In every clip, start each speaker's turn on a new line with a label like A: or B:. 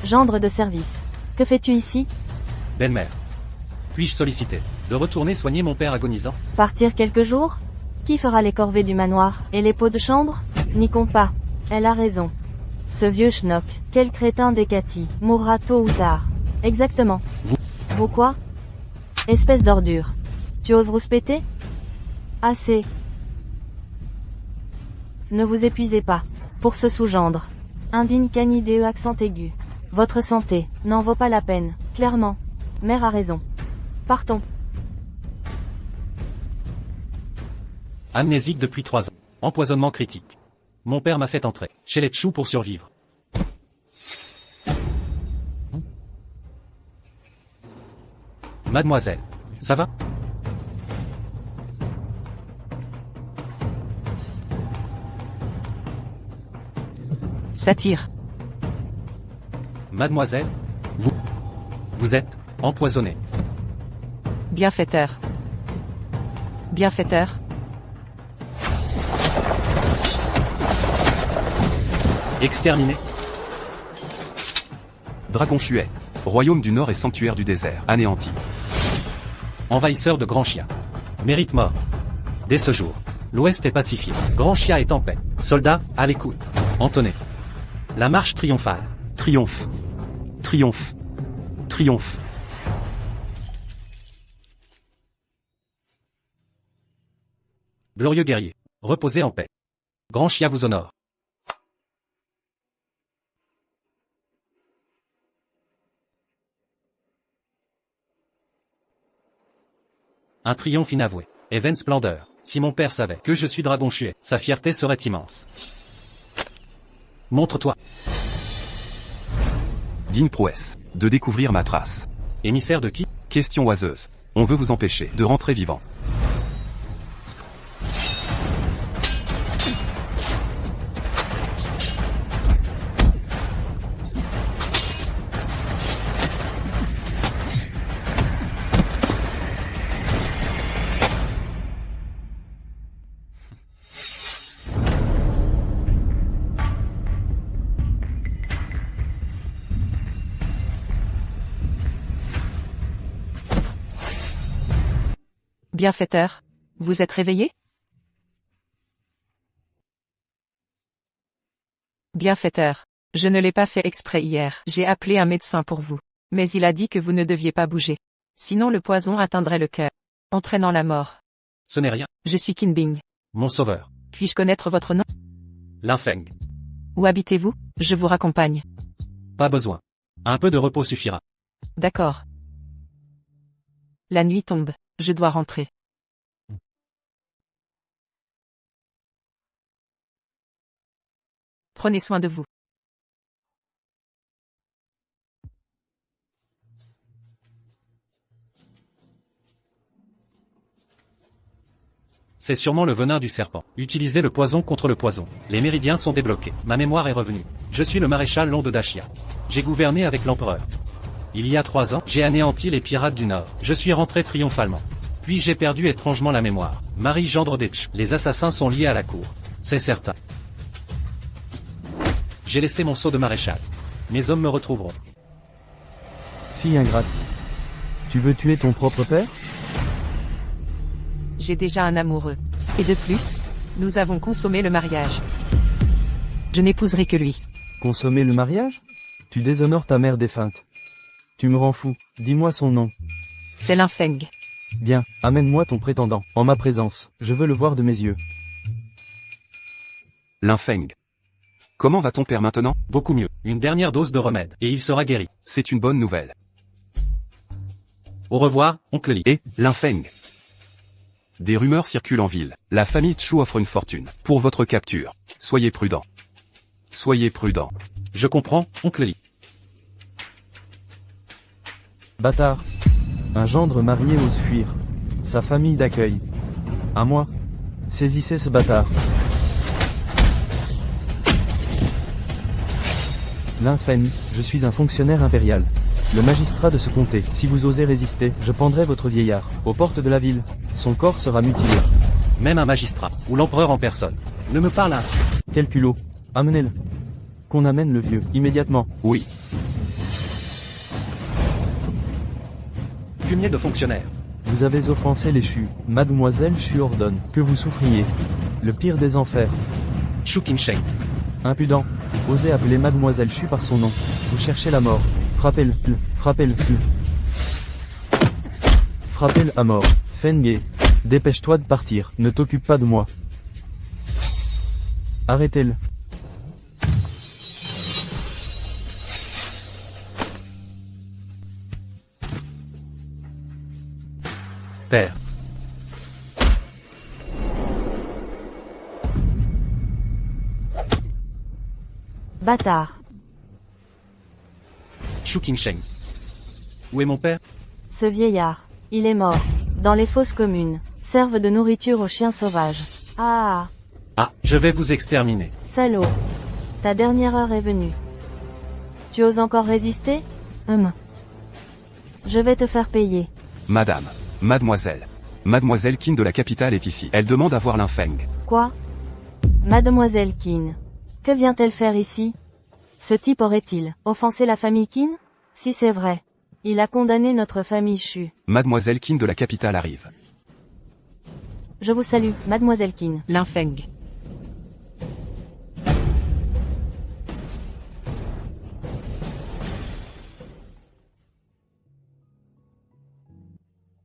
A: Gendre de service. Que fais-tu ici?
B: Belle-mère. Puis-je solliciter de retourner soigner mon père agonisant?
A: Partir quelques jours? Qui fera les corvées du manoir, et les pots de chambre? N'y compte pas. Elle a raison. Ce vieux schnock, quel crétin d'Hécatie, mourra tôt ou tard. Exactement. Vous quoi? Espèce d'ordure. Tu oses rouspéter? Assez. Ne vous épuisez pas. Pour ce sous-gendre. Indigne canidé accent aigu. Votre santé n'en vaut pas la peine, clairement. Mère a raison. Partons.
B: Amnésique depuis 3 ans. Empoisonnement critique. Mon père m'a fait entrer chez les Tchou pour survivre. Mademoiselle. Ça va?
C: Satire.
B: Mademoiselle? Vous êtes empoisonnée.
C: Bienfaiteur. Bienfaiteur.
B: Exterminée.
D: Dragonchuet. Royaume du Nord et sanctuaire du désert. Anéanti.
B: Envahisseur de Grand Chia. Mérite mort. Dès ce jour, l'Ouest est pacifié. Grand Chia est en paix. Soldats, à l'écoute. Entonnez. La marche triomphale.
D: Triomphe. Triomphe. Triomphe.
B: Glorieux guerrier. Reposez en paix. Grand Chia vous honore. Un triomphe inavoué. Et vaine splendeur. Si mon père savait que je suis Dragonchuet, sa fierté serait immense. Montre-toi.
D: Digne prouesse. De découvrir ma trace.
B: Émissaire de qui?
D: Question oiseuse. On veut vous empêcher de rentrer vivant.
C: Bienfaiteur. Vous êtes réveillé? Bienfaiteur. Je ne l'ai pas fait exprès hier. J'ai appelé un médecin pour vous. Mais il a dit que vous ne deviez pas bouger. Sinon le poison atteindrait le cœur, entraînant la mort.
B: Ce n'est rien.
C: Je suis Kinbing.
B: Mon sauveur.
C: Puis-je connaître votre nom?
B: Linfeng.
C: Où habitez-vous? Je vous raccompagne.
B: Pas besoin. Un peu de repos suffira.
C: D'accord. La nuit tombe. Je dois rentrer. Prenez soin de vous.
B: C'est sûrement le venin du serpent. Utilisez le poison contre le poison. Les méridiens sont débloqués. Ma mémoire est revenue. Je suis le maréchal Long de Dachia. J'ai gouverné avec l'empereur. Il y a 3 ans, j'ai anéanti les pirates du Nord. Je suis rentré triomphalement. Puis j'ai perdu étrangement la mémoire. Marie gendre des Tchou. Les assassins sont liés à la cour. C'est certain. J'ai laissé mon sceau de maréchal. Mes hommes me retrouveront.
E: Fille ingrate. Tu veux tuer ton propre père?
C: J'ai déjà un amoureux. Et de plus, nous avons consommé le mariage. Je n'épouserai que lui.
E: Consommer le mariage? Tu déshonores ta mère défunte. Tu me rends fou. Dis-moi son nom.
C: C'est Linfeng.
E: Bien, amène-moi ton prétendant, en ma présence. Je veux le voir de mes yeux.
D: Linfeng. Comment va ton père maintenant?
B: Beaucoup mieux. Une dernière dose de remède. Et il sera guéri.
D: C'est une bonne nouvelle.
B: Au revoir, oncle Li.
D: Et, Linfeng. Des rumeurs circulent en ville. La famille Tchou offre une fortune pour votre capture. Soyez prudent. Soyez prudent.
B: Je comprends, oncle Li.
E: Bâtard. Un gendre marié ose fuir. Sa famille d'accueil. À moi. Saisissez ce bâtard. Linfeng, je suis un fonctionnaire impérial. Le magistrat de ce comté. Si vous osez résister, je pendrai votre vieillard aux portes de la ville. Son corps sera mutilé.
B: Même un magistrat, ou l'empereur en personne, ne me parle ainsi.
E: Quel culot. Amenez-le. Qu'on amène le vieux, immédiatement.
D: Oui.
B: Fumier de fonctionnaire.
E: Vous avez offensé les Chu. Mademoiselle Chu ordonne que vous souffriez. Le pire des enfers.
B: Shu Qingsheng.
E: Impudent. Osez appeler Mademoiselle Chu par son nom. Vous cherchez la mort. Frappez-le. Frappez-le. Frappez-le à mort. Fenghe. Dépêche-toi de partir. Ne t'occupe pas de moi. Arrêtez-le.
B: Père.
A: Bâtard.
B: Shu Qingsheng. Où est mon père?
A: Ce vieillard. Il est mort. Dans les fosses communes. Servent de nourriture aux chiens sauvages. Ah.
B: Ah, je vais vous exterminer.
A: Salaud. Ta dernière heure est venue. Tu oses encore résister? Je vais te faire payer.
D: Madame. Mademoiselle. Mademoiselle Qin de la capitale est ici. Elle demande à voir Linfeng.
A: Quoi? Mademoiselle Qin. Que vient-elle faire ici? Ce type aurait-il offensé la famille Qin? Si c'est vrai. Il a condamné notre famille Chu.
D: Mademoiselle Qin de la capitale arrive.
A: Je vous salue, Mademoiselle Qin.
C: Linfeng.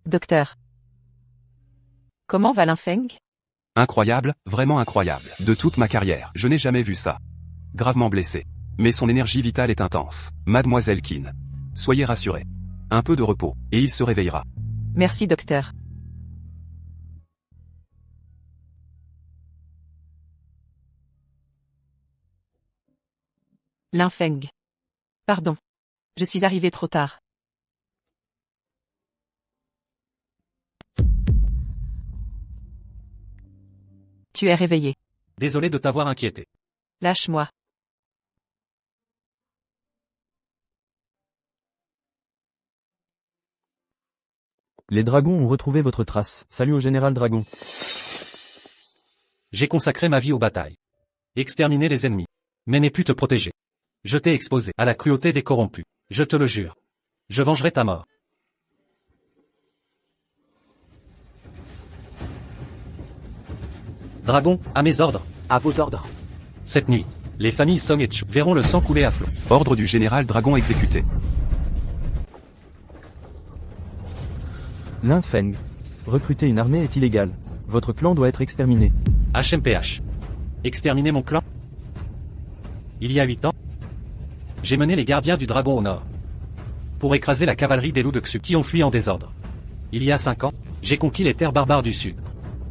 C: Docteur. Comment va Linfeng?
D: Incroyable, vraiment incroyable. De toute ma carrière, je n'ai jamais vu ça. Gravement blessé. Mais son énergie vitale est intense. Mademoiselle Qin. Soyez rassurée. Un peu de repos, et il se réveillera.
C: Merci docteur. Linfeng. Pardon. Je suis arrivé trop tard. Tu es réveillé.
B: Désolé de t'avoir inquiété.
C: Lâche-moi.
E: Les dragons ont retrouvé votre trace. Salut au général Dragon.
B: J'ai consacré ma vie aux batailles. Exterminer les ennemis. Mais n'ai pu te protéger. Je t'ai exposé à la cruauté des corrompus. Je te le jure. Je vengerai ta mort. Dragon, à mes ordres.
F: À vos ordres.
B: Cette nuit, les familles Song et Chu verront le sang couler à flot.
D: Ordre du général Dragon exécuté.
E: Linfeng. Recruter une armée est illégal. Votre clan doit être exterminé.
B: HMPH. Exterminer mon clan? Il y a 8 ans, j'ai mené les gardiens du dragon au nord. Pour écraser la cavalerie des loups de Xu qui ont fui en désordre. Il y a 5 ans, j'ai conquis les terres barbares du sud.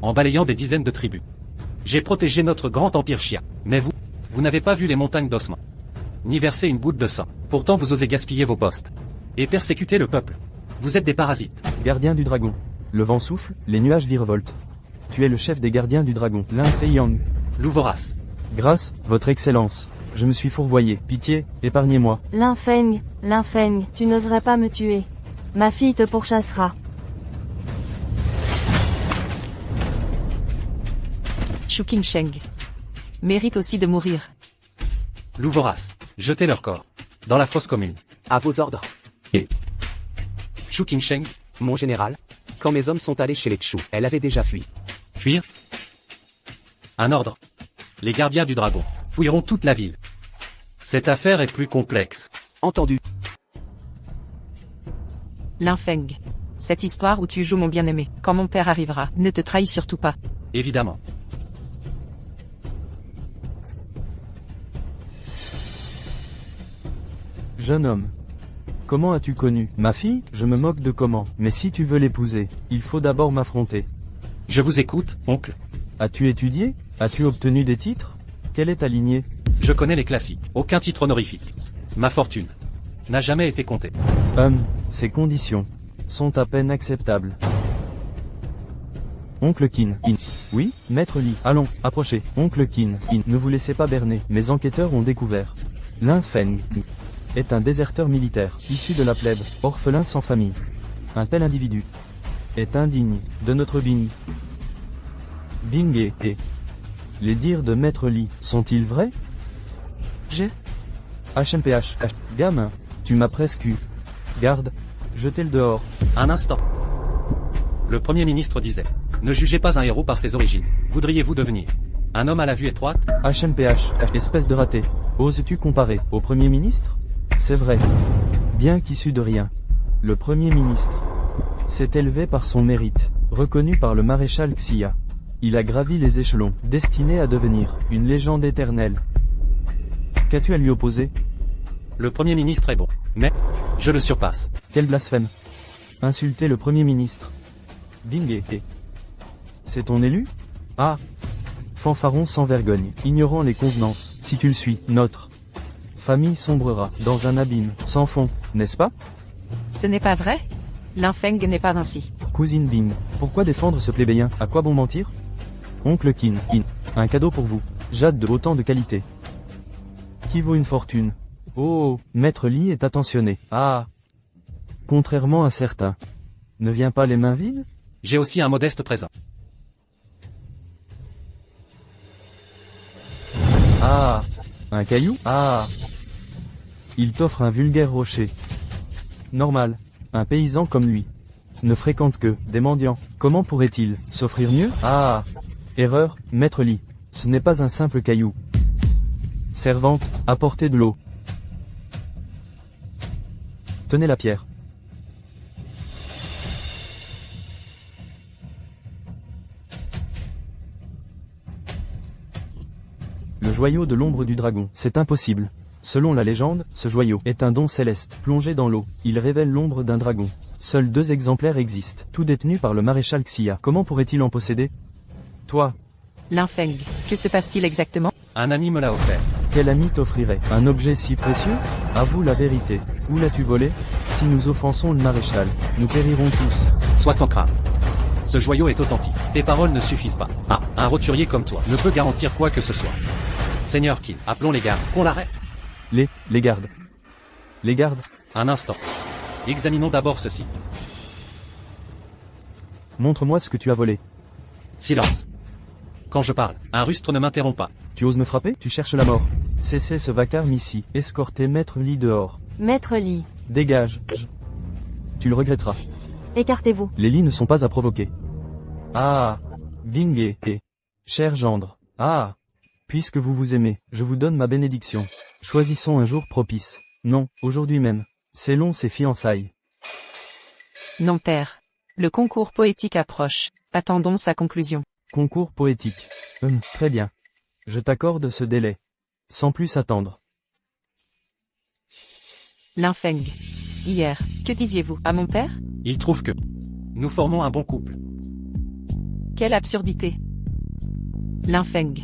B: En balayant des dizaines de tribus. J'ai protégé notre grand empire Xia. Mais vous n'avez pas vu les montagnes d'ossements. Ni versé une goutte de sang. Pourtant vous osez gaspiller vos postes. Et persécuter le peuple. Vous êtes des parasites.
E: Gardien du dragon. Le vent souffle, les nuages virevoltent. Tu es le chef des gardiens du dragon. Linfeng.
B: Loup vorace.
E: Grâce, votre excellence. Je me suis fourvoyé. Pitié, épargnez-moi.
A: Linfeng, tu n'oserais pas me tuer. Ma fille te pourchassera.
C: Shu Qingsheng. Mérite aussi de mourir.
B: Loup vorace. Jetez leur corps. Dans la fosse commune.
F: À vos ordres.
B: Shu Qingsheng.
F: Mon général. Quand mes hommes sont allés chez les Chu, elle avait déjà fui.
B: Fuir. Un ordre. Les gardiens du dragon fouilleront toute la ville. Cette affaire est plus complexe.
F: Entendu.
C: Linfeng. Cette histoire où tu joues mon bien-aimé. Quand mon père arrivera, ne te trahis surtout pas.
B: Évidemment.
E: Jeune homme. Comment as-tu connu ma fille? Je me moque de comment. Mais si tu veux l'épouser, il faut d'abord m'affronter.
B: Je vous écoute, oncle.
E: As-tu étudié? As-tu obtenu des titres? Quelle est ta lignée?
B: Je connais les classiques. Aucun titre honorifique. Ma fortune n'a jamais été comptée.
E: Ces conditions sont à peine acceptables. Oncle Qin. Oui, maître Li. Allons, approchez. Oncle Qin. Ne vous laissez pas berner. Mes enquêteurs ont découvert. Linfeng est un déserteur militaire, issu de la plèbe, orphelin sans famille. Un tel individu est indigne de notre Bing. Bing et les dires de maître Li sont-ils vrais?
C: Je.
E: HMPH. Gamin, tu m'as presque eu. Garde, Jetez-le dehors.
B: Un instant. Le Premier ministre disait. Ne jugez pas un héros par ses origines. Voudriez-vous devenir un homme à la vue étroite?
E: HMPH, espèce de raté. Oses-tu comparer au Premier ministre? C'est vrai. Bien qu'issu de rien, le Premier ministre s'est élevé par son mérite, reconnu par le maréchal Xia. Il a gravi les échelons, destiné à devenir une légende éternelle. Qu'as-tu à lui opposer?
B: Le Premier ministre est bon. Mais, je le surpasse.
E: Quel blasphème! Insulter le Premier ministre. Bingé. C'est ton élu? Ah! Fanfaron sans vergogne, ignorant les convenances. Si tu le suis, notre famille sombrera dans un abîme sans fond, n'est-ce pas?
C: Ce n'est pas vrai? L'infeng n'est pas ainsi.
E: Cousine Bing, pourquoi défendre ce plébéien? À quoi bon mentir? Oncle Kin, un cadeau pour vous. Jade de autant de qualité. Qui vaut une fortune? Oh, Maître Li est attentionné. Ah! Contrairement à certains. Ne viens pas les mains vides?
B: J'ai aussi un modeste présent.
E: Ah! Un caillou? Ah! Il t'offre un vulgaire rocher. Normal. Un paysan comme lui ne fréquente que des mendiants. Comment pourrait-il s'offrir mieux? Ah! Erreur, Maître Li. Ce n'est pas un simple caillou. Servante, apportez de l'eau. Tenez la pierre. Le joyau de l'ombre du dragon, c'est impossible. Selon la légende, ce joyau est un don céleste, plongé dans l'eau. Il révèle l'ombre d'un dragon. Seuls 2 exemplaires existent, tout détenus par le maréchal Xia. Comment pourrait-il en posséder? Toi,
C: L'infeng, que se passe-t-il exactement?
B: Un ami me l'a offert.
E: quel ami t'offrirait un objet si précieux? Avoue la vérité. Où l'as-tu volé? Si nous offensons le maréchal, nous périrons tous.
B: Sois sans crainte. Ce joyau est authentique. Tes paroles ne suffisent pas. Ah, un roturier comme toi ne peut garantir quoi que ce soit. Seigneur Qin, appelons les gardes. Qu'on l'arrête.
E: Les gardes. Les gardes?
B: Un instant. Examinons d'abord ceci.
E: Montre-moi ce que tu as volé.
B: Silence. Quand je parle, un rustre ne m'interrompt pas.
E: Tu oses me frapper? Tu cherches la mort. Cessez ce vacarme ici. Escortez Maître Li dehors.
A: Maître Li,
E: Dégage. Tu le regretteras.
A: écartez-vous.
E: Les lits ne sont pas à provoquer. Ah! Vingé et cher gendre. Ah! Puisque vous vous aimez, je vous donne ma bénédiction. Choisissons un jour propice. Non, aujourd'hui même. Scellons ces fiançailles.
C: Non père. Le concours poétique approche. Attendons sa conclusion.
E: Concours poétique. Très bien. Je t'accorde ce délai. Sans plus attendre.
C: L'infeng. Hier, que disiez-vous à mon père?
B: Il trouve que nous formons un bon couple.
C: Quelle absurdité. L'infeng.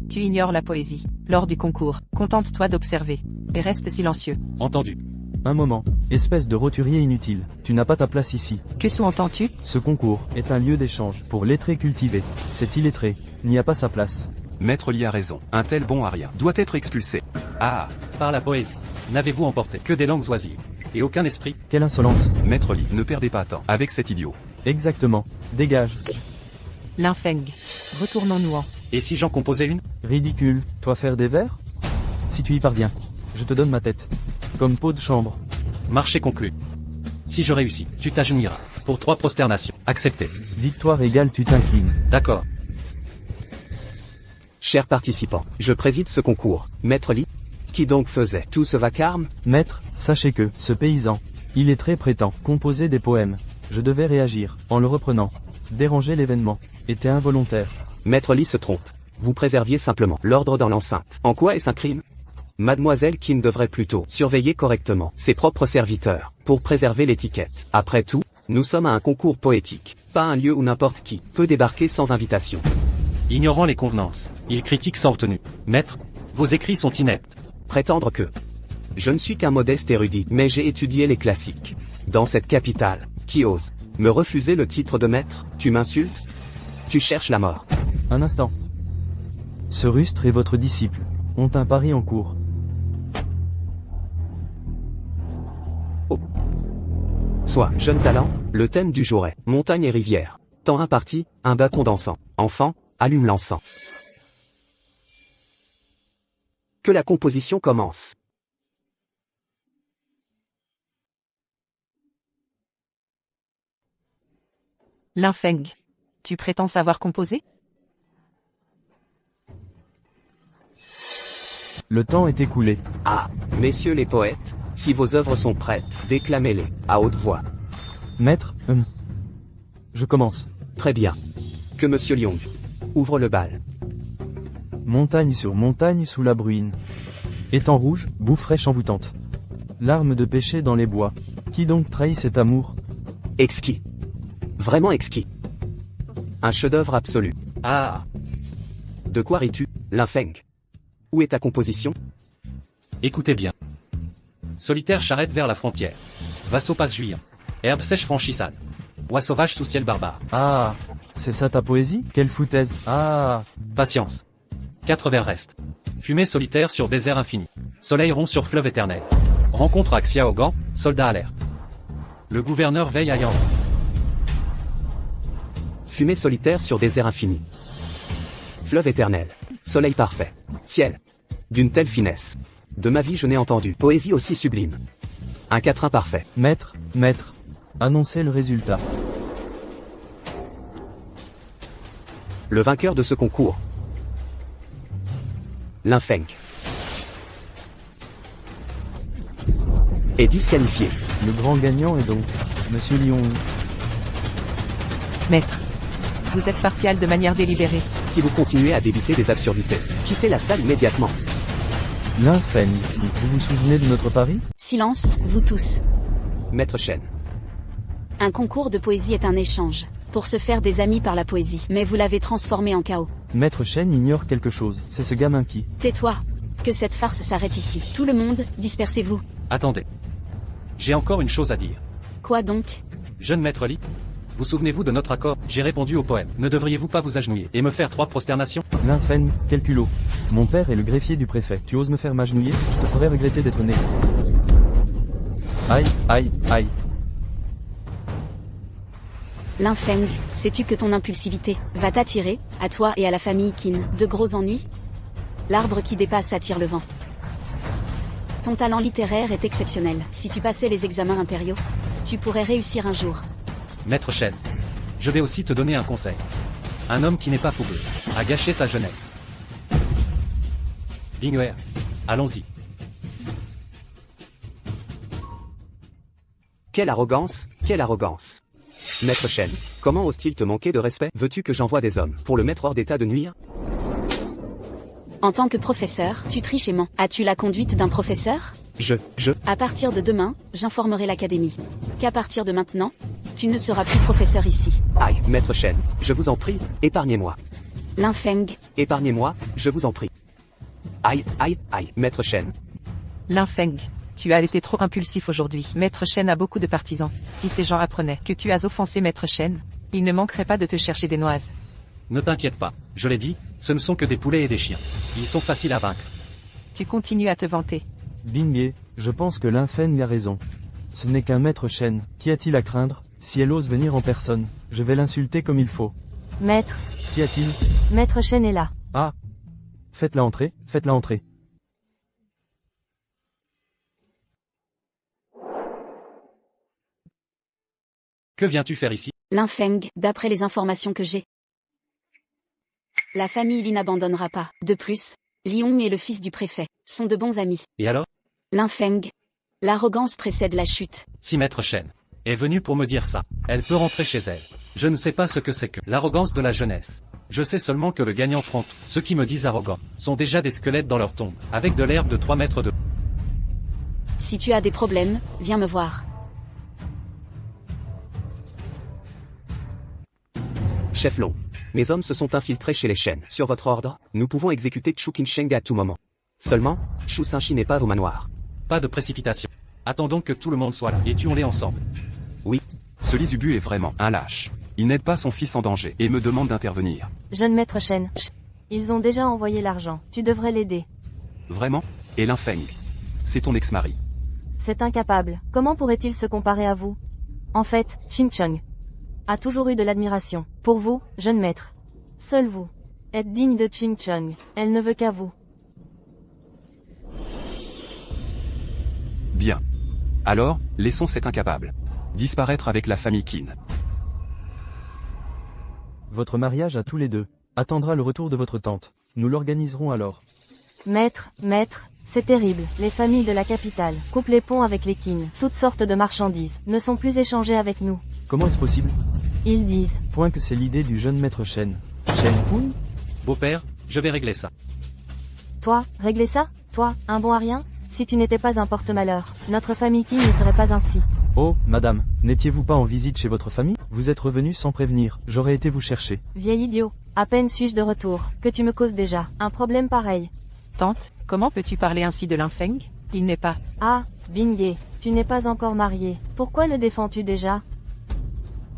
C: Tu ignores la poésie. Lors du concours, contente-toi d'observer. Et reste silencieux.
B: Entendu.
E: Un moment. Espèce de roturier inutile. Tu n'as pas ta place ici.
C: Que sous-entends-tu?
E: Ce concours est un lieu d'échange pour lettrés cultivés. Cet illettré n'y a pas sa place.
D: Maître Li a raison. Un tel bon à rien doit être expulsé. Ah!
B: Par la poésie, n'avez-vous emporté que des langues oisives et aucun esprit?
E: Quelle insolence.
D: Maître Li, ne perdez pas temps avec cet idiot.
E: Exactement. Dégage.
C: L'infeng. Retournons-nous-en.
B: Et si j'en composais une?
E: Ridicule. Toi faire des vers? Si tu y parviens, je te donne ma tête. Comme peau de chambre.
B: Marché conclu. Si je réussis, tu t'agenouilleras. Pour 3 prosternations. Accepté.
E: Victoire égale tu t'inclines.
B: D'accord.
F: Chers participants, je préside ce concours. Maître Li, qui donc faisait tout ce vacarme?
E: Maître, sachez que, ce paysan, il est très prétend, composer des poèmes. Je devais réagir, en le reprenant. Déranger l'événement. Était involontaire.
F: Maître Li se trompe. Vous préserviez simplement l'ordre dans l'enceinte. En quoi est-ce un crime? Mademoiselle Qin devrait plutôt surveiller correctement ses propres serviteurs, pour préserver l'étiquette. Après tout, nous sommes à un concours poétique, pas un lieu où n'importe qui peut débarquer sans invitation.
B: Ignorant les convenances, il critique sans retenue. Maître, vos écrits sont ineptes.
F: Prétendre que je ne suis qu'un modeste érudit, mais j'ai étudié les classiques. Dans cette capitale, qui ose me refuser le titre de maître? Tu m'insultes? Tu cherches la mort.
E: Un instant. Ce rustre et votre disciple ont un pari en cours.
F: Soit, jeune talent, le thème du jour est montagne et rivière. Temps imparti, un bâton d'encens. Enfant, allume l'encens. Que la composition commence.
C: Linfeng. Tu prétends savoir composer?
E: Le temps est écoulé.
F: Ah, messieurs les poètes, si vos œuvres sont prêtes, déclamez-les, à haute voix.
E: Maître, je commence.
F: Très bien. Que monsieur Liong ouvre le bal.
E: Montagne sur montagne sous la bruine. Étang rouge, boue fraîche envoûtante. Larmes de péché dans les bois. Qui donc trahit cet amour?
F: Exquis. Vraiment exquis. Un chef-d'œuvre absolu.
B: Ah,
F: De quoi ris-tu, Linfeng? Où est ta composition?
B: écoutez bien. Solitaire charrette vers la frontière. Vassaux passe juillet. Herbe sèche franchissade. Oie sauvage sous ciel barbare.
E: Ah, c'est ça ta poésie? Quelle foutaise. Ah,
B: Patience. 4 vers restent. Fumée solitaire sur désert infini. Soleil rond sur fleuve éternel. Rencontre à Xiaogan, soldat alerte. Le gouverneur veille à Yang.
F: Fumée solitaire sur désert infini. Fleuve éternel. Soleil parfait. Ciel. D'une telle finesse. De ma vie je n'ai entendu poésie aussi sublime. Un quatrain parfait.
E: maître, annoncez le résultat.
F: Le vainqueur de ce concours. Linfeng. Est disqualifié.
E: Le grand gagnant est donc Monsieur Lion.
C: Maître. Vous êtes partial de manière délibérée.
F: Si vous continuez à débiter des absurdités, quittez la salle immédiatement.
E: Linfeng, vous vous souvenez de notre pari?
G: Silence, vous tous.
F: Maître Shen.
G: Un concours de poésie est un échange. Pour se faire des amis par la poésie. Mais vous l'avez transformé en chaos.
E: Maître Shen ignore quelque chose. C'est ce gamin qui...
G: Tais-toi. Que cette farce s'arrête ici. Tout le monde, dispersez-vous.
B: Attendez. J'ai encore une chose à dire.
G: Quoi donc?
B: Jeune maître Li, vous souvenez-vous de notre accord? J'ai répondu au poème. Ne devriez-vous pas vous agenouiller et me faire 3 prosternations?
E: Linfeng, quel culot. Mon père est le greffier du préfet. Tu oses me faire m'agenouiller? Je te ferai regretter d'être né. Aïe, aïe, aïe.
G: Linfeng, sais-tu que ton impulsivité va t'attirer, à toi et à la famille Qin, de gros ennuis? L'arbre qui dépasse attire le vent. Ton talent littéraire est exceptionnel. Si tu passais les examens impériaux, tu pourrais réussir un jour.
B: Maître Shen, je vais aussi te donner un conseil. Un homme qui n'est pas fougueux a gâché sa jeunesse. Bingwer, allons-y.
F: Quelle arrogance, quelle arrogance. Maître Shen, comment ose-t-il te manquer de respect? Veux-tu que j'envoie des hommes pour le mettre hors d'état de nuire?
G: En tant que professeur, tu triches et mens. As-tu la conduite d'un professeur?
F: À
G: partir de demain, j'informerai l'académie. Qu'à partir de maintenant, tu ne seras plus professeur ici.
F: Aïe, Maître Shen, je vous en prie, épargnez-moi.
G: Linfeng,
F: Épargnez-moi, je vous en prie. Aïe, aïe, aïe, Maître Shen.
C: Linfeng. Tu as été trop impulsif aujourd'hui. Maître Shen a beaucoup de partisans. Si ces gens apprenaient que tu as offensé Maître Shen, ils ne manqueraient pas de te chercher des noises.
B: Ne t'inquiète pas, je l'ai dit, ce ne sont que des poulets et des chiens. Ils sont faciles à vaincre.
C: Tu continues à te vanter.
E: Bingye, je pense que Linfeng a raison. Ce n'est qu'un Maître Shen. Qu'y a-t-il à craindre? Si elle ose venir en personne, je vais l'insulter comme il faut.
A: Maître,
E: Qu'y a-t-il?
A: Maître Shen est là.
E: Ah. Faites-la entrer, faites-la entrer.
B: Que viens-tu faire ici?
G: Linfeng, d'après les informations que j'ai, la famille Li n'abandonnera pas. De plus, Liong et le fils du préfet sont de bons amis.
B: Et alors?
G: Linfeng, l'arrogance précède la chute.
B: Si Maître Shen est venue pour me dire ça, elle peut rentrer chez elle. Je ne sais pas ce que c'est que l'arrogance de la jeunesse. Je sais seulement que le gagnant prend tout. Ceux qui me disent arrogant sont déjà des squelettes dans leur tombe, avec de l'herbe de 3 mètres de...
G: Si tu as des problèmes, viens me voir.
F: Chef Long. Mes hommes se sont infiltrés chez les Shen. Sur votre ordre, nous pouvons exécuter Chu Qinsheng à tout moment. Seulement, Chu Sanchi n'est pas au manoir.
B: Pas de précipitation. Attendons que tout le monde soit là, et tuons-les ensemble.
D: Ce Lizubu est vraiment un lâche. Il n'aide pas son fils en danger et me demande d'intervenir.
A: Jeune Maître Shen. Ils ont déjà envoyé l'argent. Tu devrais l'aider.
D: Vraiment? Et Linfeng? C'est ton ex-mari.
A: C'est incapable. Comment pourrait-il se comparer à vous? En fait, Ching-Chung a toujours eu de l'admiration. Pour vous, jeune maître. Seul vous êtes digne de Ching-Chung. Elle ne veut qu'à vous.
D: Bien. Alors, laissons cet incapable disparaître avec la famille Qin.
E: Votre mariage à tous les deux attendra le retour de votre tante. Nous l'organiserons alors.
A: Maître, c'est terrible. Les familles de la capitale coupent les ponts avec les Qin. Toutes sortes de marchandises ne sont plus échangées avec nous.
E: Comment est-ce possible?
A: Ils disent.
E: Point que c'est l'idée du jeune maître Shen. Shen Kun?
B: Beau-père, je vais régler ça.
A: Toi, régler ça? Toi, un bon à rien? Si tu n'étais pas un porte-malheur, notre famille Qin ne serait pas ainsi.
E: Oh, madame, n'étiez-vous pas en visite chez votre famille? Vous êtes revenu sans prévenir, j'aurais été vous chercher.
A: Vieil idiot, à peine suis-je de retour, que tu me causes déjà un problème pareil.
C: Tante, comment peux-tu parler ainsi de Linfeng? Il n'est pas.
A: Ah, Bingé, tu n'es pas encore marié, pourquoi le défends-tu déjà?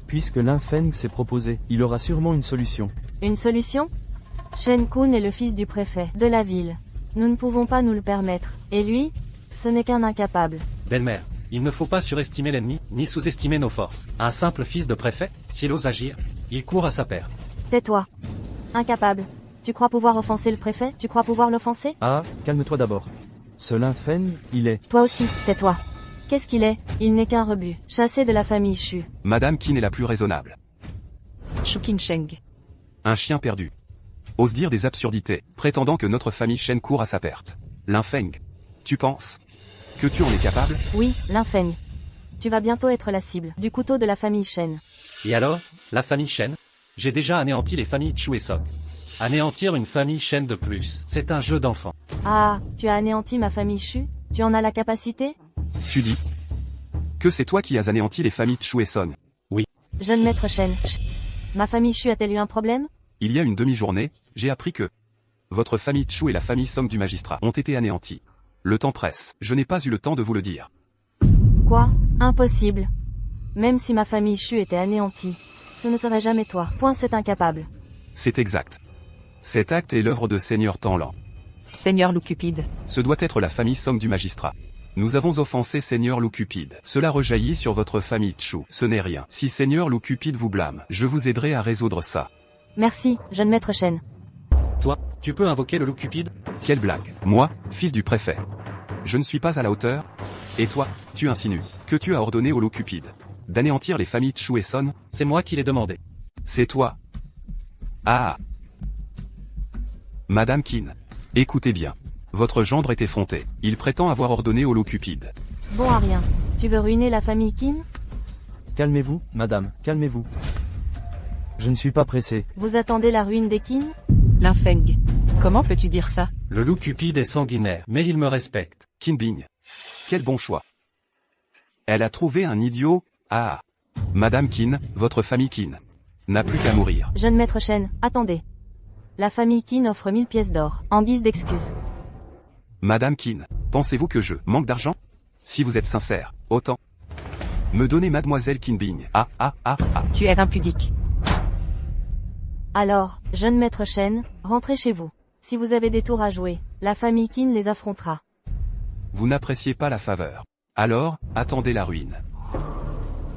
E: Puisque Linfeng s'est proposé, il aura sûrement une solution.
A: Une solution? Shen Kun est le fils du préfet de la ville. Nous ne pouvons pas nous le permettre. Et lui? Ce n'est qu'un incapable.
B: Belle-mère, il ne faut pas surestimer l'ennemi, ni sous-estimer nos forces. Un simple fils de préfet, s'il ose agir, il court à sa perte.
A: Tais-toi. Incapable. Tu crois pouvoir offenser le préfet? Tu crois pouvoir l'offenser?
E: Ah, calme-toi d'abord. Ce Linfeng, il est...
A: Toi aussi, tais-toi. Qu'est-ce qu'il est? Il n'est qu'un rebut, chassé de la famille Shu.
D: Madame Qin est la plus raisonnable.
C: Shu Qinsheng.
D: Un chien perdu. Ose dire des absurdités, prétendant que notre famille Shen court à sa perte. Linfeng, tu penses que tu en es capable?
A: Oui, Linfeng. Tu vas bientôt être la cible du couteau de la famille Shen.
B: Et alors, la famille Shen? J'ai déjà anéanti les familles Chu et Song. Anéantir une famille Shen de plus, c'est un jeu d'enfant.
A: Ah, tu as anéanti ma famille Shu? Tu en as la capacité?
D: Tu dis que c'est toi qui as anéanti les familles Chu et Song.
A: Jeune maître Shen. Ma famille Shu a-t-elle eu un problème?
D: Il y a une demi-journée, j'ai appris que votre famille Chu et la famille Song du magistrat ont été anéantis. Le temps presse, je n'ai pas eu le temps de vous le dire.
A: Quoi? Impossible. Même si ma famille Shu était anéantie, ce ne serait jamais toi. Point, c'est incapable.
D: C'est exact. Cet acte est l'œuvre de Seigneur Tanlan.
C: Seigneur Loup Cupide.
D: Ce doit être la famille Song du magistrat. Nous avons offensé Seigneur Loup Cupide. Cela rejaillit sur votre famille Chu. Ce n'est rien. Si Seigneur Loup Cupide vous blâme, je vous aiderai à résoudre ça.
A: Merci, jeune maître Shen.
B: Toi, tu peux invoquer le loup cupide?
D: Quelle blague. Moi, fils du préfet. Je ne suis pas à la hauteur. Et toi, tu insinues que tu as ordonné au Loup Cupide d'anéantir les familles Chu et Son?
B: C'est moi qui l'ai demandé.
D: C'est toi. Ah. Madame Qin. Écoutez bien. Votre gendre est effronté. Il prétend avoir ordonné au Loup Cupide.
A: Bon à rien. Tu veux ruiner la famille Qin?
E: Calmez-vous, madame, calmez-vous. Je ne suis pas pressé.
A: Vous attendez la ruine des Qin?
C: Linfeng. Comment peux-tu dire ça?
B: Le loup cupide est sanguinaire, mais il me respecte.
D: Qin Bing. Quel bon choix. Elle a trouvé un idiot. Ah. Madame Qin, votre famille Qin n'a plus qu'à mourir.
A: Jeune maître Shen, attendez. La famille Qin offre 1000 pièces d'or, en guise d'excuse.
D: Madame Qin, pensez-vous que je manque d'argent? Si vous êtes sincère, autant me donner Mademoiselle Qin Bing. Ah.
C: Tu es impudique.
A: Alors, jeune maître Shen, rentrez chez vous. Si vous avez des tours à jouer, la famille Qin les affrontera.
D: Vous n'appréciez pas la faveur. Alors, attendez la ruine.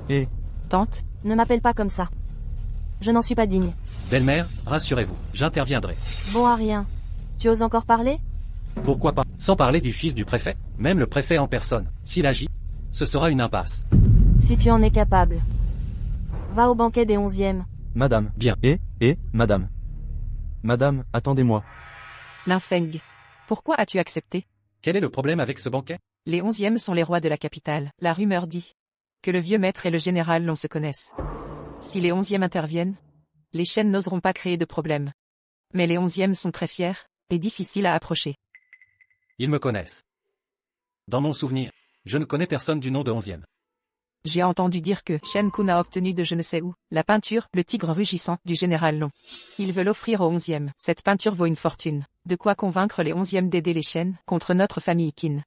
E: Et...
C: Tante,
A: Ne m'appelle pas comme ça. Je n'en suis pas digne.
B: Belle-mère, rassurez-vous, j'interviendrai.
A: Bon à rien. Tu oses encore parler?
B: Pourquoi pas? Sans parler du fils du préfet, même le préfet en personne, s'il agit, ce sera une impasse.
A: Si tu en es capable. Va au banquet des 11e.
E: Madame.
B: Bien.
E: Et, madame. Madame, attendez-moi.
C: Linfeng. Pourquoi as-tu accepté?
B: Quel est le problème avec ce banquet?
C: Les 11e sont les rois de la capitale. La rumeur dit que le vieux maître et le général l'on se connaissent. Si les 11e interviennent, les Shen n'oseront pas créer de problème. Mais les 11e sont très fiers, et difficiles à approcher.
B: Ils me connaissent. Dans mon souvenir, je ne connais personne du nom de 11e.
C: J'ai entendu dire que Shen Kun a obtenu de je ne sais où, la peinture, le tigre rugissant, du général Long. Ils veulent offrir aux 11e. Cette peinture vaut une fortune. De quoi convaincre les 11e d'aider les Shen, contre notre famille Qin.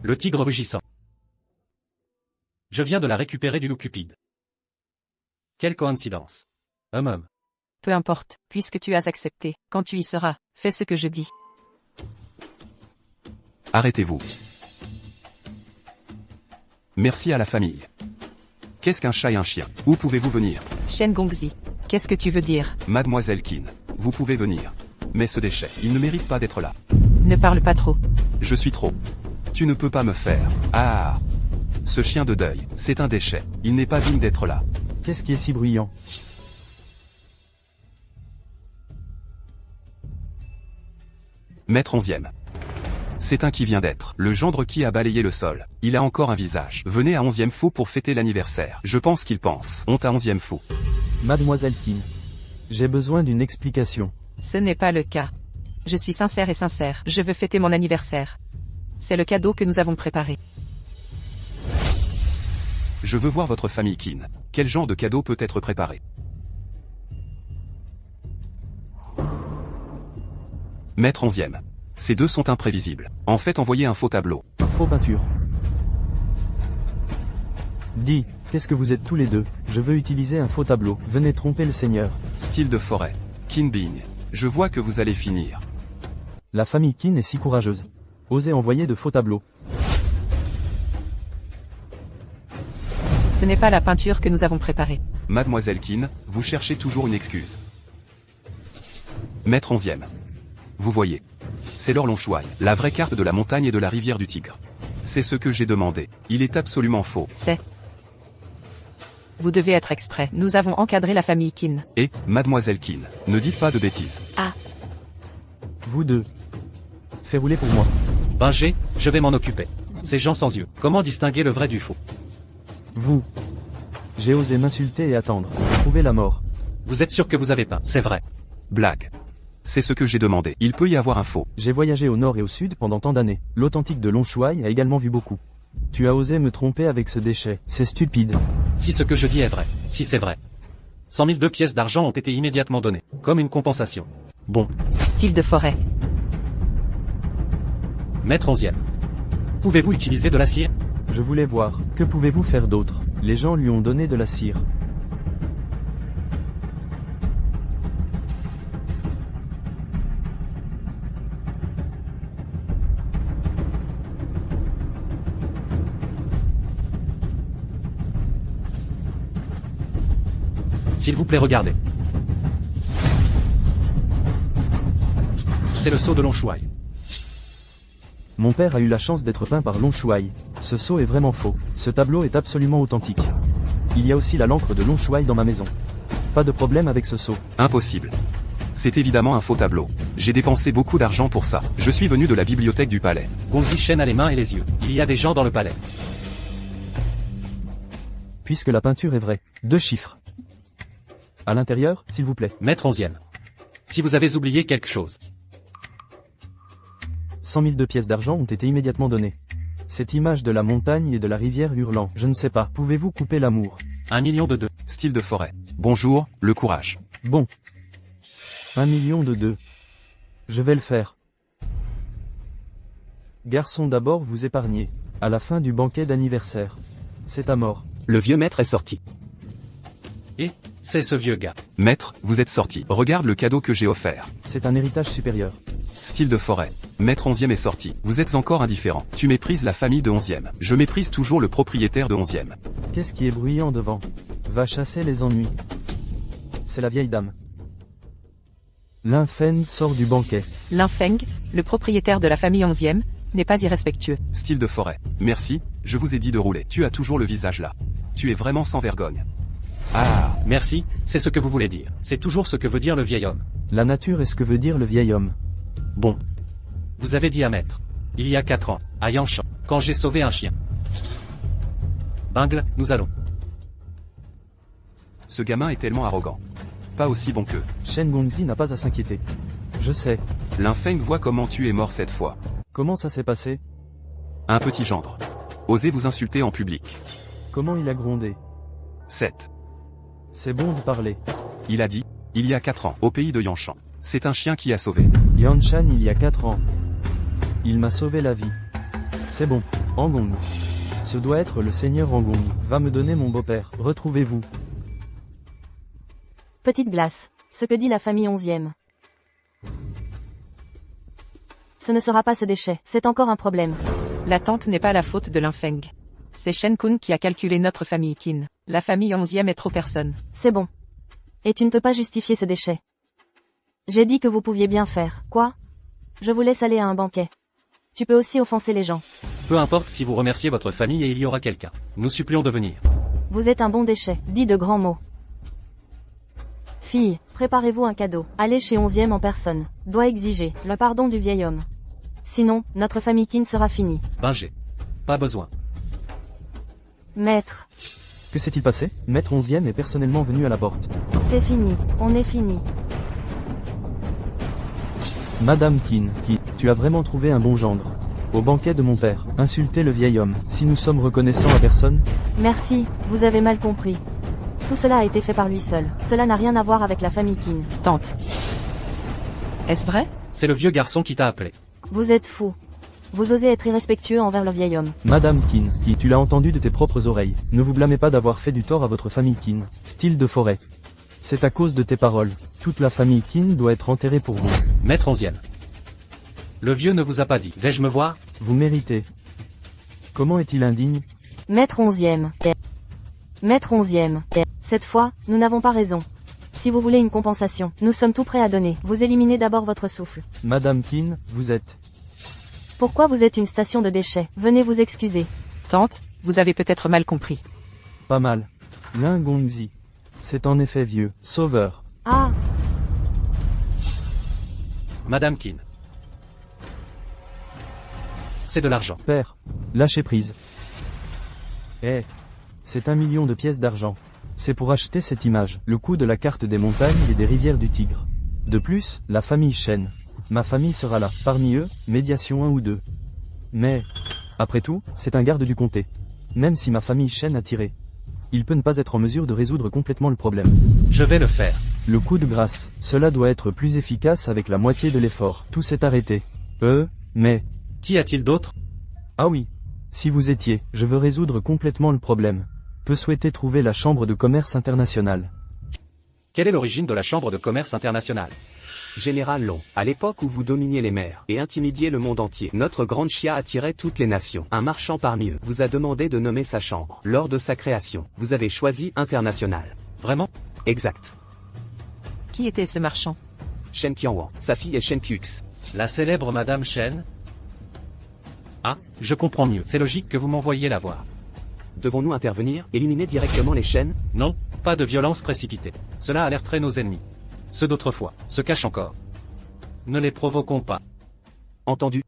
B: Le tigre rugissant. Je viens de la récupérer du loup cupide. Quelle coïncidence.
C: Peu importe, puisque tu as accepté, quand tu y seras, fais ce que je dis.
D: Arrêtez-vous. Merci à la famille. Qu'est-ce qu'un chat et un chien? Où pouvez-vous venir?
C: Shen Gongzi. Qu'est-ce que tu veux dire?
D: Mademoiselle Qin, vous pouvez venir. Mais ce déchet, il ne mérite pas d'être là.
C: Ne parle pas trop.
D: Je suis trop. Tu ne peux pas me faire. Ah. Ce chien de deuil, c'est un déchet. Il n'est pas digne d'être là.
E: Qu'est-ce qui est si bruyant?
D: Maître 11e. C'est un qui vient d'être. Le gendre qui a balayé le sol. Il a encore un visage. Venez à 11e faux pour fêter l'anniversaire. Je pense qu'il pense. Honte à 11e faux.
E: Mademoiselle Kin. J'ai besoin d'une explication.
C: Ce n'est pas le cas. Je suis sincère et sincère. Je veux fêter mon anniversaire. C'est le cadeau que nous avons préparé.
D: Je veux voir votre famille Kin. Quel genre de cadeau peut être préparé? Maître 11e. Ces deux sont imprévisibles. En fait, envoyez un faux tableau.
E: Faux peinture. Dis, qu'est-ce que vous êtes tous les deux? Je veux utiliser un faux tableau. Venez tromper le Seigneur.
D: Style de forêt. Kin Bing. Je vois que vous allez finir.
E: La famille Kin est si courageuse. Osez envoyer de faux tableaux.
C: Ce n'est pas la peinture que nous avons préparée.
D: Mademoiselle Kin, vous cherchez toujours une excuse. Maître 11e. Vous voyez. C'est l'or Longchouaï, la vraie carte de la montagne et de la rivière du Tigre. C'est ce que j'ai demandé. Il est absolument faux.
C: C'est. Vous devez être exprès. Nous avons encadré la famille Kin.
D: Et, Mademoiselle Kin, ne dites pas de bêtises.
G: Ah,
E: Vous deux. Fais rouler pour moi.
B: Binger, je vais m'en occuper. Ces gens sans yeux. Comment distinguer le vrai du faux?
E: Vous. J'ai osé m'insulter et attendre. Trouver la mort.
B: Vous êtes sûr que vous avez peint? C'est vrai.
D: Blague. C'est ce que j'ai demandé. Il peut y avoir un faux.
E: J'ai voyagé au nord et au sud pendant tant d'années. L'authentique de Longchouaï a également vu beaucoup. Tu as osé me tromper avec ce déchet. C'est stupide.
B: Si ce que je dis est vrai. Si c'est vrai. 100 000 2 pièces d'argent ont été immédiatement données. Comme une compensation. Bon.
C: Style de forêt.
B: Maître 11e. Pouvez-vous utiliser de la cire?
E: Je voulais voir. Que pouvez-vous faire d'autre? Les gens lui ont donné de la cire.
B: S'il vous plaît, regardez. C'est le sceau de Longchouaï.
E: Mon père a eu la chance d'être peint par Longchouaï. Ce sceau est vraiment faux. Ce tableau est absolument authentique. Il y a aussi la l'encre de Longchouaï dans ma maison. Pas de problème avec ce sceau.
D: Impossible. C'est évidemment un faux tableau. J'ai dépensé beaucoup d'argent pour ça. Je suis venu de la bibliothèque du palais.
B: Gonzi Shen a les mains et les yeux. Il y a des gens dans le palais.
E: Puisque la peinture est vraie. 2 chiffres. À l'intérieur, s'il vous plaît.
B: Maître 11e. Si vous avez oublié quelque chose.
E: 100 000 pièces d'argent ont été immédiatement données. Cette image de la montagne et de la rivière hurlant, je ne sais pas, pouvez-vous couper l'amour?
B: 1 million de 2.
D: Style de forêt. Bonjour, le courage.
E: Bon. 1 million de 2. Je vais le faire. Garçon, d'abord vous épargnez. À la fin du banquet d'anniversaire. C'est à mort.
F: Le vieux maître est sorti.
B: Et, c'est ce vieux gars.
D: Maître, vous êtes sorti. Regarde le cadeau que j'ai offert.
E: C'est un héritage supérieur.
D: Style de forêt. Maître 11e est sorti. Vous êtes encore indifférent. Tu méprises la famille de 11e. Je méprise toujours le propriétaire de 11e.
E: Qu'est-ce qui est bruyant devant? Va chasser les ennuis. C'est la vieille dame. Linfeng sort du banquet.
C: Linfeng, le propriétaire de la famille 11e, n'est pas irrespectueux.
D: Style de forêt. Merci, je vous ai dit de rouler. Tu as toujours le visage là. Tu es vraiment sans vergogne.
B: Ah, merci, c'est ce que vous voulez dire. C'est toujours ce que veut dire le vieil homme.
E: La nature est ce que veut dire le vieil homme.
B: Bon. Vous avez dit à maître. Il y a 4 ans, à Yanshan, quand j'ai sauvé un chien. Bingle, nous allons.
D: Ce gamin est tellement arrogant. Pas aussi bon que.
E: Shen Gongzi n'a pas à s'inquiéter. Je sais.
D: Linfeng voit comment tu es mort cette fois.
E: Comment ça s'est passé?
D: Un petit gendre. Osez vous insulter en public.
E: Comment il a grondé?
D: 7.
E: C'est bon de parler.
D: Il a dit, il y a 4 ans, au pays de Yanshan. C'est un chien qui a sauvé.
E: Yanshan il y a 4 ans. Il m'a sauvé la vie. C'est bon. Angong. Ce doit être le seigneur Angong. Va me donner mon beau-père. Retrouvez-vous.
A: Petite glace. Ce que dit la famille 11e. Ce ne sera pas ce déchet, c'est encore un problème.
C: L'attente n'est pas la faute de Linfeng. C'est Shen Kun qui a calculé notre famille Qin. La famille 11e est trop personne.
A: C'est bon. Et tu ne peux pas justifier ce déchet. J'ai dit que vous pouviez bien faire. Quoi? Je vous laisse aller à un banquet. Tu peux aussi offenser les gens.
B: Peu importe si vous remerciez votre famille et il y aura quelqu'un. Nous supplions de venir.
A: Vous êtes un bon déchet, dit de grands mots. Fille, préparez-vous un cadeau. Allez chez 11e en personne. Doit exiger le pardon du vieil homme. Sinon, notre famille Qin sera finie.
B: Ben j'ai pas besoin.
A: Maître,
E: Que s'est-il passé? Maître 11e est personnellement venu à la porte.
A: c'est fini. On est fini.
E: Madame Qin, tu as vraiment trouvé un bon gendre. Au banquet de mon père, insulter le vieil homme. Si nous sommes reconnaissants à personne,
A: Merci, vous avez mal compris. Tout cela a été fait par lui seul. Cela n'a rien à voir avec la famille Qin.
C: Tante. Est-ce vrai?
B: C'est le vieux garçon qui t'a appelé.
A: Vous êtes fou. Vous osez être irrespectueux envers le vieil homme.
E: Madame Qin, tu l'as entendu de tes propres oreilles. Ne vous blâmez pas d'avoir fait du tort à votre famille Qin. Style de forêt. C'est à cause de tes paroles. Toute la famille Qin doit être enterrée pour vous.
B: Maître 11e. Le vieux ne vous a pas dit. Vais-je me voir?
E: Vous méritez. Comment est-il indigne?
A: Maître 11e. Maître 11e. Cette fois, nous n'avons pas raison. Si vous voulez une compensation, nous sommes tout prêts à donner. Vous éliminez d'abord votre souffle.
E: Madame Qin, vous êtes...
A: Pourquoi vous êtes une station de déchets? Venez vous excuser.
C: Tante, vous avez peut-être mal compris.
E: Pas mal. Lin Gongzi. C'est en effet vieux. Sauveur.
A: Ah,
B: Madame Qin. C'est de l'argent.
E: Père. Lâchez prise. Eh. C'est 1 million de pièces d'argent. C'est pour acheter cette image, le coût de la carte des montagnes et des rivières du Tigre. De plus, la famille Shen. Ma famille sera là. Parmi eux, médiation 1 ou 2. Mais, après tout, c'est un garde du comté. Même si ma famille Shen a tiré, il peut ne pas être en mesure de résoudre complètement le problème.
B: Je vais le faire.
E: Le coup de grâce, cela doit être plus efficace avec la moitié de l'effort. Tout s'est arrêté. Mais...
B: Qu'y a-t-il d'autre?
E: Ah oui. Si vous étiez, je veux résoudre complètement le problème. Peut souhaiter trouver la Chambre de commerce internationale.
B: Quelle est l'origine de la Chambre de commerce internationale?
F: Général Long, à l'époque où vous dominiez les mers et intimidiez le monde entier, notre grande chia attirait toutes les nations. Un marchand parmi eux vous a demandé de nommer sa chambre. Lors de sa création, vous avez choisi international.
B: Vraiment?
F: Exact.
C: Qui était ce marchand?
F: Shen Qianwan, sa fille est Shen Qux.
B: La célèbre Madame Shen? Ah, je comprends mieux. C'est logique que vous m'envoyiez la voir.
F: Devons-nous intervenir, éliminer directement les Shen?
B: Non, pas de violence précipitée. Cela alerterait nos ennemis. Ceux d'autrefois se cachent encore. Ne les provoquons pas.
F: Entendu.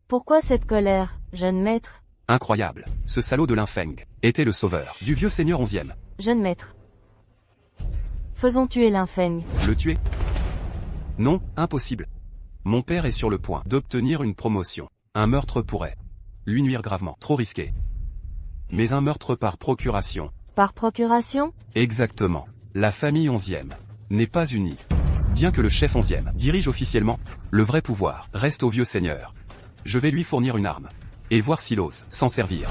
A: pourquoi cette colère, jeune maître?
D: Incroyable. Ce salaud de Linfeng était le sauveur du vieux seigneur 11e.
A: Jeune maître. Faisons tuer Linfeng.
D: Le tuer? Non, impossible. Mon père est sur le point d'obtenir une promotion. Un meurtre pourrait lui nuire gravement. Trop risqué. Mais un meurtre par procuration.
A: Par procuration?
D: Exactement. La famille 11e n'est pas unie. Bien que le chef 11e dirige officiellement, le vrai pouvoir reste au vieux seigneur. Je vais lui fournir une arme. Et voir s'il ose s'en servir.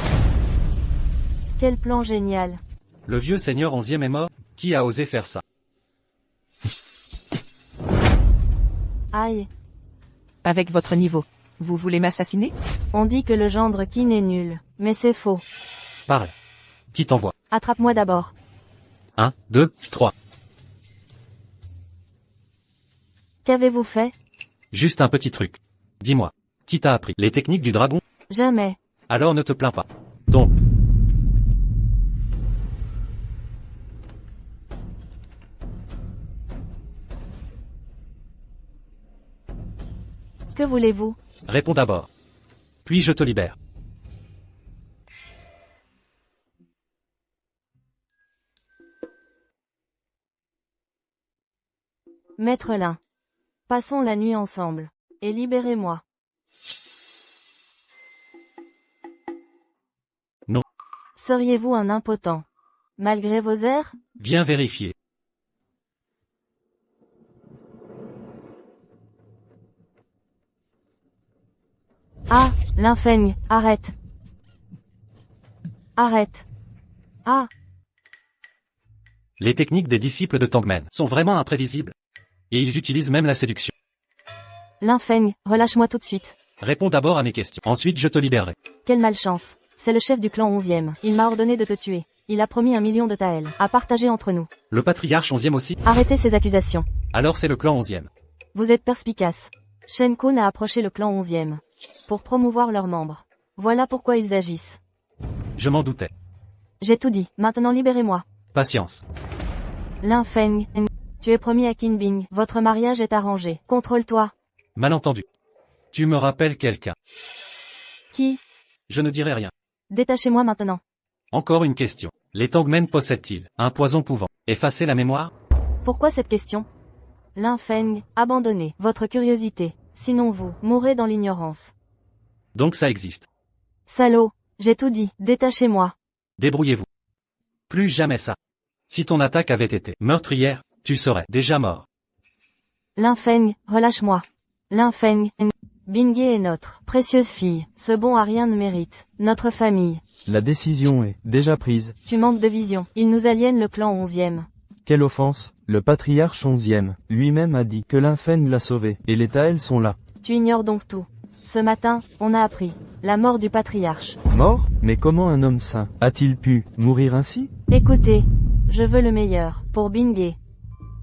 A: Quel plan génial.
B: Le vieux seigneur 11e est mort? Qui a osé faire ça?
A: Aïe.
C: Avec votre niveau, vous voulez m'assassiner?
A: On dit que le gendre Qin est nul. Mais c'est faux.
B: Parle. Qui t'envoie?
A: Attrape-moi d'abord.
B: 1, 2, 3.
A: Qu'avez-vous fait?
B: Juste un petit truc. Dis-moi. Qui t'a appris les techniques du dragon?
A: Jamais.
B: Alors ne te plains pas. Donc.
A: Que voulez-vous?
B: Réponds d'abord. Puis je te libère.
A: Maître Lin. Passons la nuit ensemble. Et libérez-moi.
B: Non.
A: Seriez-vous un impotent? Malgré vos airs?
B: Bien vérifié.
A: Ah, Linfeng, arrête. Arrête. Ah,
B: Les techniques des disciples de Tangmen sont vraiment imprévisibles. Et ils utilisent même la séduction.
A: Linfeng, relâche-moi tout de suite.
B: Réponds d'abord à mes questions. Ensuite je te libérerai.
A: Quelle malchance. C'est le chef du clan 11e. Il m'a ordonné de te tuer. Il a promis 1 million de taels, à partager entre nous.
B: Le patriarche 11e aussi?
A: Arrêtez ces accusations.
B: Alors c'est le clan 11e.
A: Vous êtes perspicace. Shen Kun a approché le clan 11e. Pour promouvoir leurs membres. Voilà pourquoi ils agissent.
B: Je m'en doutais.
A: J'ai tout dit. Maintenant libérez-moi.
B: Patience.
A: Lin Feng, tu es promis à Qin Bing. Votre mariage est arrangé. Contrôle-toi.
B: Malentendu. Tu me rappelles quelqu'un.
A: Qui?
B: Je ne dirai rien.
A: Détachez-moi maintenant.
B: Encore une question. Les Tangmen possèdent-ils un poison pouvant effacer la mémoire?
A: Pourquoi cette question? Lin Feng, abandonnez votre curiosité. Sinon vous mourrez dans l'ignorance.
B: Donc ça existe.
A: Salaud, j'ai tout dit. Détachez-moi.
B: Débrouillez-vous. Plus jamais ça. Si ton attaque avait été meurtrière, tu serais déjà mort.
A: Lin Feng, relâche-moi. Lin Feng, Bingé est notre précieuse fille. Ce bon à rien ne mérite notre famille.
E: La décision est déjà prise.
A: Tu manques de vision. Il nous aliène le clan 11e.
E: Quelle offense. Le patriarche 11e, lui-même a dit que Lin Feng l'a sauvé, et les Taëls sont là.
A: Tu ignores donc tout. Ce matin, on a appris la mort du patriarche.
E: Mort? Mais comment un homme saint a-t-il pu mourir ainsi?
A: Écoutez, je veux le meilleur pour Bingé.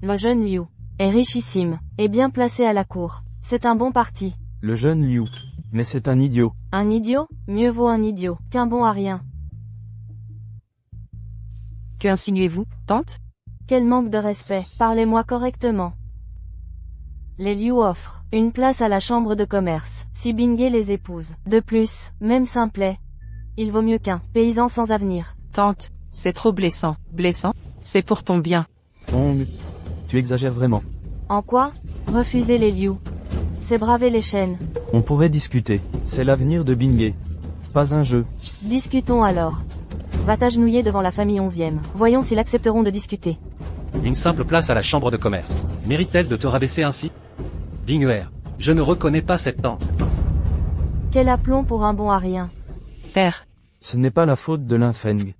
A: Le jeune Liu est richissime et bien placé à la cour. C'est un bon parti.
E: Le jeune Liu. Mais c'est un idiot.
A: Un idiot? Mieux vaut un idiot qu'un bon à rien.
C: Que insinuez-vous, tante?
A: Quel manque de respect. Parlez-moi correctement. Les Liu offrent une place à la chambre de commerce, si Bingé les épouse. De plus, même simplet, il vaut mieux qu'un paysan sans avenir.
C: Tante, c'est trop blessant. Blessant? C'est pour ton bien.
E: Hong, tu exagères vraiment.
A: En quoi? Refuser les Liu. C'est braver les chaînes.
E: On pourrait discuter. C'est l'avenir de Bingé. Pas un jeu.
A: Discutons alors. Va t'agenouiller devant la famille 11e. Voyons s'ils accepteront de discuter.
B: Une simple place à la chambre de commerce. Mérite-t-elle de te rabaisser ainsi? Binghuer, je ne reconnais pas cette tante.
A: Quel aplomb pour un bon à rien.
C: Père.
E: Ce n'est pas la faute de Lin Feng.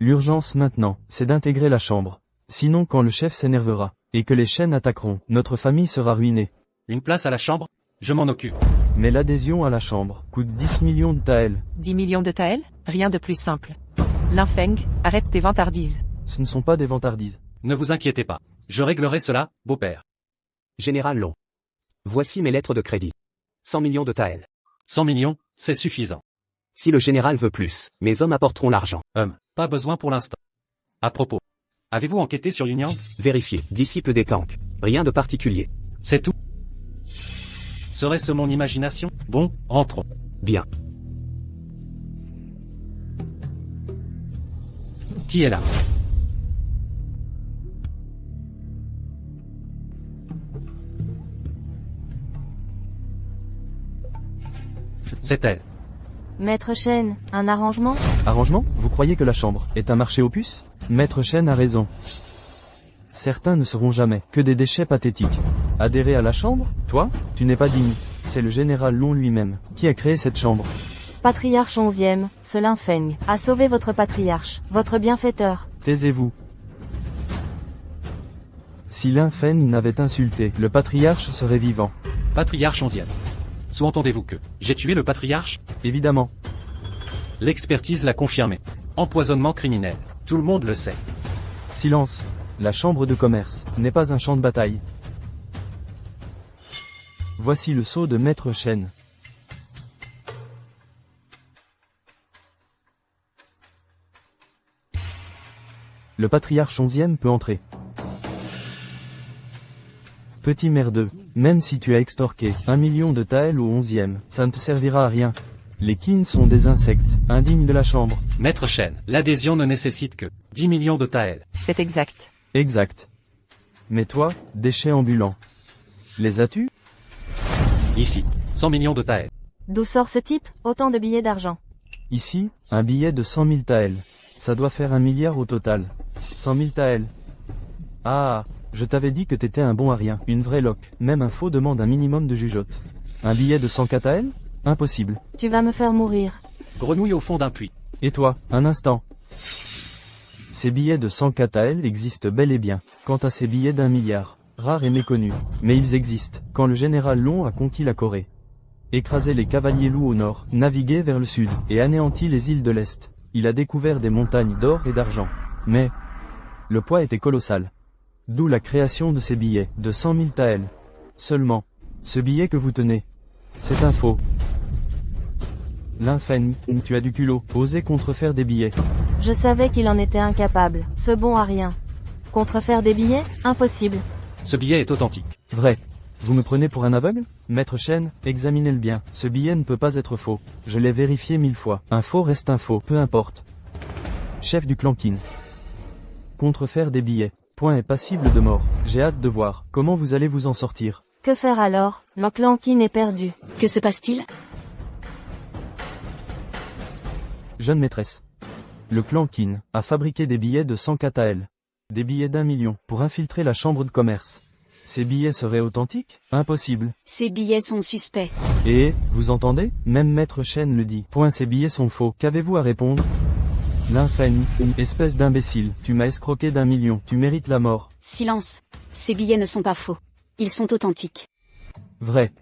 E: L'urgence maintenant, c'est d'intégrer la chambre. Sinon quand le chef s'énervera, et que les chaînes attaqueront, notre famille sera ruinée.
B: Une place à la chambre? Je m'en occupe.
E: Mais l'adhésion à la chambre coûte 10 millions de Taëls.
C: 10 millions de Taëls? Rien de plus simple. Lin Feng, arrête tes vantardises.
E: Ce ne sont pas des vantardises.
B: Ne vous inquiétez pas. Je réglerai cela, beau-père.
F: Général Long. Voici mes lettres de crédit. 100 millions de Taëls.
B: 100 millions, c'est suffisant.
F: Si le général veut plus, mes hommes apporteront l'argent.
B: Pas besoin pour l'instant. À propos. Avez-vous enquêté sur Yunyang?
F: Vérifiez, disciple des tanks. Rien de particulier.
B: C'est tout. Serait-ce mon imagination? Bon, rentrons.
F: Bien.
B: Qui est là? C'est elle.
A: Maître Chen, un arrangement?
E: Arrangement? Vous croyez que la chambre est un marché aux puces? Maître Chen a raison. Certains ne seront jamais que des déchets pathétiques. Adhérer à la chambre? Toi? Tu n'es pas digne. C'est le général Long lui-même qui a créé cette chambre.
A: Patriarche 11e, ce Lin Feng a sauvé votre patriarche, votre bienfaiteur.
E: Taisez-vous. Si Lin Feng n'avait insulté, le patriarche serait vivant.
B: Patriarche 11e. Sous-entendez-vous que j'ai tué le patriarche?
E: Évidemment.
B: L'expertise l'a confirmé. Empoisonnement criminel. Tout le monde le sait.
E: Silence. La chambre de commerce n'est pas un champ de bataille. Voici le sceau de Maître Chen. Le patriarche 11e peut entrer. Petit merdeux, même si tu as extorqué 1 million de Taëls au 11e, ça ne te servira à rien. Les Qin sont des insectes, indignes de la chambre.
B: Maître Chen, l'adhésion ne nécessite que 10 millions de Taëls.
C: C'est exact.
E: Exact. Mais toi, déchet ambulant. Les as-tu?
B: Ici, 100 millions de Taëls.
A: D'où sort ce type? Autant de billets d'argent.
E: Ici, un billet de 100 000 Taëls. Ça doit faire 1 milliard au total. 100 000 Taëls. Ah, je t'avais dit que t'étais un bon à rien, une vraie loque. Même un faux demande un minimum de jugeote. Un billet de 100 Taëls? Impossible.
A: Tu vas me faire mourir.
B: Grenouille au fond d'un puits.
E: Et toi, un instant. Ces billets de 100 Taëls existent bel et bien. Quant à ces billets d'1 milliard, rares et méconnus, mais ils existent. Quand le général Long a conquis la Corée, écrasé les cavaliers loups au nord, navigué vers le sud, et anéanti les îles de l'Est, il a découvert des montagnes d'or et d'argent. Mais le poids était colossal. D'où la création de ces billets, de 100 000 Taëls. Seulement, ce billet que vous tenez, c'est un faux. Lin Feng, tu as du culot, oser contrefaire des billets.
A: Je savais qu'il en était incapable, ce bon à rien. Contrefaire des billets? Impossible.
B: Ce billet est authentique.
E: Vrai. Vous me prenez pour un aveugle? Maître Chen, examinez-le bien. Ce billet ne peut pas être faux. Je l'ai vérifié 1000 fois. Un faux reste un faux, peu importe. Chef du clan Qin. Contrefaire des billets. Point est passible de mort. J'ai hâte de voir comment vous allez vous en sortir.
A: Que faire alors? Le clan Qin est perdu.
G: Que se passe-t-il?
E: Jeune maîtresse. Le clan Qin a fabriqué des billets de 100 KTL. Des billets d'1 million pour infiltrer la chambre de commerce. Ces billets seraient authentiques? Impossible.
G: Ces billets sont suspects.
E: Et, vous entendez? Même Maître Chen le dit. Point, ces billets sont faux. Qu'avez-vous à répondre? L'infâme, espèce d'imbécile, tu m'as escroqué d'1 million, tu mérites la mort.
G: Silence. Ces billets ne sont pas faux. Ils sont authentiques.
E: Vrai.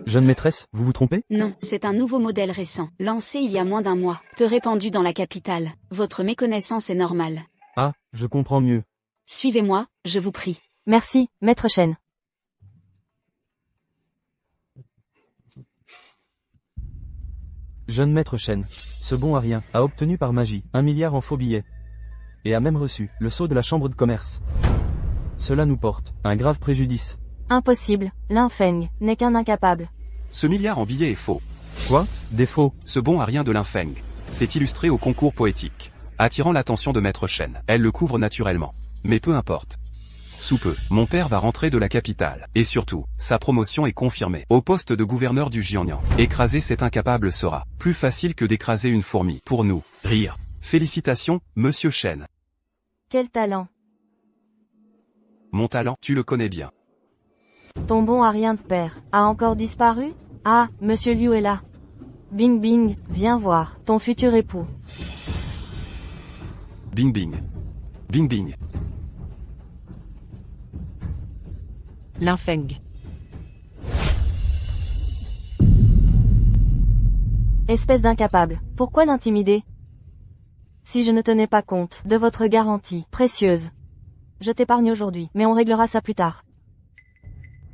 E: Jeune maîtresse, vous vous trompez?
G: Non, c'est un nouveau modèle récent, lancé il y a moins d'un mois, peu répandu dans la capitale. Votre méconnaissance est normale.
E: Ah, je comprends mieux.
G: Suivez-moi, je vous prie.
A: Merci, Maître Chen.
E: Jeune Maître Chen, ce bon à rien, a obtenu par magie 1 milliard en faux billets. Et a même reçu le sceau de la chambre de commerce. Cela nous porte un grave préjudice.
A: Impossible, Linfeng n'est qu'un incapable.
D: Ce milliard en billets est faux.
E: Quoi? Des faux?
D: Ce bon à rien de Linfeng s'est illustré au concours poétique, attirant l'attention de Maître Chen. Elle le couvre naturellement. Mais peu importe. Sous peu, mon père va rentrer de la capitale. Et surtout, sa promotion est confirmée. Au poste de gouverneur du Jiangnan. Écraser cet incapable sera plus facile que d'écraser une fourmi. Pour nous, rire. Félicitations, Monsieur Chen.
A: Quel talent.
D: Mon talent, tu le connais bien.
A: Ton bon à rien de père a encore disparu? Ah, Monsieur Liu est là. Bing Bing, viens voir ton futur époux.
D: Bing bing. Bing bing.
C: Linfeng.
A: Espèce d'incapable, pourquoi l'intimider? Si je ne tenais pas compte de votre garantie précieuse. Je t'épargne aujourd'hui, mais on réglera ça plus tard.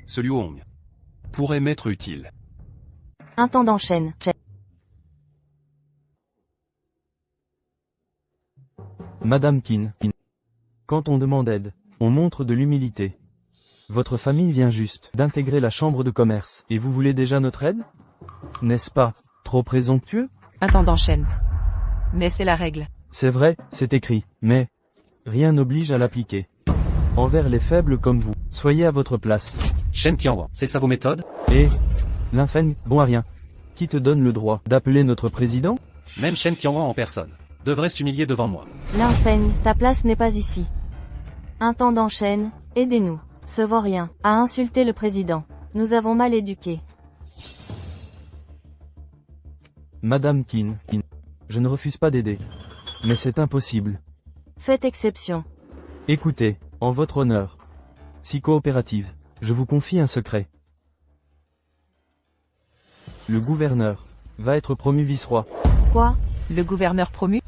D: Ce Liu Hong pourrait m'être utile.
A: Intendant Chen.
E: Madame Qin. Quand on demande aide, on montre de l'humilité. Votre famille vient juste d'intégrer la chambre de commerce, et vous voulez déjà notre aide? N'est-ce pas trop présomptueux?
C: Intendant Chen. Mais c'est la règle.
E: C'est vrai, c'est écrit, mais rien n'oblige à l'appliquer. Envers les faibles comme vous, soyez à votre place.
B: Shen Qianwan, c'est ça vos méthodes?
E: Et Linfeng, bon à rien. Qui te donne le droit d'appeler notre président?
B: Même Shen Qianwan en personne devrait s'humilier devant moi.
A: Linfeng, ta place n'est pas ici. Intendant Chen, aidez-nous. Ce vaurien a insulté le président. Nous avons mal éduqué.
E: Madame Qin, je ne refuse pas d'aider. Mais c'est impossible.
A: Faites exception.
E: Écoutez, en votre honneur. Si coopérative, je vous confie un secret. Le gouverneur va être promu vice-roi.
A: Quoi?
C: Le gouverneur promu?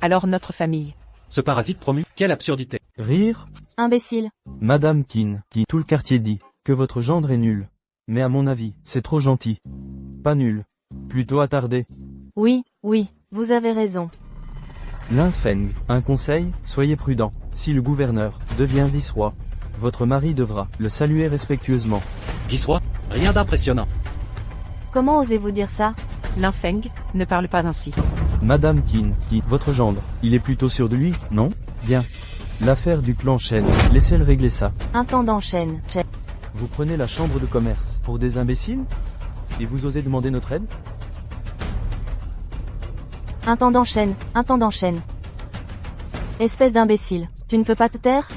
C: Alors notre famille.
B: Ce parasite promu, quelle absurdité.
E: Rire?
A: Imbécile.
E: Madame Qin, tout le quartier dit que votre gendre est nul. Mais à mon avis, c'est trop gentil. Pas nul. Plutôt attardé.
A: Oui, vous avez raison.
E: Linfeng, un conseil, soyez prudent. Si le gouverneur devient vice-roi, votre mari devra le saluer respectueusement.
B: Vice-roi? Rien d'impressionnant.
A: Comment osez-vous dire ça?
C: Linfeng, ne parle pas ainsi.
E: Madame Qin, votre gendre, il est plutôt sûr de lui, non? Bien. L'affaire du clan Chen, laissez-le régler ça.
A: Intendant Chen.
E: Vous prenez la chambre de commerce pour des imbéciles? Et vous osez demander notre aide?
A: Intendant Chen. Espèce d'imbécile, tu ne peux pas te taire?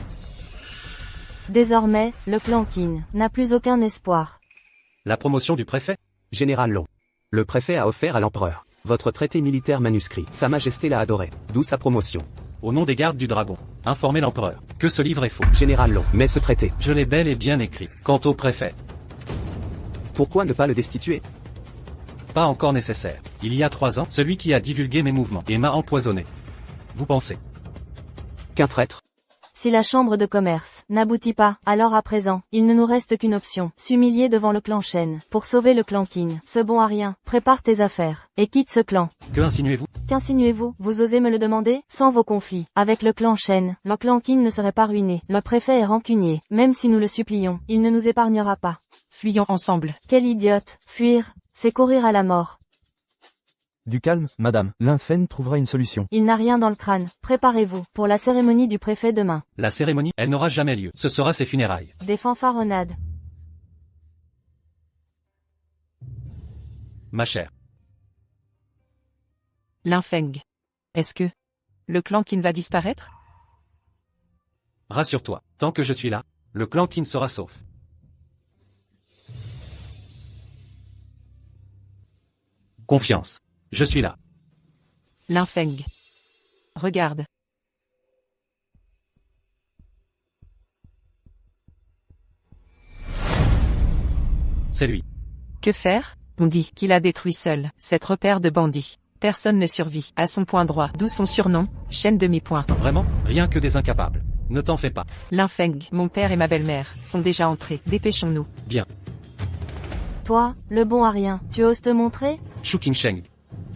A: Désormais, le clan Qin n'a plus aucun espoir.
B: La promotion du préfet?
F: Général Long. Le préfet a offert à l'empereur votre traité militaire manuscrit. Sa Majesté l'a adoré, d'où sa promotion.
B: Au nom des gardes du dragon, informez l'empereur que ce livre est faux.
F: Général Long, mais ce traité,
B: Je l'ai bel et bien écrit. Quant au préfet,
F: pourquoi ne pas le destituer?
B: pas encore nécessaire. Il y a 3 ans, celui qui a divulgué mes mouvements et m'a empoisonné. Vous pensez
F: Qu'un traître?
A: Si la chambre de commerce n'aboutit pas, alors à présent, il ne nous reste qu'une option, s'humilier devant le clan Shen. Pour sauver le clan Qin, ce bon à rien, prépare tes affaires, et quitte ce clan.
B: Que insinuez-vous?
A: Qu'insinuez-vous? Vous osez me le demander? Sans vos conflits, avec le clan Shen, le clan Qin ne serait pas ruiné. Le préfet est rancunier, même si nous le supplions, il ne nous épargnera pas.
C: Fuyons ensemble.
A: Quel idiote! Fuir, c'est courir à la mort.
E: Du calme, madame. Lin-Fen trouvera une solution.
A: Il n'a rien dans le crâne. Préparez-vous, pour la cérémonie du préfet demain.
B: La cérémonie, elle n'aura jamais lieu. Ce sera ses funérailles.
A: Des fanfaronnades.
B: Ma chère.
C: Linfeng. Est-ce que le clan Qin va disparaître?
B: Rassure-toi, tant que je suis là, le clan Qin sera sauf. Confiance. Je suis là.
C: Linfeng. Regarde.
B: C'est lui.
C: Que faire? On dit qu'il a détruit seul cette repère de bandits. Personne ne survit à son point droit, d'où son surnom, Shen demi-point.
B: Vraiment, rien que des incapables. Ne t'en fais pas.
C: Linfeng, mon père et ma belle-mère, sont déjà entrés. Dépêchons-nous.
B: Bien.
A: Toi, le bon à rien, tu oses te montrer?
B: Shu Qingsheng.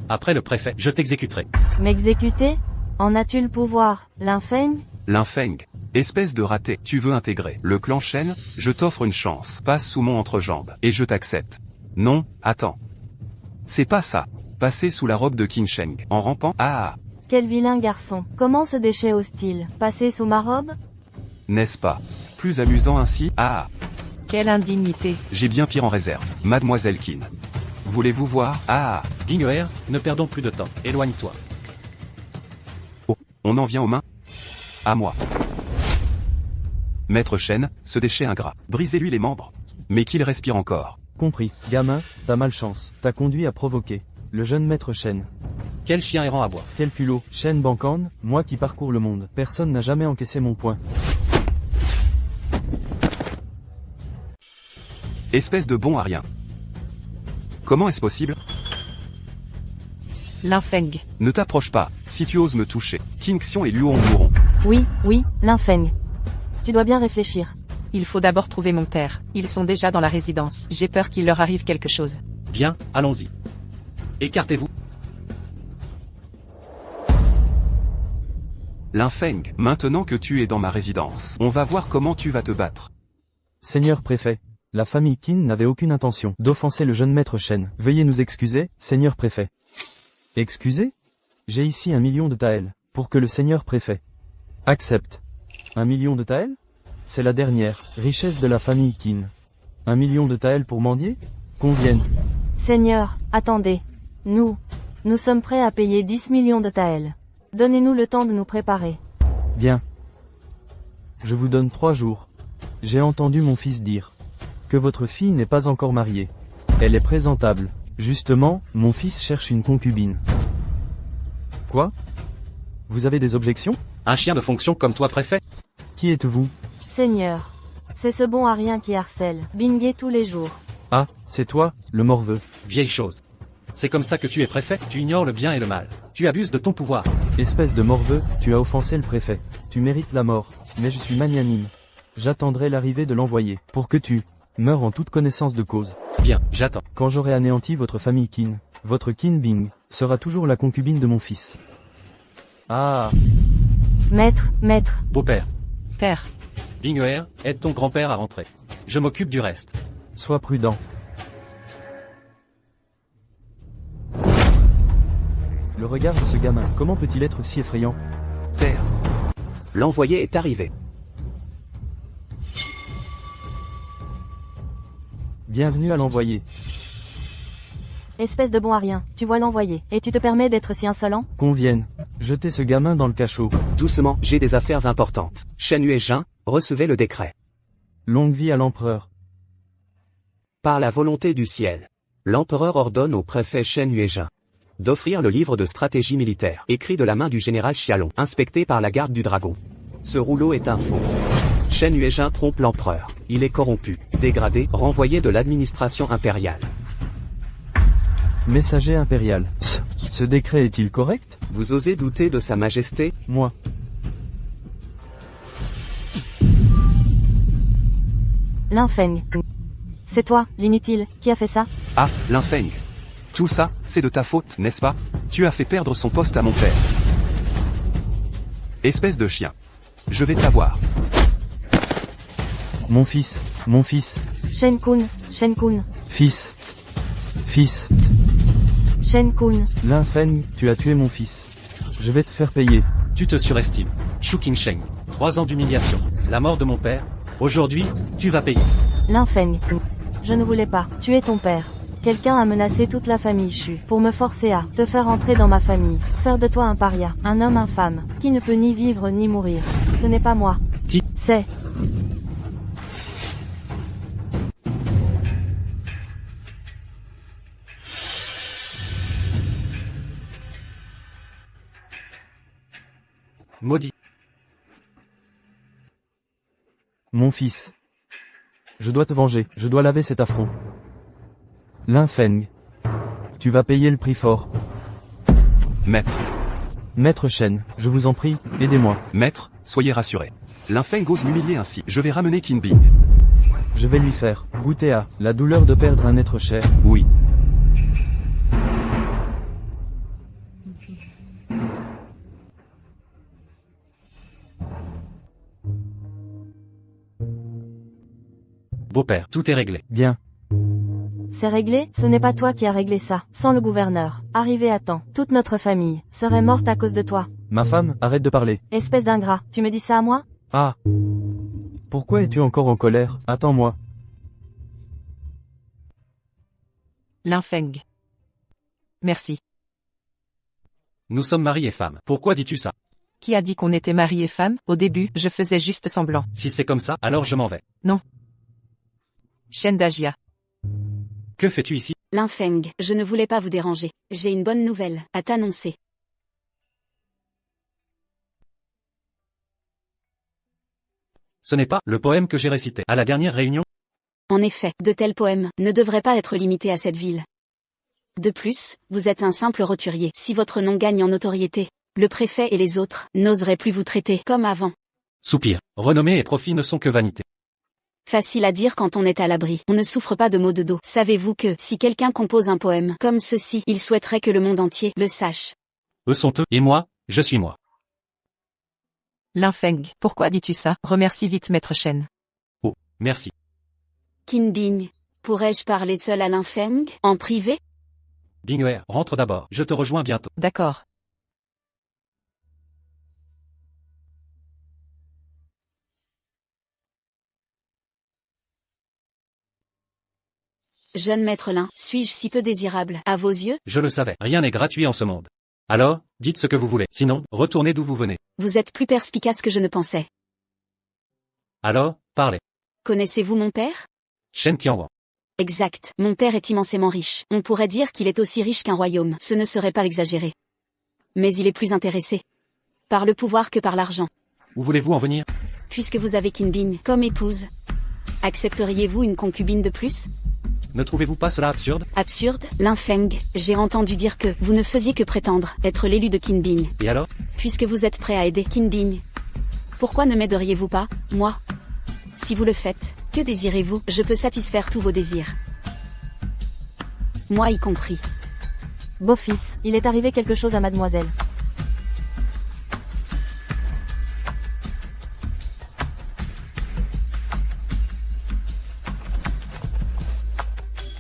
B: Après le préfet, je t'exécuterai.
A: M'exécuter? En as-tu le pouvoir, Linfeng?
D: Linfeng. Espèce de raté, tu veux intégrer le clan Shen? Je t'offre une chance. Passe sous mon entrejambe, et je t'accepte. Non, attends. C'est pas ça. Passer sous la robe de Qingsheng, en rampant. Ah.
A: Quel vilain garçon. Comment ce déchet hostile? Passer sous ma robe?
D: N'est-ce pas plus amusant ainsi? Ah.
C: Quelle indignité.
D: J'ai bien pire en réserve. Mademoiselle Qin. Voulez-vous voir? Ah.
B: Bing'er, ne perdons plus de temps. Éloigne-toi.
D: Oh, on en vient aux mains? À moi. Maître Shen, ce déchet ingrat. Brisez-lui les membres. Mais qu'il respire encore.
E: Compris. Gamin, ta malchance t'a conduit à provoquer le jeune maître Shen.
B: Quel chien errant à bois.
E: Quel culot. Shen Bankan, moi qui parcours le monde. Personne n'a jamais encaissé mon poing.
D: Espèce de bon à rien. Comment est-ce possible?
C: Linfeng.
D: Ne t'approche pas, si tu oses me toucher. King Xion et Luo mourront.
A: Oui, Linfeng. Tu dois bien réfléchir.
C: Il faut d'abord trouver mon père. Ils sont déjà dans la résidence. J'ai peur qu'il leur arrive quelque chose.
B: Bien, allons-y. Écartez-vous.
D: Linfeng, maintenant que tu es dans ma résidence, on va voir comment tu vas te battre.
E: Seigneur préfet, la famille Qin n'avait aucune intention d'offenser le jeune maître Shen. Veuillez nous excuser, seigneur préfet. Excusez? J'ai ici 1 million de taels, pour que le seigneur préfet accepte. 1 million de taels? C'est la dernière richesse de la famille Qin. 1 million de taels pour mendier? Convienne.
A: Seigneur, attendez. Nous sommes prêts à payer 10 millions de taels. Donnez-nous le temps de nous préparer.
E: Bien. Je vous donne 3 jours. J'ai entendu mon fils dire que votre fille n'est pas encore mariée. Elle est présentable. Justement, mon fils cherche une concubine. Quoi? Vous avez des objections?
B: Un chien de fonction comme toi préfet?
E: Qui êtes-vous?
A: Seigneur. C'est ce bon à rien qui harcèle Bing'er tous les jours.
E: Ah, c'est toi, le morveux.
B: Vieille chose. C'est comme ça que tu es préfet, tu ignores le bien et le mal. Tu abuses de ton pouvoir.
E: Espèce de morveux, tu as offensé le préfet. Tu mérites la mort, mais je suis magnanime. J'attendrai l'arrivée de l'envoyé, pour que tu meurs en toute connaissance de cause.
B: Bien, j'attends.
E: Quand j'aurai anéanti votre famille Qin, votre Qin Bing sera toujours la concubine de mon fils. Ah.
A: Maître.
B: Beau-père.
C: Père.
B: Bing'er, aide ton grand-père à rentrer. Je m'occupe du reste.
E: Sois prudent. Le regard de ce gamin, comment peut-il être si effrayant?
F: Père. L'envoyé est arrivé.
E: Bienvenue à l'envoyé.
A: Espèce de bon à rien, tu vois l'envoyé, et tu te permets d'être si insolent?
E: Convienne. Jetez ce gamin dans le cachot.
F: Doucement, j'ai des affaires importantes. Shen Huijin, recevez le décret.
E: Longue vie à l'empereur.
F: Par la volonté du ciel, l'empereur ordonne au préfet Shen Huijin d'offrir le livre de stratégie militaire, écrit de la main du général Xialong, inspecté par la garde du dragon. Ce rouleau est un faux. Shen Huijin trompe l'empereur. Il est corrompu, dégradé, renvoyé de l'administration impériale.
E: Messager impérial. Ce décret est-il correct?
F: Vous osez douter de sa majesté?
E: Moi.
A: Linfeng. C'est toi, l'inutile, qui a fait ça?
D: Ah, Linfeng. Tout ça, c'est de ta faute, n'est-ce pas? Tu as fait perdre son poste à mon père. Espèce de chien. Je vais t'avoir.
E: Mon fils,
A: Shen Kun,
E: fils,
A: Shen Kun.
E: Linfeng, tu as tué mon fils. Je vais te faire payer.
B: Tu te surestimes. Shu Qingsheng. 3 ans d'humiliation. La mort de mon père. Aujourd'hui, tu vas payer.
A: Linfeng. Je ne voulais pas tuer ton père. Quelqu'un a menacé toute la famille Shu pour me forcer à te faire entrer dans ma famille, faire de toi un paria, un homme infâme, qui ne peut ni vivre ni mourir. Ce n'est pas moi.
B: Qui?
A: C'est...
B: Maudit.
E: Mon fils. Je dois te venger, je dois laver cet affront. Linfeng. Tu vas payer le prix fort.
D: Maître.
E: Maître Shen, je vous en prie, aidez-moi.
D: Maître, soyez rassuré. Linfeng ose m'humilier ainsi. Je vais ramener Qin Bing.
E: Je vais lui faire goûter à la douleur de perdre un être cher.
D: Oui.
B: Beau-père, tout est réglé.
E: Bien.
A: C'est réglé? Ce n'est pas toi qui as réglé ça. Sans le gouverneur, arrivé à temps, toute notre famille serait morte à cause de toi.
E: Ma femme, arrête de parler.
A: Espèce d'ingrat, tu me dis ça à moi?
E: Ah. Pourquoi es-tu encore en colère? Attends-moi.
C: Linfeng. Merci.
B: Nous sommes mari et femme. Pourquoi dis-tu ça?
C: Qui a dit qu'on était mari et femme? Au début, je faisais juste semblant.
B: Si c'est comme ça, alors je m'en vais.
C: Non. Shen Dajia.
B: Que fais-tu ici?
G: Linfeng, je ne voulais pas vous déranger. J'ai une bonne nouvelle à t'annoncer.
B: Ce n'est pas le poème que j'ai récité à la dernière réunion?
G: En effet, de tels poèmes ne devraient pas être limités à cette ville. De plus, vous êtes un simple roturier. Si votre nom gagne en notoriété, le préfet et les autres n'oseraient plus vous traiter comme avant.
B: Soupir. Renommée et profit ne sont que vanité.
G: Facile à dire quand on est à l'abri. On ne souffre pas de maux de dos. Savez-vous que, si quelqu'un compose un poème comme ceci, il souhaiterait que le monde entier le sache.
B: Eux sont eux, et moi, je suis moi.
C: Linfeng, pourquoi dis-tu ça? Remercie vite Maître Shen.
B: Oh, merci.
G: Qin Bing, pourrais-je parler seul à Linfeng, en privé?
B: Bingwer, rentre d'abord. Je te rejoins bientôt.
C: D'accord.
G: Jeune maître Lin, suis-je si peu désirable, à vos yeux?
B: Je le savais. Rien n'est gratuit en ce monde. Alors, dites ce que vous voulez. Sinon, retournez d'où vous venez.
G: Vous êtes plus perspicace que je ne pensais.
B: Alors, parlez.
G: Connaissez-vous mon père?
B: Shen Qianwang.
G: Exact, mon père est immensément riche. On pourrait dire qu'il est aussi riche qu'un royaume, ce ne serait pas exagéré. Mais il est plus intéressé par le pouvoir que par l'argent.
B: Où voulez-vous en venir?
G: Puisque vous avez Qin Bing comme épouse, accepteriez-vous une concubine de plus?
B: Ne trouvez-vous pas cela absurde?
G: Absurde, Linfeng, j'ai entendu dire que vous ne faisiez que prétendre être l'élu de Qin Bing.
B: Et alors?
G: Puisque vous êtes prêt à aider Qin Bing, pourquoi ne m'aideriez-vous pas, moi? Si vous le faites, que désirez-vous? Je peux satisfaire tous vos désirs. Moi y compris.
A: Beau-fils, il est arrivé quelque chose à mademoiselle.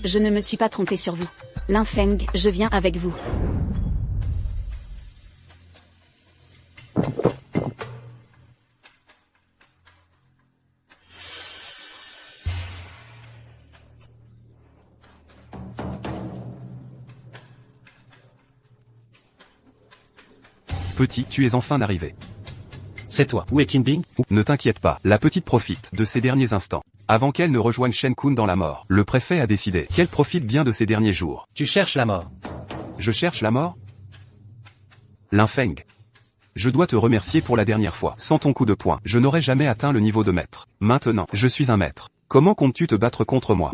G: Je ne me suis pas trompé sur vous. Linfeng, je viens avec vous.
D: Petit, tu es enfin arrivé.
B: C'est toi. Où est Qin Bing?
D: Ne t'inquiète pas, la petite profite de ces derniers instants. Avant qu'elle ne rejoigne Shen Kun dans la mort, le préfet a décidé qu'elle profite bien de ces derniers jours.
B: Tu cherches la mort.
D: Je cherche la mort? Linfeng. Je dois te remercier pour la dernière fois. Sans ton coup de poing, je n'aurais jamais atteint le niveau de maître. Maintenant, je suis un maître. Comment comptes-tu te battre contre moi?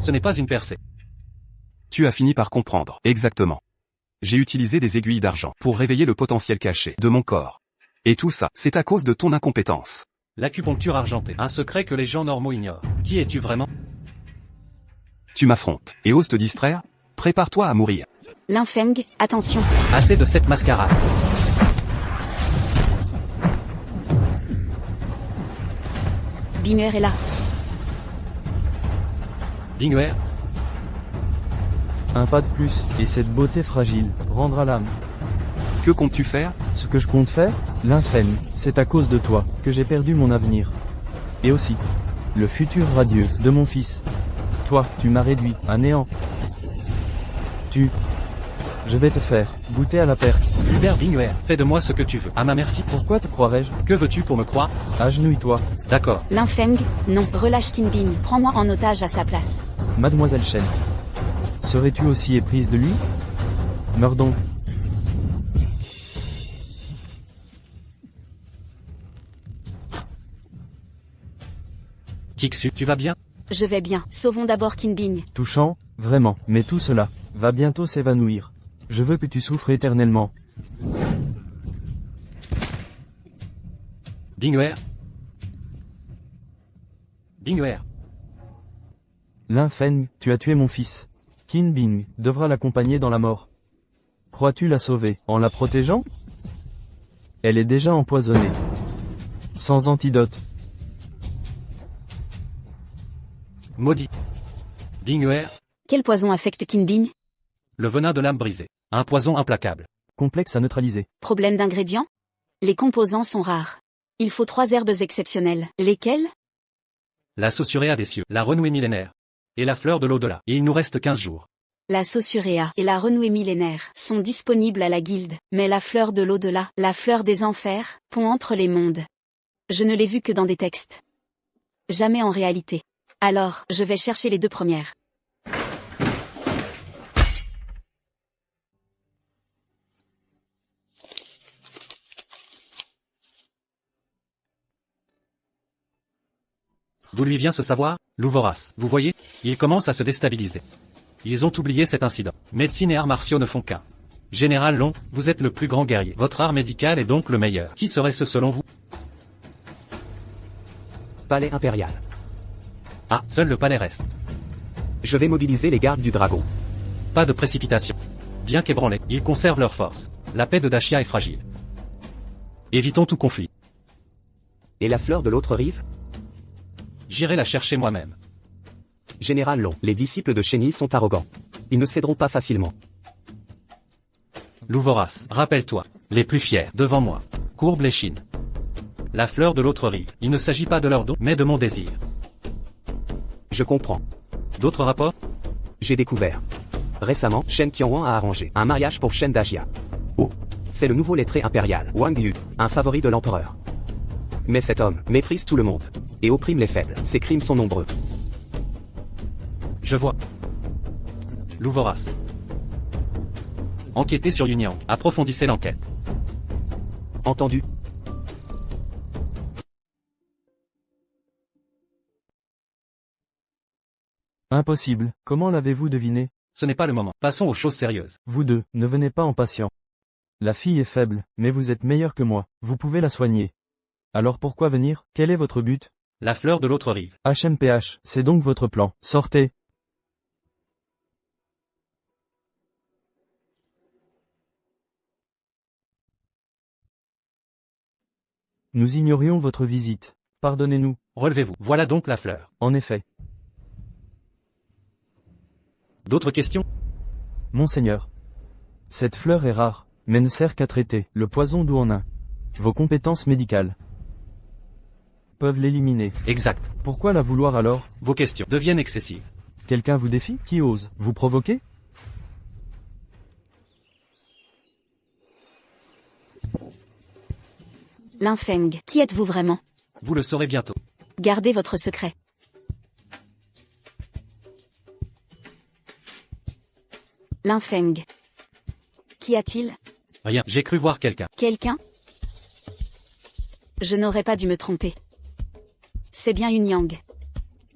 B: Ce n'est pas une percée.
D: Tu as fini par comprendre. Exactement. J'ai utilisé des aiguilles d'argent pour réveiller le potentiel caché de mon corps. Et tout ça, c'est à cause de ton incompétence.
B: L'acupuncture argentée, un secret que les gens normaux ignorent. Qui es-tu vraiment?
D: Tu m'affrontes et oses te distraire? Prépare-toi à mourir.
G: Linfeng, attention.
B: Assez de cette mascarade.
G: Binger est là.
B: Binger,
E: Un pas de plus, et cette beauté fragile rendra l'âme.
D: Que comptes-tu faire?
E: Ce que je compte faire, Linfeng, c'est à cause de toi que j'ai perdu mon avenir. Et aussi, le futur radieux de mon fils. Toi, tu m'as réduit à néant. Je vais te faire goûter à la perte.
B: Hubert Binger, fais de moi ce que tu veux. À ma merci.
E: Pourquoi te croirais-je?
B: Que veux-tu pour me croire?
E: Agenouille-toi,
B: D'accord.
G: Linfeng, non. Relâche Qin Bing. Prends-moi en otage à sa place.
E: Mademoiselle Shen. Serais-tu aussi éprise de lui? Meurs donc.
B: Kixu, tu vas bien?
G: Je vais bien. Sauvons d'abord Qin Bing.
E: Touchant, vraiment, mais tout cela va bientôt s'évanouir. Je veux que tu souffres éternellement.
B: Binger. Binger.
E: Linfeng, tu as tué mon fils. Qin Bing devra l'accompagner dans la mort. Crois-tu la sauver en la protégeant? Elle est déjà empoisonnée. Sans antidote.
B: Maudit. Binger.
G: Quel poison affecte Qin Bing?
B: Le venin de l'âme brisée. Un poison implacable.
E: Complexe à neutraliser.
G: Problème d'ingrédients? Les composants sont rares. Il faut 3 herbes exceptionnelles. Lesquelles?
B: La sausuréa des cieux, la renouée millénaire. Et la fleur de l'au-delà. Et il nous reste 15 jours.
G: La sausuréa et la renouée millénaire sont disponibles à la guilde, mais la fleur de l'au-delà, la fleur des enfers, pont entre les mondes. Je ne l'ai vue que dans des textes. Jamais en réalité. Alors, je vais chercher les 2 premières.
B: D'où lui vient ce savoir? Louvoras. Vous voyez? Il commence à se déstabiliser. Ils ont oublié cet incident. Médecine et arts martiaux ne font qu'un. Général Long, vous êtes le plus grand guerrier. Votre art médical est donc le meilleur. Qui serait-ce selon vous?
F: Palais impérial.
B: Ah, seul le palais reste.
F: Je vais mobiliser les gardes du dragon.
B: Pas de précipitation. Bien qu'ébranlés, ils conservent leur force. La paix de Dachia est fragile. Évitons tout conflit.
F: Et la fleur de l'autre rive?
B: J'irai la chercher moi-même.
F: Général Long, les disciples de Chéni sont arrogants. Ils ne céderont pas facilement.
B: Louvoras, rappelle-toi, les plus fiers, devant moi. Courbe l'échine. La fleur de l'autre rive. Il ne s'agit pas de leur don, mais de mon désir.
F: Je comprends.
B: D'autres rapports?
F: J'ai découvert. Récemment, Shen Qianhuan a arrangé un mariage pour Shen Dajia. Oh. C'est le nouveau lettré impérial, Wang Yu, un favori de l'empereur. Mais cet homme méprise tout le monde. Et opprime les faibles. Ses crimes sont nombreux.
B: Je vois. Louvoras. Enquêtez sur Yunyang. Approfondissez l'enquête.
F: Entendu.
E: Impossible, comment l'avez-vous deviné?
B: Ce n'est pas le moment. Passons aux choses sérieuses.
E: Vous deux, ne venez pas en patient. La fille est faible, mais vous êtes meilleur que moi, vous pouvez la soigner. Alors pourquoi venir? Quel est votre but?
B: La fleur de l'autre rive.
E: HMPH, c'est donc votre plan. Sortez. Nous ignorions votre visite. Pardonnez-nous.
B: Relevez-vous. Voilà donc la fleur.
E: En effet.
B: D'autres questions?
E: Monseigneur. Cette fleur est rare, mais ne sert qu'à traiter le poison d'où en un. Vos compétences médicales peuvent l'éliminer.
B: Exact.
E: Pourquoi la vouloir alors?
B: Vos questions deviennent excessives.
E: Quelqu'un vous défie? Qui ose vous provoquer?
G: Linfeng, qui êtes-vous vraiment?
B: Vous le saurez bientôt.
G: Gardez votre secret. Linfeng. Qu'y a-t-il?
B: Rien. J'ai cru voir quelqu'un.
G: Quelqu'un? Je n'aurais pas dû me tromper. C'est bien une Yang.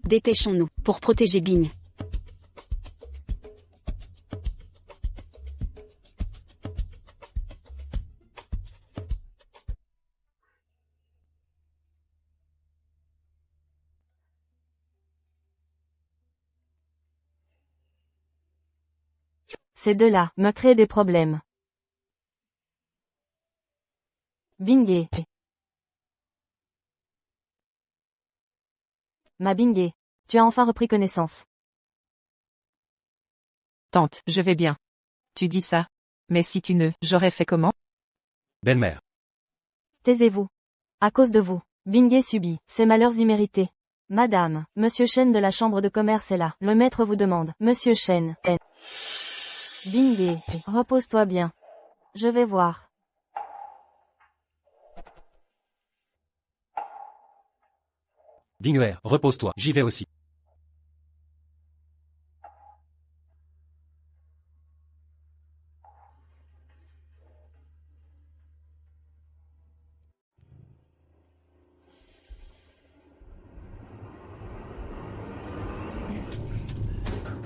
G: Dépêchons-nous, pour protéger Bing.
A: Ces deux-là me créent des problèmes. Bingé. Ma Bingé, tu as enfin repris connaissance.
C: Tante, je vais bien. Tu dis ça. Mais si tu ne, j'aurais fait comment?
B: Belle-mère.
A: Taisez-vous. À cause de vous, Bingé subit ces malheurs immérités. Madame, Monsieur Chen de la chambre de commerce est là. Le maître vous demande. Monsieur Chen est... Bingé, repose-toi bien. Je vais voir.
B: Bingwer, repose-toi, j'y vais aussi.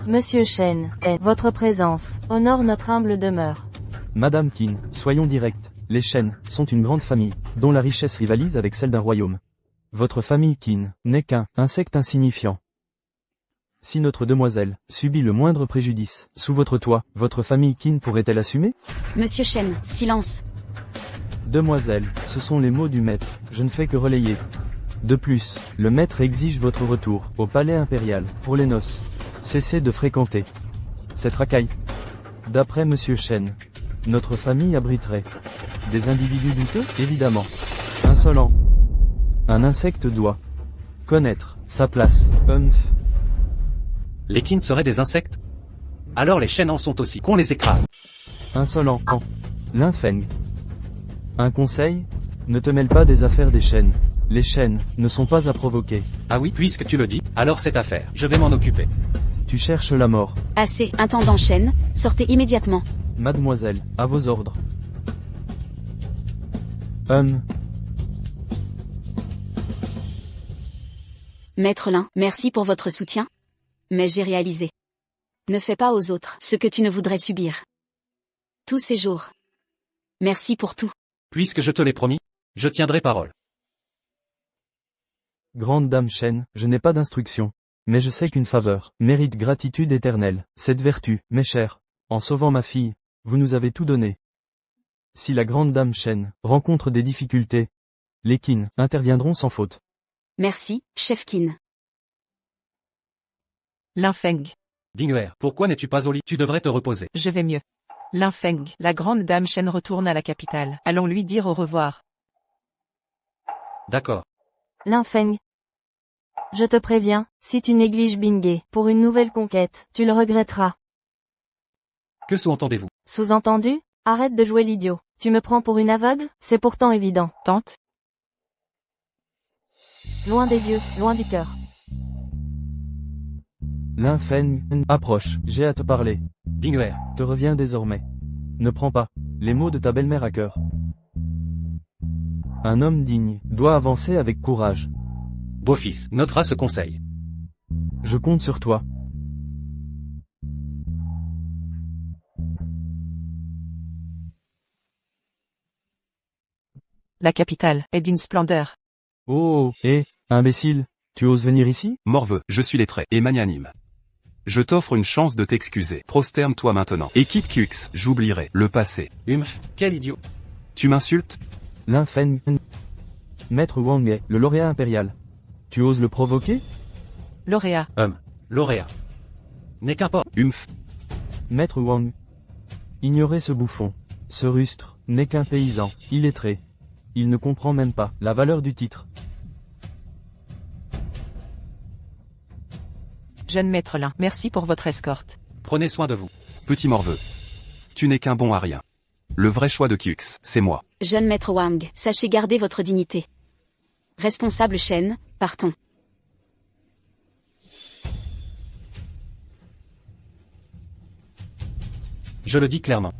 A: Monsieur Chen, votre présence honore notre humble demeure.
E: Madame Qin, soyons directs. Les Shen sont une grande famille, dont la richesse rivalise avec celle d'un royaume. Votre famille Qin n'est qu'un insecte insignifiant. Si notre demoiselle subit le moindre préjudice sous votre toit, votre famille Qin pourrait-elle assumer?
G: Monsieur Chen, silence.
E: Demoiselle, ce sont les mots du maître, je ne fais que relayer. De plus, le maître exige votre retour au palais impérial pour les noces. Cessez de fréquenter cette racaille. D'après Monsieur Chen, notre famille abriterait des individus douteux, évidemment. Insolents. Un insecte doit connaître sa place.
B: Les Qin seraient des insectes? Alors les Shen en sont aussi, qu'on les écrase.
E: Insolent. Linfeng. Un conseil? Ne te mêle pas des affaires des Shen. Les Shen ne sont pas à provoquer.
B: Ah oui, puisque tu le dis, alors cette affaire, je vais m'en occuper.
E: Tu cherches la mort.
G: Assez, intendant Chen, sortez immédiatement.
E: Mademoiselle, à vos ordres.
G: Maître Lin, merci pour votre soutien. Mais j'ai réalisé. Ne fais pas aux autres ce que tu ne voudrais subir. Tous ces jours. Merci pour tout.
B: Puisque je te l'ai promis, je tiendrai parole.
E: Grande dame Shen, je n'ai pas d'instruction. Mais je sais qu'une faveur mérite gratitude éternelle. Cette vertu, mes chers, en sauvant ma fille, vous nous avez tout donné. Si la grande dame Shen rencontre des difficultés, les Qin interviendront sans faute.
G: Merci, chef Qin.
C: Linfeng,
B: Bingwer, pourquoi n'es-tu pas au lit? Tu devrais te reposer.
C: je vais mieux. Linfeng, la grande dame Shen retourne à la capitale. Allons lui dire au revoir.
B: D'accord.
A: Linfeng. Je te préviens, si tu négliges Bingé pour une nouvelle conquête, tu le regretteras.
B: Que sous-entendez-vous?
A: Sous-entendu? Arrête de jouer l'idiot. Tu me prends pour une aveugle? C'est pourtant évident.
C: Tante,
A: Loin des yeux, loin du cœur.
E: Linfeng, approche, j'ai à te parler.
B: Bingwer,
E: Te revient désormais. Ne prends pas les mots de ta belle-mère à cœur. Un homme digne doit avancer avec courage.
B: beau-fils, notera ce conseil.
E: Je compte sur toi.
C: la capitale est d'une splendeur.
E: Oh, imbécile, tu oses venir ici?
D: Morveux, je suis lettré et magnanime. Je t'offre une chance de t'excuser. Prosterne-toi maintenant. Et quitte Kux, j'oublierai le passé.
B: Quel idiot.
D: Tu m'insultes?
E: Linfeng. Maître Wang est le lauréat impérial. Tu oses le provoquer?
C: Lauréat,
B: Lauréat. N'est qu'importe.
E: Maître Wang. Ignorez ce bouffon. Ce rustre n'est qu'un paysan, illettré. Il ne comprend même pas la valeur du titre.
C: jeune maître Lin, merci pour votre escorte.
B: Prenez soin de vous.
D: Petit morveux. Tu n'es qu'un bon à rien. Le vrai choix de Kux, c'est moi.
G: Jeune maître Wang, sachez garder votre dignité. Responsable Shen, partons.
B: Je le dis clairement.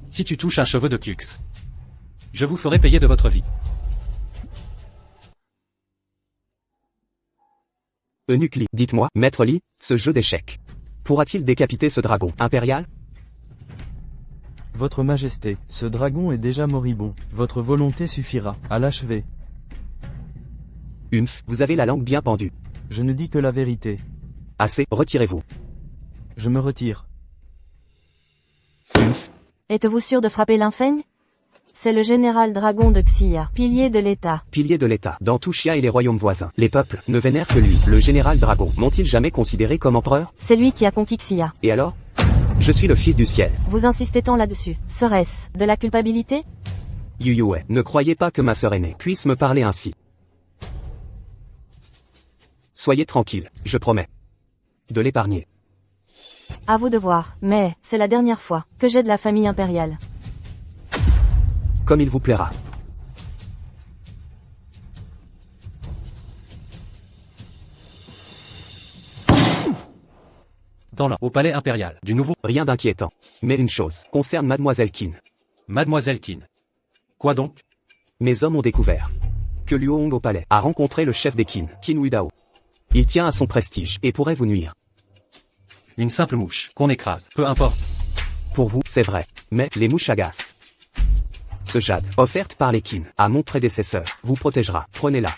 B: Si tu touches un cheveu de Kux, je vous ferai payer de votre vie.
F: Eunuque Li, dites-moi, maître Li, ce jeu d'échecs pourra-t-il décapiter ce dragon impérial?
E: Votre Majesté, ce dragon est déjà moribond. Votre volonté suffira à l'achever.
F: Vous avez la langue bien pendue.
E: Je ne dis que la vérité.
F: Assez, retirez-vous.
E: Je me retire.
A: Êtes-vous sûr de frapper Linfeng? C'est le général dragon de Xia, pilier de l'État.
F: Pilier de l'État. Dans tout Xia et les royaumes voisins, les peuples ne vénèrent que lui. Le général dragon, m'ont-ils jamais considéré comme empereur?
A: C'est lui qui a conquis Xia.
F: Et alors? Je suis le fils du ciel.
A: Vous insistez tant là-dessus. Serait-ce de la culpabilité?
F: Yu Yue, ne croyez pas que ma sœur aînée puisse me parler ainsi. Soyez tranquille, je promets de l'épargner.
A: À vous de voir, mais c'est la dernière fois que j'ai de la famille impériale.
F: Comme il vous plaira.
B: Dans l'an, au palais impérial, du nouveau,
F: Rien d'inquiétant. Mais une chose concerne Mademoiselle Qin.
B: Mademoiselle Qin. Quoi donc?
F: Mes hommes ont découvert que Luo Hong au palais a rencontré le chef des Qin, Qin Huidao. Il tient à son prestige et pourrait vous nuire.
B: Une simple mouche, qu'on écrase, peu importe.
F: Pour vous, c'est vrai, mais les mouches agacent. Ce jade, offerte par les Qin à mon prédécesseur, vous protégera. Prenez-la.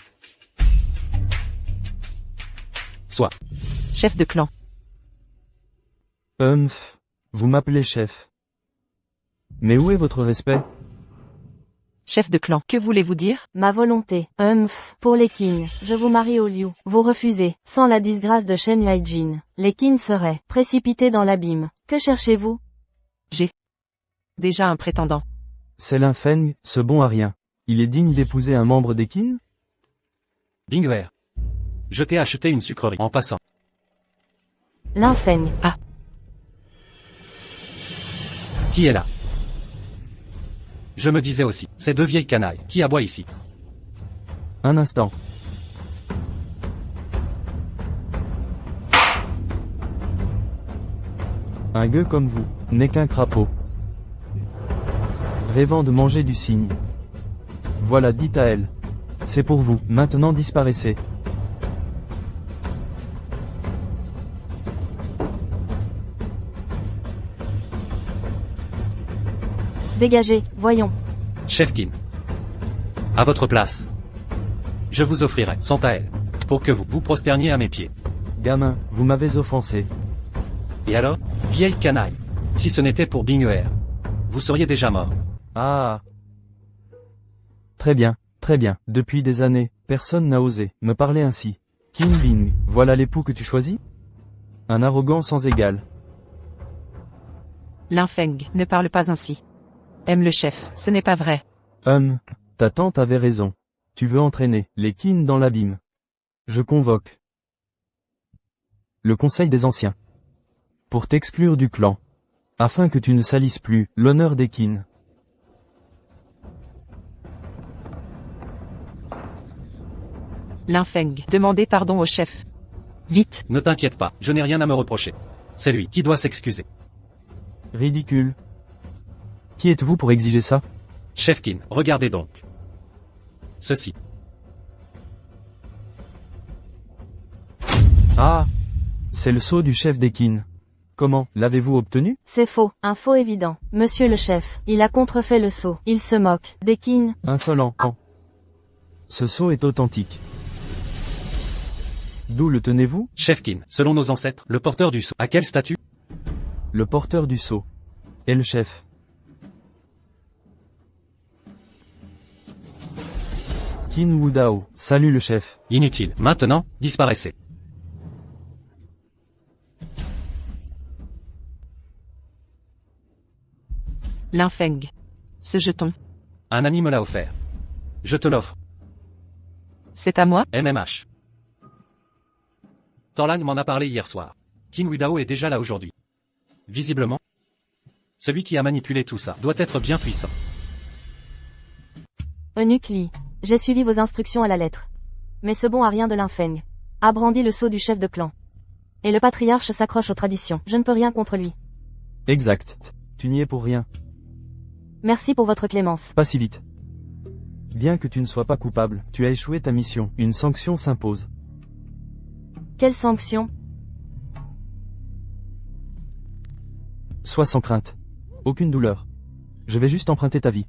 B: Soit.
C: Chef de clan.
E: Vous m'appelez chef. Mais où est votre respect?
C: Chef de clan. Que voulez-vous dire?
A: Ma volonté. Pour les Qin, je vous marie au Liu. Vous refusez. Sans la disgrâce de Shen Yuaijin, les Qin seraient précipités dans l'abîme. Que cherchez-vous?
C: J'ai déjà un prétendant.
E: C'est Linfeng, ce bon à rien. Il est digne d'épouser un membre des Qin?
B: Bingwer. Je t'ai acheté une sucrerie, en passant.
A: Linfeng.
B: Qui est là? Je me disais aussi, ces deux vieilles canailles, qui aboient ici.
E: Un instant. Un gueux comme vous, n'est qu'un crapaud. Rêvant de manger du cygne. Voilà, dit à elle. C'est pour vous, maintenant disparaissez.
A: Dégagez, voyons.
B: Chef Qin. À votre place. Je vous offrirai, sans elle, pour que vous vous prosterniez à mes pieds.
E: Gamin, vous m'avez offensé.
B: Et alors, vieille canaille, si ce n'était pour Bingwer, vous seriez déjà mort.
E: Ah. Très bien, très bien. Depuis des années, personne n'a osé me parler ainsi. Qin Bing, voilà l'époux que tu choisis? Un arrogant sans égal.
C: Linfeng, ne parle pas ainsi. Aime le chef, ce n'est pas vrai.
E: Ta tante avait raison. Tu veux entraîner les Qin dans l'abîme. Je convoque le Conseil des Anciens pour t'exclure du clan, afin que tu ne salisses plus l'honneur des Qin.
C: Linfeng, demandez pardon au chef. Vite.
B: Ne t'inquiète pas, je n'ai rien à me reprocher. C'est lui qui doit s'excuser.
E: Ridicule. Qui êtes-vous pour exiger ça?
B: Chef Qin, regardez donc. Ceci.
E: Ah! C'est le sceau du chef des Qin. Comment, l'avez-vous obtenu?
A: C'est faux, un faux évident. Monsieur le chef, il a contrefait le sceau. Il se moque. Des Qin.
E: Insolent. Ce sceau est authentique. D'où le tenez-vous?
B: Chef Qin, selon nos ancêtres, le porteur du sceau. À quel statut?
E: Le porteur du sceau. Et le chef. Qin Wudao. Salut le chef.
B: Inutile. Maintenant, disparaissez.
C: Linfeng. Ce jeton.
B: Un ami me l'a offert. Je te l'offre.
C: C'est à moi?
B: MMH. Torlan m'en a parlé hier soir. Qin Huidao est déjà là aujourd'hui. Visiblement, celui qui a manipulé tout ça doit être bien puissant.
A: Eunuque Li. J'ai suivi vos instructions à la lettre. Mais ce bon à rien de Linfeng a brandi le sceau du chef de clan. Et le patriarche s'accroche aux traditions. Je ne peux rien contre lui.
E: Exact. Tu n'y es pour rien.
A: Merci pour votre clémence.
E: Pas si vite. Bien que tu ne sois pas coupable, tu as échoué ta mission. Une sanction s'impose.
A: Quelle sanction?
E: Sois sans crainte. Aucune douleur. Je vais juste emprunter ta vie.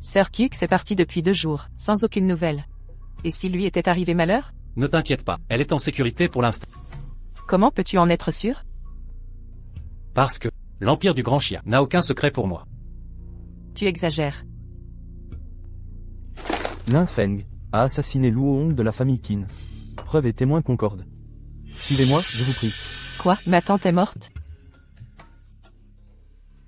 C: Sir Kux est parti depuis 2 jours, sans aucune nouvelle. Et s'il lui était arrivé malheur?
B: Ne t'inquiète pas, elle est en sécurité pour l'instant.
C: Comment peux-tu en être sûr?
B: Parce que, l'Empire du Grand Xia n'a aucun secret pour moi.
C: Tu exagères.
E: Lin Feng a assassiné Luo Hong de la famille Qin. Preuves et témoins concordent. Suivez-moi, je vous prie.
C: Quoi? Ma tante est morte?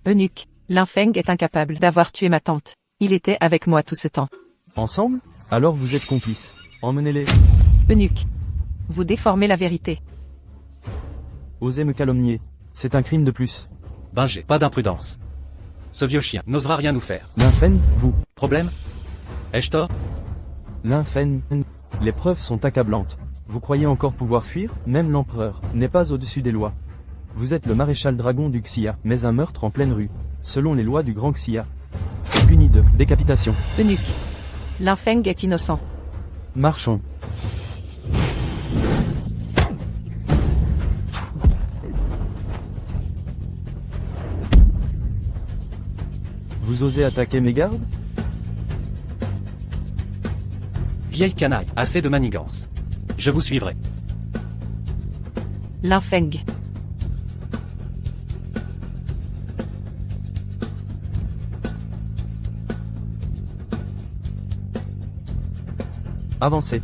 C: Eunuque, Lin Feng est incapable d'avoir tué ma tante. Il était avec moi tout ce temps.
E: Ensemble? Alors vous êtes complices. Emmenez-les.
C: Eunuque. Vous déformez la vérité.
E: Osez me calomnier. C'est un crime de plus.
B: Ben j'ai pas d'imprudence. Ce vieux chien n'osera rien nous faire.
E: Lin Feng, vous.
B: Problème? Ai-je tort?
E: Lin Feng. Les preuves sont accablantes. Vous croyez encore pouvoir fuir? Même l'empereur n'est pas au-dessus des lois. Vous êtes le maréchal dragon du Xia, mais un meurtre en pleine rue, selon les lois du Grand Xia, est puni de décapitation.
C: Eunuque. Lin Feng est innocent.
E: Marchons. Vous osez attaquer mes gardes?
B: Vieille canaille, assez de manigance. Je vous suivrai.
C: Lin Feng.
E: Avancez.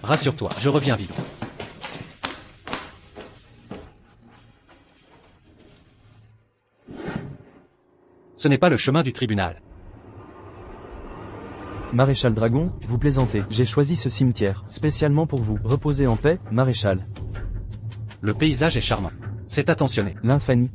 B: Rassure-toi, je reviens vite. Ce n'est pas le chemin du tribunal.
E: Maréchal Dragon, vous plaisantez. J'ai choisi ce cimetière, spécialement pour vous. Reposez en paix, Maréchal.
B: Le paysage est charmant. C'est attentionné.
E: Lin Feng.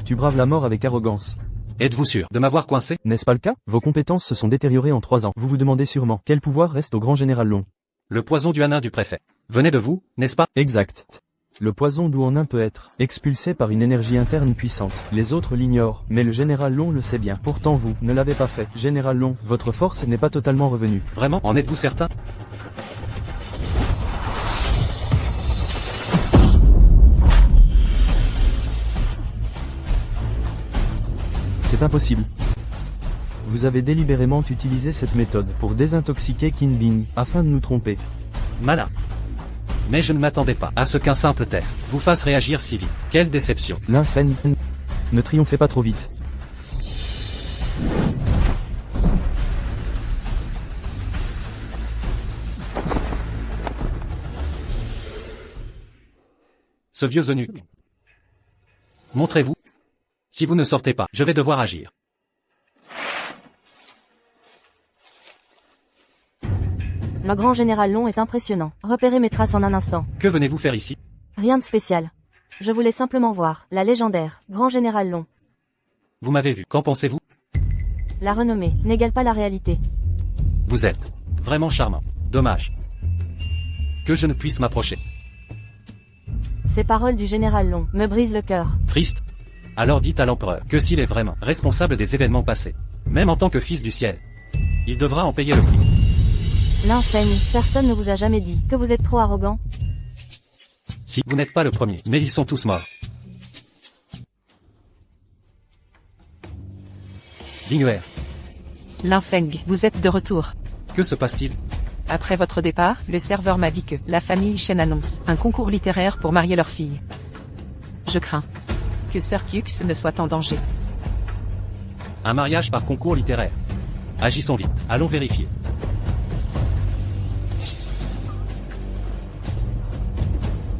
E: Tu braves la mort avec arrogance.
B: Êtes-vous sûr de m'avoir coincé?
E: N'est-ce pas le cas? Vos compétences se sont détériorées en 3 ans. Vous vous demandez sûrement, quel pouvoir reste au grand général Long?
B: Le poison du hanin du préfet. Venez de vous, n'est-ce pas?
E: Exact. Le poison d'Ouanin peut être expulsé par une énergie interne puissante. Les autres l'ignorent, mais le général Long le sait bien. Pourtant vous ne l'avez pas fait. Général Long, votre force n'est pas totalement revenue.
B: Vraiment? En êtes-vous certain?
E: C'est impossible. Vous avez délibérément utilisé cette méthode pour désintoxiquer Qin Bing, afin de nous tromper.
B: Malin. Mais je ne m'attendais pas à ce qu'un simple test vous fasse réagir si vite. Quelle déception.
E: Lin Feng. Ne triomphez pas trop vite.
B: Ce vieux eunuque. Montrez-vous. Si vous ne sortez pas, je vais devoir agir.
A: Le grand général Long est impressionnant. Repérez mes traces en un instant.
B: Que venez-vous faire ici?
A: Rien de spécial. Je voulais simplement voir la légendaire grand général Long.
B: Vous m'avez vu. Qu'en pensez-vous?
A: La renommée n'égale pas la réalité.
B: Vous êtes vraiment charmant. Dommage que je ne puisse m'approcher.
A: Ces paroles du général Long me brisent le cœur.
B: Triste. Alors dites à l'empereur que s'il est vraiment responsable des événements passés, même en tant que fils du ciel, il devra en payer le prix.
A: Lin Feng, personne ne vous a jamais dit que vous êtes trop arrogant?
B: Si, vous n'êtes pas le premier, mais ils sont tous morts. Linghuer,
C: Lin Feng, vous êtes de retour.
B: que se passe-t-il?
C: Après votre départ, le serveur m'a dit que la famille Shen annonce un concours littéraire pour marier leur fille. Je crains que Sir Kyux ne soit en danger.
B: Un mariage par concours littéraire. Agissons vite, allons vérifier.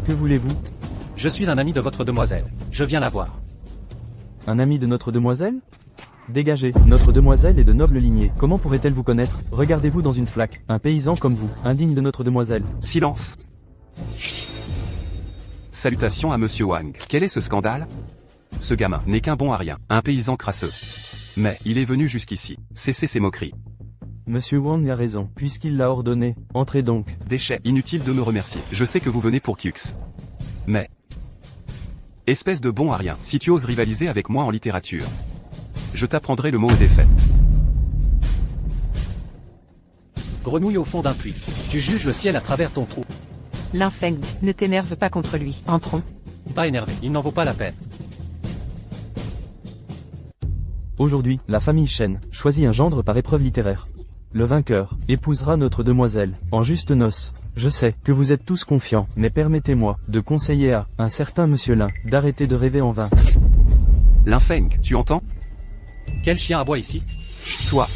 E: Que voulez-vous?
B: Je suis un ami de votre demoiselle. Je viens la voir.
E: Un ami de notre demoiselle? Dégagez, notre demoiselle est de noble lignée. Comment pourrait-elle vous connaître? Regardez-vous dans une flaque. Un paysan comme vous, indigne de notre demoiselle.
D: Silence. Salutations à Monsieur Wang. Quel est ce scandale? Ce gamin n'est qu'un bon à rien, un paysan crasseux. Mais, il est venu jusqu'ici. Cessez ces moqueries.
E: Monsieur Wang a raison, puisqu'il l'a ordonné. Entrez donc.
D: Déchet, inutile de me remercier. Je sais que vous venez pour Kyux. Mais... espèce de bon à rien, si tu oses rivaliser avec moi en littérature, je t'apprendrai le mot au défait.
B: Grenouille au fond d'un puits. Tu juges le ciel à travers ton trou.
C: Lin Feng, ne t'énerve pas contre lui. Entrons.
B: Pas énervé, il n'en vaut pas la peine.
E: Aujourd'hui, la famille Shen choisit un gendre par épreuve littéraire. Le vainqueur épousera notre demoiselle, en juste noces. Je sais que vous êtes tous confiants, mais permettez-moi de conseiller à un certain monsieur Lin d'arrêter de rêver en vain.
D: Linfeng, tu entends?
B: Quel chien aboie ici?
D: Toi,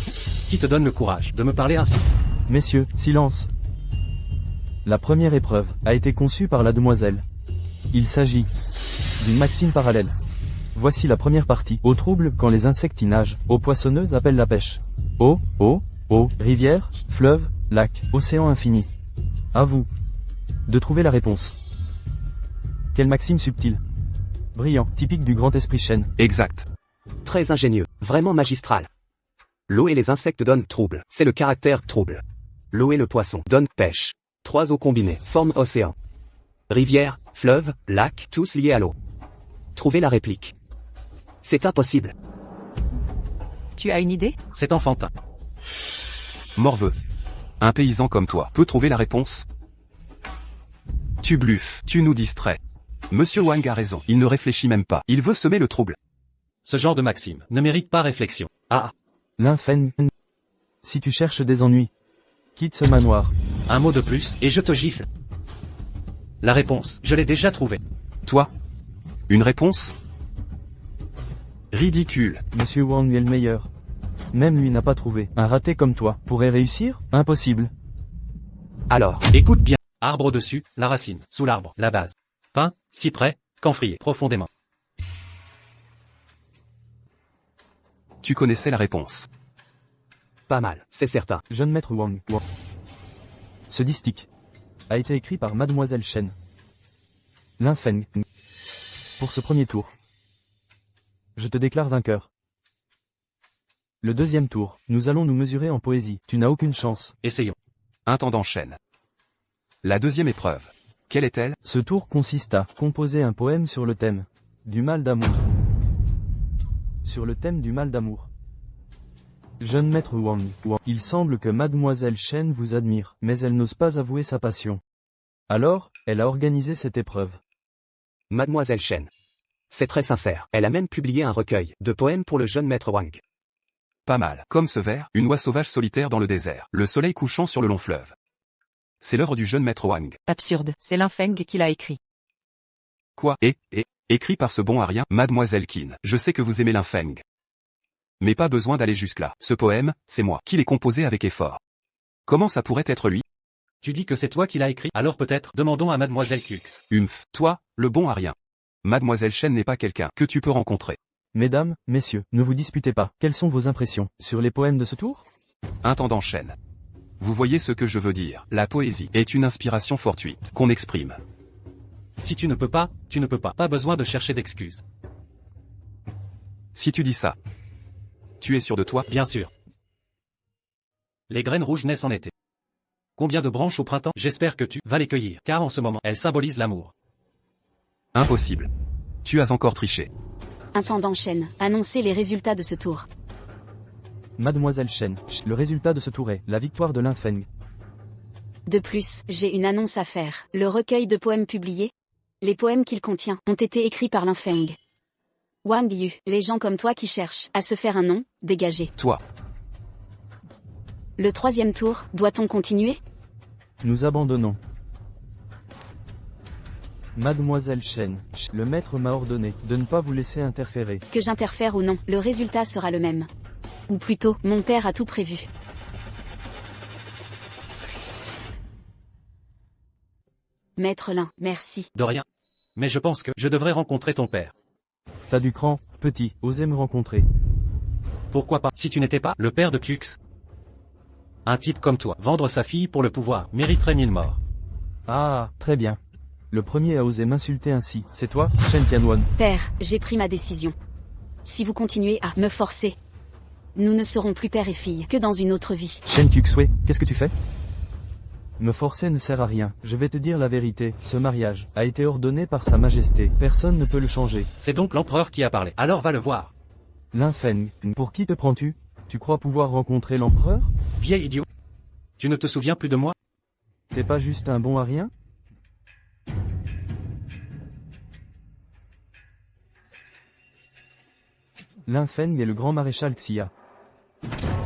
B: Qui te donne le courage de me parler ainsi?
E: Messieurs, silence. La première épreuve a été conçue par la demoiselle. Il s'agit d'une maxime parallèle. Voici la première partie. Eau trouble quand les insectes y nagent, eau poissonneuse appelle la pêche. Eau, rivière, fleuve, lac, océan infini. À vous de trouver la réponse. Quelle maxime subtile. Brillant, typique du grand esprit Shen.
D: exact.
F: Très ingénieux, vraiment magistral. L'eau et les insectes donnent trouble, c'est le caractère trouble. L'eau et le poisson donnent pêche. 3 eaux combinées forment océan. Rivière, fleuve, lac, tous liés à l'eau. Trouvez la réplique. C'est impossible.
C: Tu as une idée?
B: C'est enfantin.
D: Morveux. Un paysan comme toi peut trouver la réponse? Tu bluffes, tu nous distrais. Monsieur Wang a raison, il ne réfléchit même pas, il veut semer le trouble.
B: Ce genre de maxime ne mérite pas réflexion. Ah,
E: Linfeng. Si tu cherches des ennuis, quitte ce manoir.
B: un mot de plus, et je te gifle. La réponse, je l'ai déjà trouvée.
D: Toi? Une réponse? Ridicule.
E: Monsieur Wang est le meilleur. Même lui n'a pas trouvé. Un raté comme toi pourrait réussir? Impossible.
F: Alors,
B: Écoute bien. Arbre au-dessus, la racine, sous l'arbre, la base. Pin, cyprès, camphrier, profondément.
D: Tu connaissais la réponse.
F: pas mal, c'est certain.
E: Jeune maître Wang. Ce distique a été écrit par Mademoiselle Shen. Linfeng. Pour ce premier tour, je te déclare vainqueur. Le deuxième tour, nous allons nous mesurer en poésie. Tu n'as aucune chance.
B: Essayons.
D: Intendant Shen. La deuxième épreuve. Quelle est-elle?
E: Ce tour consiste à composer un poème sur le thème du mal d'amour. Sur le thème du mal d'amour. Jeune maître Wang, il semble que Mademoiselle Shen vous admire, mais elle n'ose pas avouer sa passion. Alors, elle a organisé cette épreuve.
F: Mademoiselle Shen. C'est très sincère. Elle a même publié un recueil de poèmes pour le jeune maître Wang.
D: Pas mal. Comme ce vers, une oie sauvage solitaire dans le désert, le soleil couchant sur le long fleuve. C'est l'œuvre du jeune maître Wang.
C: Absurde, c'est Linfeng qui l'a écrit.
D: Quoi? Écrit par ce bon arien, Mademoiselle Qin. Je sais que vous aimez Linfeng. Mais pas besoin d'aller jusque-là. Ce poème, c'est moi qui l'ai composé avec effort. Comment ça pourrait être lui?
B: Tu dis que c'est toi qui l'as écrit, alors peut-être, demandons à Mademoiselle Cux.
D: Toi, le bon arien. Mademoiselle Shen n'est pas quelqu'un que tu peux rencontrer.
E: Mesdames, messieurs, ne vous disputez pas. Quelles sont vos impressions sur les poèmes de ce tour?
D: Intendant Shen. Vous voyez ce que je veux dire. La poésie est une inspiration fortuite qu'on exprime.
B: Si tu ne peux pas, tu ne peux pas. Pas besoin de chercher d'excuses.
D: Si tu dis ça, tu es sûr de toi?
B: Bien sûr. Les graines rouges naissent en été. Combien de branches au printemps? J'espère que tu vas les cueillir, car en ce moment, elles symbolisent l'amour.
D: Impossible. Tu as encore triché.
G: Intendant Shen, annoncez les résultats de ce tour.
E: Mademoiselle Shen, le résultat de ce tour est la victoire de Linfeng.
G: De plus, j'ai une annonce à faire. Le recueil de poèmes publié, les poèmes qu'il contient, ont été écrits par Linfeng. Wang Yu, les gens comme toi qui cherchent à se faire un nom, dégagez.
D: Toi.
G: Le troisième tour, doit-on continuer?
E: Nous abandonnons. Mademoiselle Shen, le maître m'a ordonné de ne pas vous laisser interférer.
G: Que j'interfère ou non, le résultat sera le même. Ou plutôt, mon père a tout prévu. Maître Lin, merci.
B: De rien. Mais je pense que je devrais rencontrer ton père.
E: T'as du cran, petit, osez me rencontrer.
B: Pourquoi pas, si tu n'étais pas le père de Cux? Un type comme toi, vendre sa fille pour le pouvoir, mériterait 1000 morts.
E: Ah, très bien. Le premier à oser m'insulter ainsi, c'est toi, Shen Tianwan.
G: Père, j'ai pris ma décision. Si vous continuez à me forcer, nous ne serons plus père et fille que dans une autre vie.
E: Shen Kuxue, qu'est-ce que tu fais? Me forcer ne sert à rien. Je vais te dire la vérité. Ce mariage a été ordonné par Sa Majesté. Personne ne peut le changer.
B: C'est donc l'empereur qui a parlé. Alors va le voir.
E: Linfeng, pour qui te prends-tu? Tu crois pouvoir rencontrer l'empereur?
B: Vieil idiot. Tu ne te souviens plus de moi?
E: T'es pas juste un bon arien? Lin Feng et le grand maréchal Xia.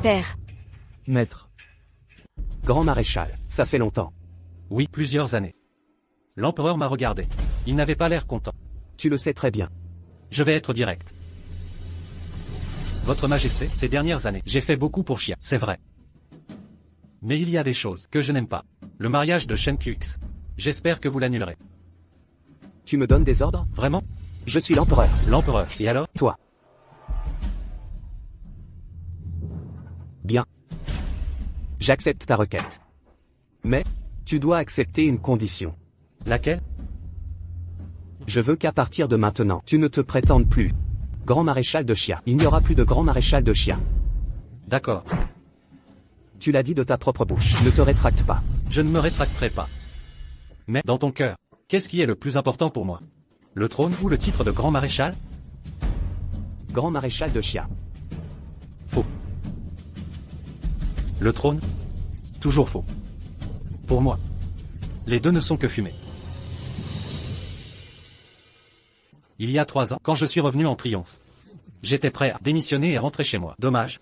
G: Père.
E: Maître.
F: Grand maréchal, ça fait longtemps.
B: Oui, plusieurs années. L'empereur m'a regardé. Il n'avait pas l'air content.
F: Tu le sais très bien.
B: Je vais être direct. Votre Majesté, ces dernières années, j'ai fait beaucoup pour Xia, c'est vrai. Mais il y a des choses que je n'aime pas. Le mariage de Shen Kux. J'espère que vous l'annulerez.
F: Tu me donnes des ordres?
B: Vraiment?
F: Je suis l'empereur.
B: L'empereur, et alors?
F: Toi. Bien. J'accepte ta requête. Mais, tu dois accepter une condition.
B: Laquelle?
F: Je veux qu'à partir de maintenant, tu ne te prétendes plus. Grand maréchal de Xia. Il n'y aura plus de grand maréchal de Xia.
B: D'accord.
F: Tu l'as dit de ta propre bouche. Ne te rétracte pas.
B: Je ne me rétracterai pas. Mais, dans ton cœur, qu'est-ce qui est le plus important pour moi? Le trône ou le titre de grand maréchal?
F: Grand maréchal de Xia.
B: Faux. Le trône? Toujours faux. Pour moi. Les deux ne sont que fumée. Il y a 3 ans, quand je suis revenu en triomphe, j'étais prêt à démissionner et rentrer chez moi. Dommage.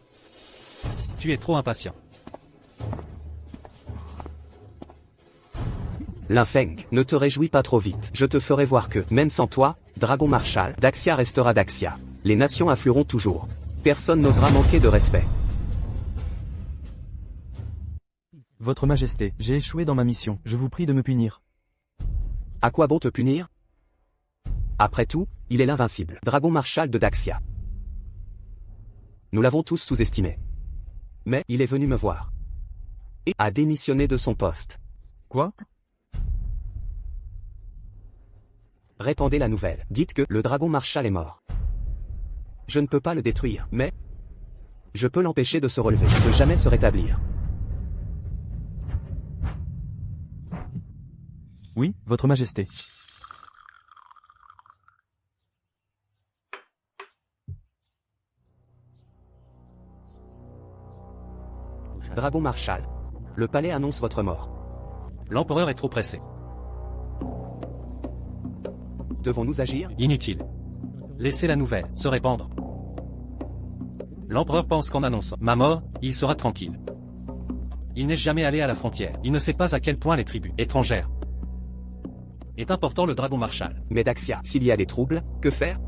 B: Tu es trop impatient.
F: Lin Feng, ne te réjouis pas trop vite. Je te ferai voir que, même sans toi, Dragon Marshal, Daxia restera Daxia. Les nations afflueront toujours. Personne n'osera manquer de respect.
E: Votre Majesté, j'ai échoué dans ma mission. Je vous prie de me punir.
F: À quoi bon te punir? Après tout, il est l'invincible. Dragon Marshal de Daxia. Nous l'avons tous sous-estimé. Mais, il est venu me voir. Et a démissionné de son poste.
E: Quoi?
F: Répandez la nouvelle. Dites que le Dragon Marshal est mort. Je ne peux pas le détruire, mais je peux l'empêcher de se relever, de jamais se rétablir.
E: Oui, Votre Majesté.
F: Dragon Marshal. Le palais annonce votre mort.
B: L'empereur est trop pressé.
F: Devons-nous agir?
B: Inutile. Laissez la nouvelle se répandre. L'empereur pense qu'en annonçant ma mort, il sera tranquille. Il n'est jamais allé à la frontière. Il ne sait pas à quel point les tribus étrangères est important le Dragon Marshal.
F: Mais Daxia, s'il y a des troubles, que faire?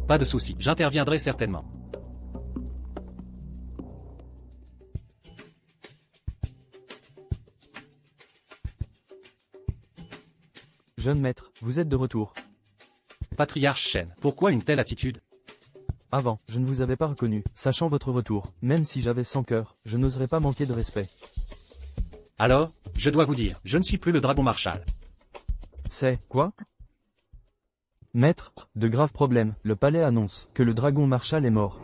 B: Pas de souci, j'interviendrai certainement.
E: Jeune maître, vous êtes de retour.
B: Patriarche Shen, pourquoi une telle attitude?
E: Avant, je ne vous avais pas reconnu. Sachant votre retour, même si j'avais 100 cœurs, je n'oserais pas manquer de respect.
B: Alors, je dois vous dire, je ne suis plus le Dragon Marshal.
E: C'est quoi? Maître, de graves problèmes. Le palais annonce que le Dragon Marshal est mort.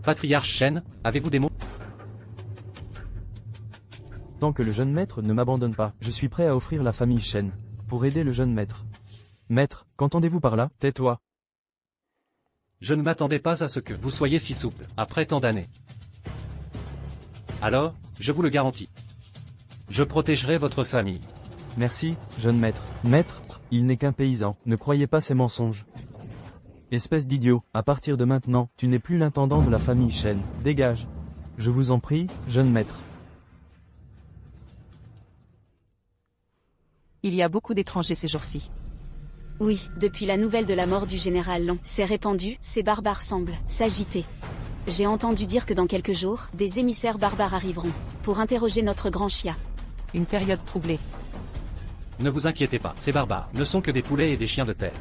B: Patriarche Shen, avez-vous des mots?
E: Tant que le jeune maître ne m'abandonne pas, je suis prêt à offrir la famille Shen pour aider le jeune maître. Maître, qu'entendez-vous par là? Tais-toi.
B: Je ne m'attendais pas à ce que vous soyez si souple, après tant d'années. Alors, je vous le garantis. Je protégerai votre famille.
E: Merci, jeune maître. Maître, il n'est qu'un paysan, ne croyez pas ces mensonges. Espèce d'idiot, à partir de maintenant, tu n'es plus l'intendant de la famille Shen. Dégage. Je vous en prie, jeune maître.
C: Il y a beaucoup d'étrangers ces jours-ci.
G: Oui, depuis la nouvelle de la mort du général Long s'est répandue, ces barbares semblent s'agiter. J'ai entendu dire que dans quelques jours, des émissaires barbares arriveront pour interroger notre grand Xia.
C: Une période troublée.
B: Ne vous inquiétez pas, ces barbares ne sont que des poulets et des chiens de terre.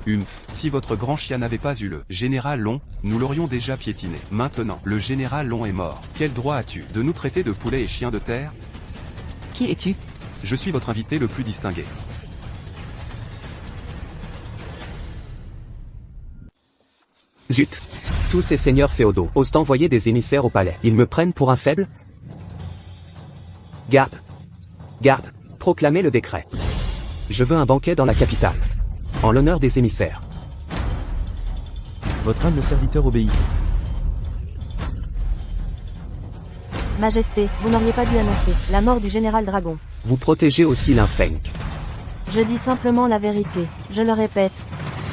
D: Si votre grand chien n'avait pas eu le général Long, nous l'aurions déjà piétiné. Maintenant, le général Long est mort. Quel droit as-tu de nous traiter de poulets et chiens de terre?
C: Qui es-tu?
D: Je suis votre invité le plus distingué.
F: Zut. Tous ces seigneurs féodaux osent envoyer des émissaires au palais. Ils me prennent pour un faible? Garde. Garde. Proclamez le décret. Je veux un banquet dans la capitale. En l'honneur des émissaires.
E: Votre humble serviteur obéit.
A: Majesté, vous n'auriez pas dû annoncer la mort du général Dragon.
F: Vous protégez aussi Lin Feng.
A: Je dis simplement la vérité, je le répète.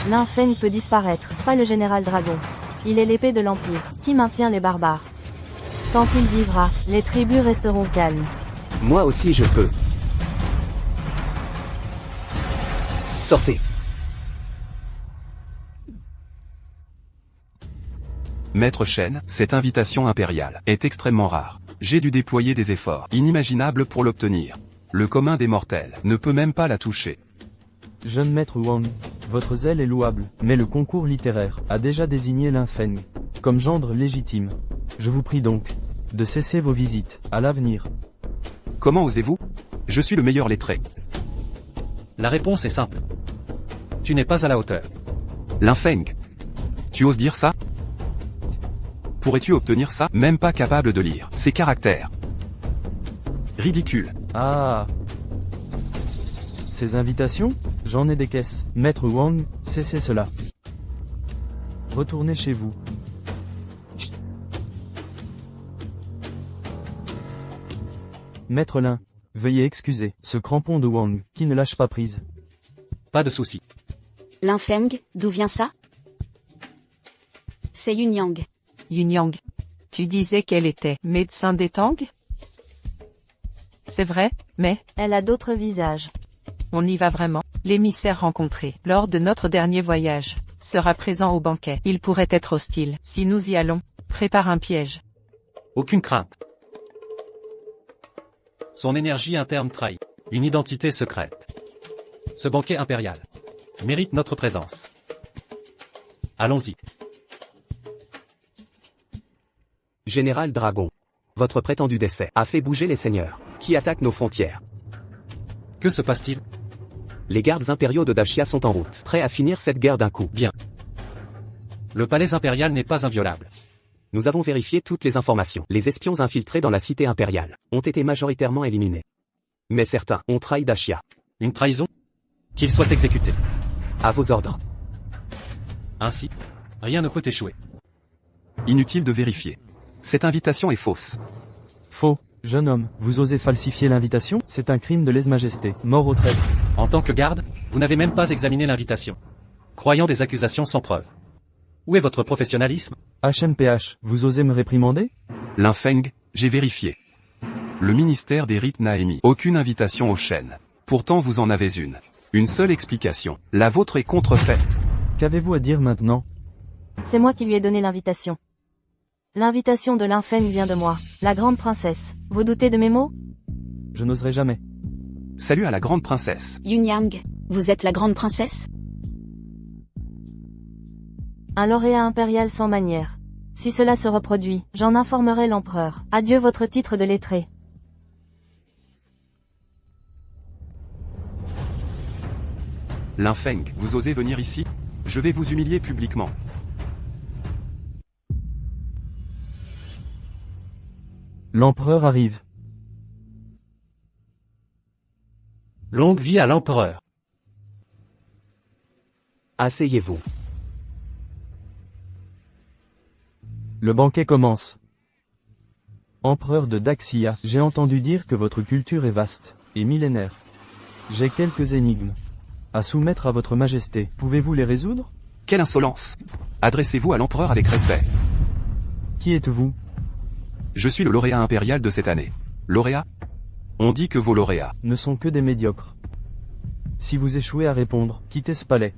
A: Lin Feng peut disparaître, pas le général dragon. Il est l'épée de l'Empire, qui maintient les barbares. Tant qu'il vivra, les tribus resteront calmes.
F: Moi aussi je peux. Sortez.
D: Maître Shen, cette invitation impériale est extrêmement rare. J'ai dû déployer des efforts inimaginables pour l'obtenir. Le commun des mortels ne peut même pas la toucher.
E: Jeune maître Wang, votre zèle est louable, mais le concours littéraire a déjà désigné Lin Feng comme gendre légitime. Je vous prie donc de cesser vos visites à l'avenir.
D: Comment osez-vous? Je suis le meilleur lettré.
B: La réponse est simple. Tu n'es pas à la hauteur.
D: Lin Feng. Tu oses dire ça? Pourrais-tu obtenir ça? Même pas capable de lire ces caractères. Ridicule.
E: Ah. Ces invitations? J'en ai des caisses. Maître Wang, cessez cela. Retournez chez vous. Maître Lin, veuillez excuser ce crampon de Wang, qui ne lâche pas prise.
B: Pas de souci.
G: Lin Feng, d'où vient ça? C'est Yun Yang.
C: Yunyang. Tu disais qu'elle était médecin des Tang? C'est vrai, mais
A: Elle a d'autres visages.
C: on y va vraiment. L'émissaire rencontré lors de notre dernier voyage sera présent au banquet. Il pourrait être hostile. Si nous y allons, prépare un piège.
B: Aucune crainte. Son énergie interne trahit une identité secrète. Ce banquet impérial mérite notre présence. Allons-y.
F: Général Dragon. Votre prétendu décès a fait bouger les seigneurs, qui attaquent nos frontières.
B: Que se passe-t-il?
F: Les gardes impériaux de Dashia sont en route, prêts à finir cette guerre d'un coup.
B: Bien. Le palais impérial n'est pas inviolable.
F: Nous avons vérifié toutes les informations. Les espions infiltrés dans la cité impériale ont été majoritairement éliminés. Mais certains ont trahi Dashia.
B: Une trahison? Qu'il soit exécuté.
F: À vos ordres.
B: Ainsi, rien ne peut échouer.
D: Inutile de vérifier. Cette invitation est fausse.
E: Faux. Jeune homme, vous osez falsifier l'invitation? C'est un crime de lèse-majesté. Mort au traître.
B: En tant que garde, vous n'avez même pas examiné l'invitation. Croyant des accusations sans preuve. Où est votre professionnalisme?
E: HMPH, vous osez me réprimander?
D: Lin Feng, j'ai vérifié. Le ministère des rites n'a émis aucune invitation aux chaînes. Pourtant vous en avez une. Une seule explication. La vôtre est contrefaite.
E: Qu'avez-vous à dire maintenant?
A: C'est moi qui lui ai donné l'invitation. L'invitation de Lin Feng vient de moi, la grande princesse. Vous doutez de mes mots?
E: Je n'oserai jamais.
D: Salut à la grande princesse.
G: Yun Yang, vous êtes la grande princesse?
A: Un lauréat impérial sans manière. Si cela se reproduit, j'en informerai l'empereur. Adieu votre titre de lettré.
D: Lin Feng, vous osez venir ici? Je vais vous humilier publiquement.
E: L'empereur arrive.
B: Longue vie à l'empereur.
F: Asseyez-vous.
E: Le banquet commence. Empereur de Daxia, j'ai entendu dire que votre culture est vaste et millénaire. J'ai quelques énigmes à soumettre à votre majesté. Pouvez-vous les résoudre?
D: Quelle insolence! Adressez-vous à l'empereur avec respect.
E: Qui êtes-vous?
D: Je suis le lauréat impérial de cette année. Lauréat? On dit que vos lauréats
E: Ne sont que des médiocres. Si vous échouez à répondre, quittez ce palais.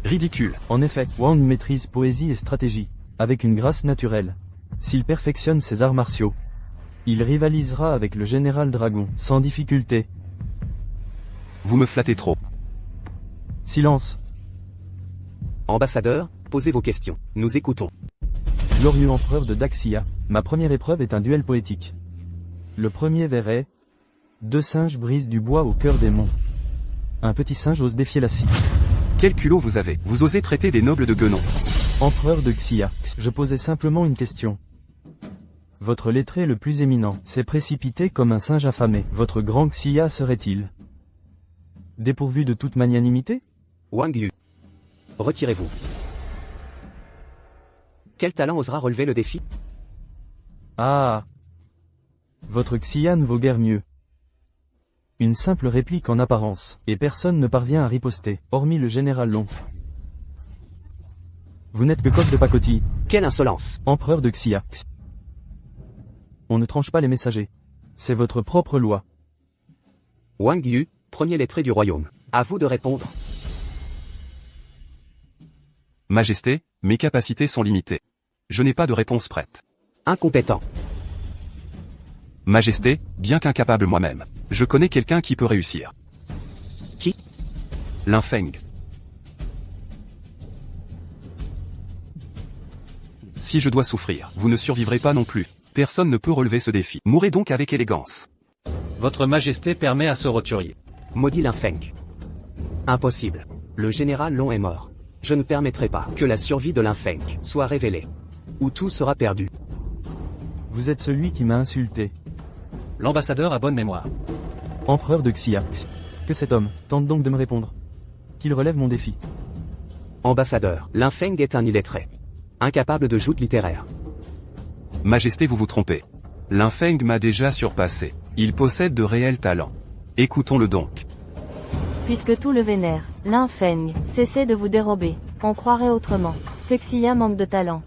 D: ridicule.
E: En effet, Wang maîtrise poésie et stratégie, avec une grâce naturelle. S'il perfectionne ses arts martiaux, il rivalisera avec le général Dragon, sans difficulté.
D: Vous me flattez trop.
E: Silence.
F: Ambassadeur, posez vos questions. Nous écoutons.
E: Glorieux empereur de Daxia, ma première épreuve est un duel poétique. Le premier vers est: deux singes brisent du bois au cœur des monts. Un petit singe ose défier la scie.
D: Quel culot vous avez. Vous osez traiter des nobles de guenons.
E: Empereur de Xia, je posais simplement une question. Votre lettré le plus éminent s'est précipité comme un singe affamé. Votre grand Xia serait-il dépourvu de toute magnanimité?
F: Wang Yu. Retirez-vous. Quel talent osera relever le défi?
E: Ah. Votre Xian vaut guère mieux. Une simple réplique en apparence, et personne ne parvient à riposter, hormis le général Long. Vous n'êtes que coq de pacotille,
F: Quelle insolence!
E: empereur de Xia. On ne tranche pas les messagers. C'est votre propre loi.
F: Wang Yu, premier lettré du royaume. À vous de répondre.
D: Majesté, mes capacités sont limitées. Je n'ai pas de réponse prête.
F: Incompétent.
D: Majesté, bien qu'incapable moi-même, je connais quelqu'un qui peut réussir.
F: Qui?
D: Linfeng. Si je dois souffrir, vous ne survivrez pas non plus. Personne ne peut relever ce défi. Mourez donc avec élégance.
B: Votre majesté permet à ce roturier.
F: Maudit Linfeng. Impossible. Le général Long est mort. Je ne permettrai pas que la survie de Linfeng soit révélée. Ou tout sera perdu.
E: Vous êtes celui qui m'a insulté.
B: L'ambassadeur a bonne mémoire.
E: Empereur de Xia. Que cet homme tente donc de me répondre. Qu'il relève mon défi.
F: Ambassadeur, Linfeng est un illettré. Incapable de joute littéraire.
D: Majesté, vous vous trompez. Linfeng m'a déjà surpassé. Il possède de réels talents. Écoutons-le donc.
A: Puisque tout le vénère, Linfeng, cessez de vous dérober. On croirait autrement. Que Xia manque de talent.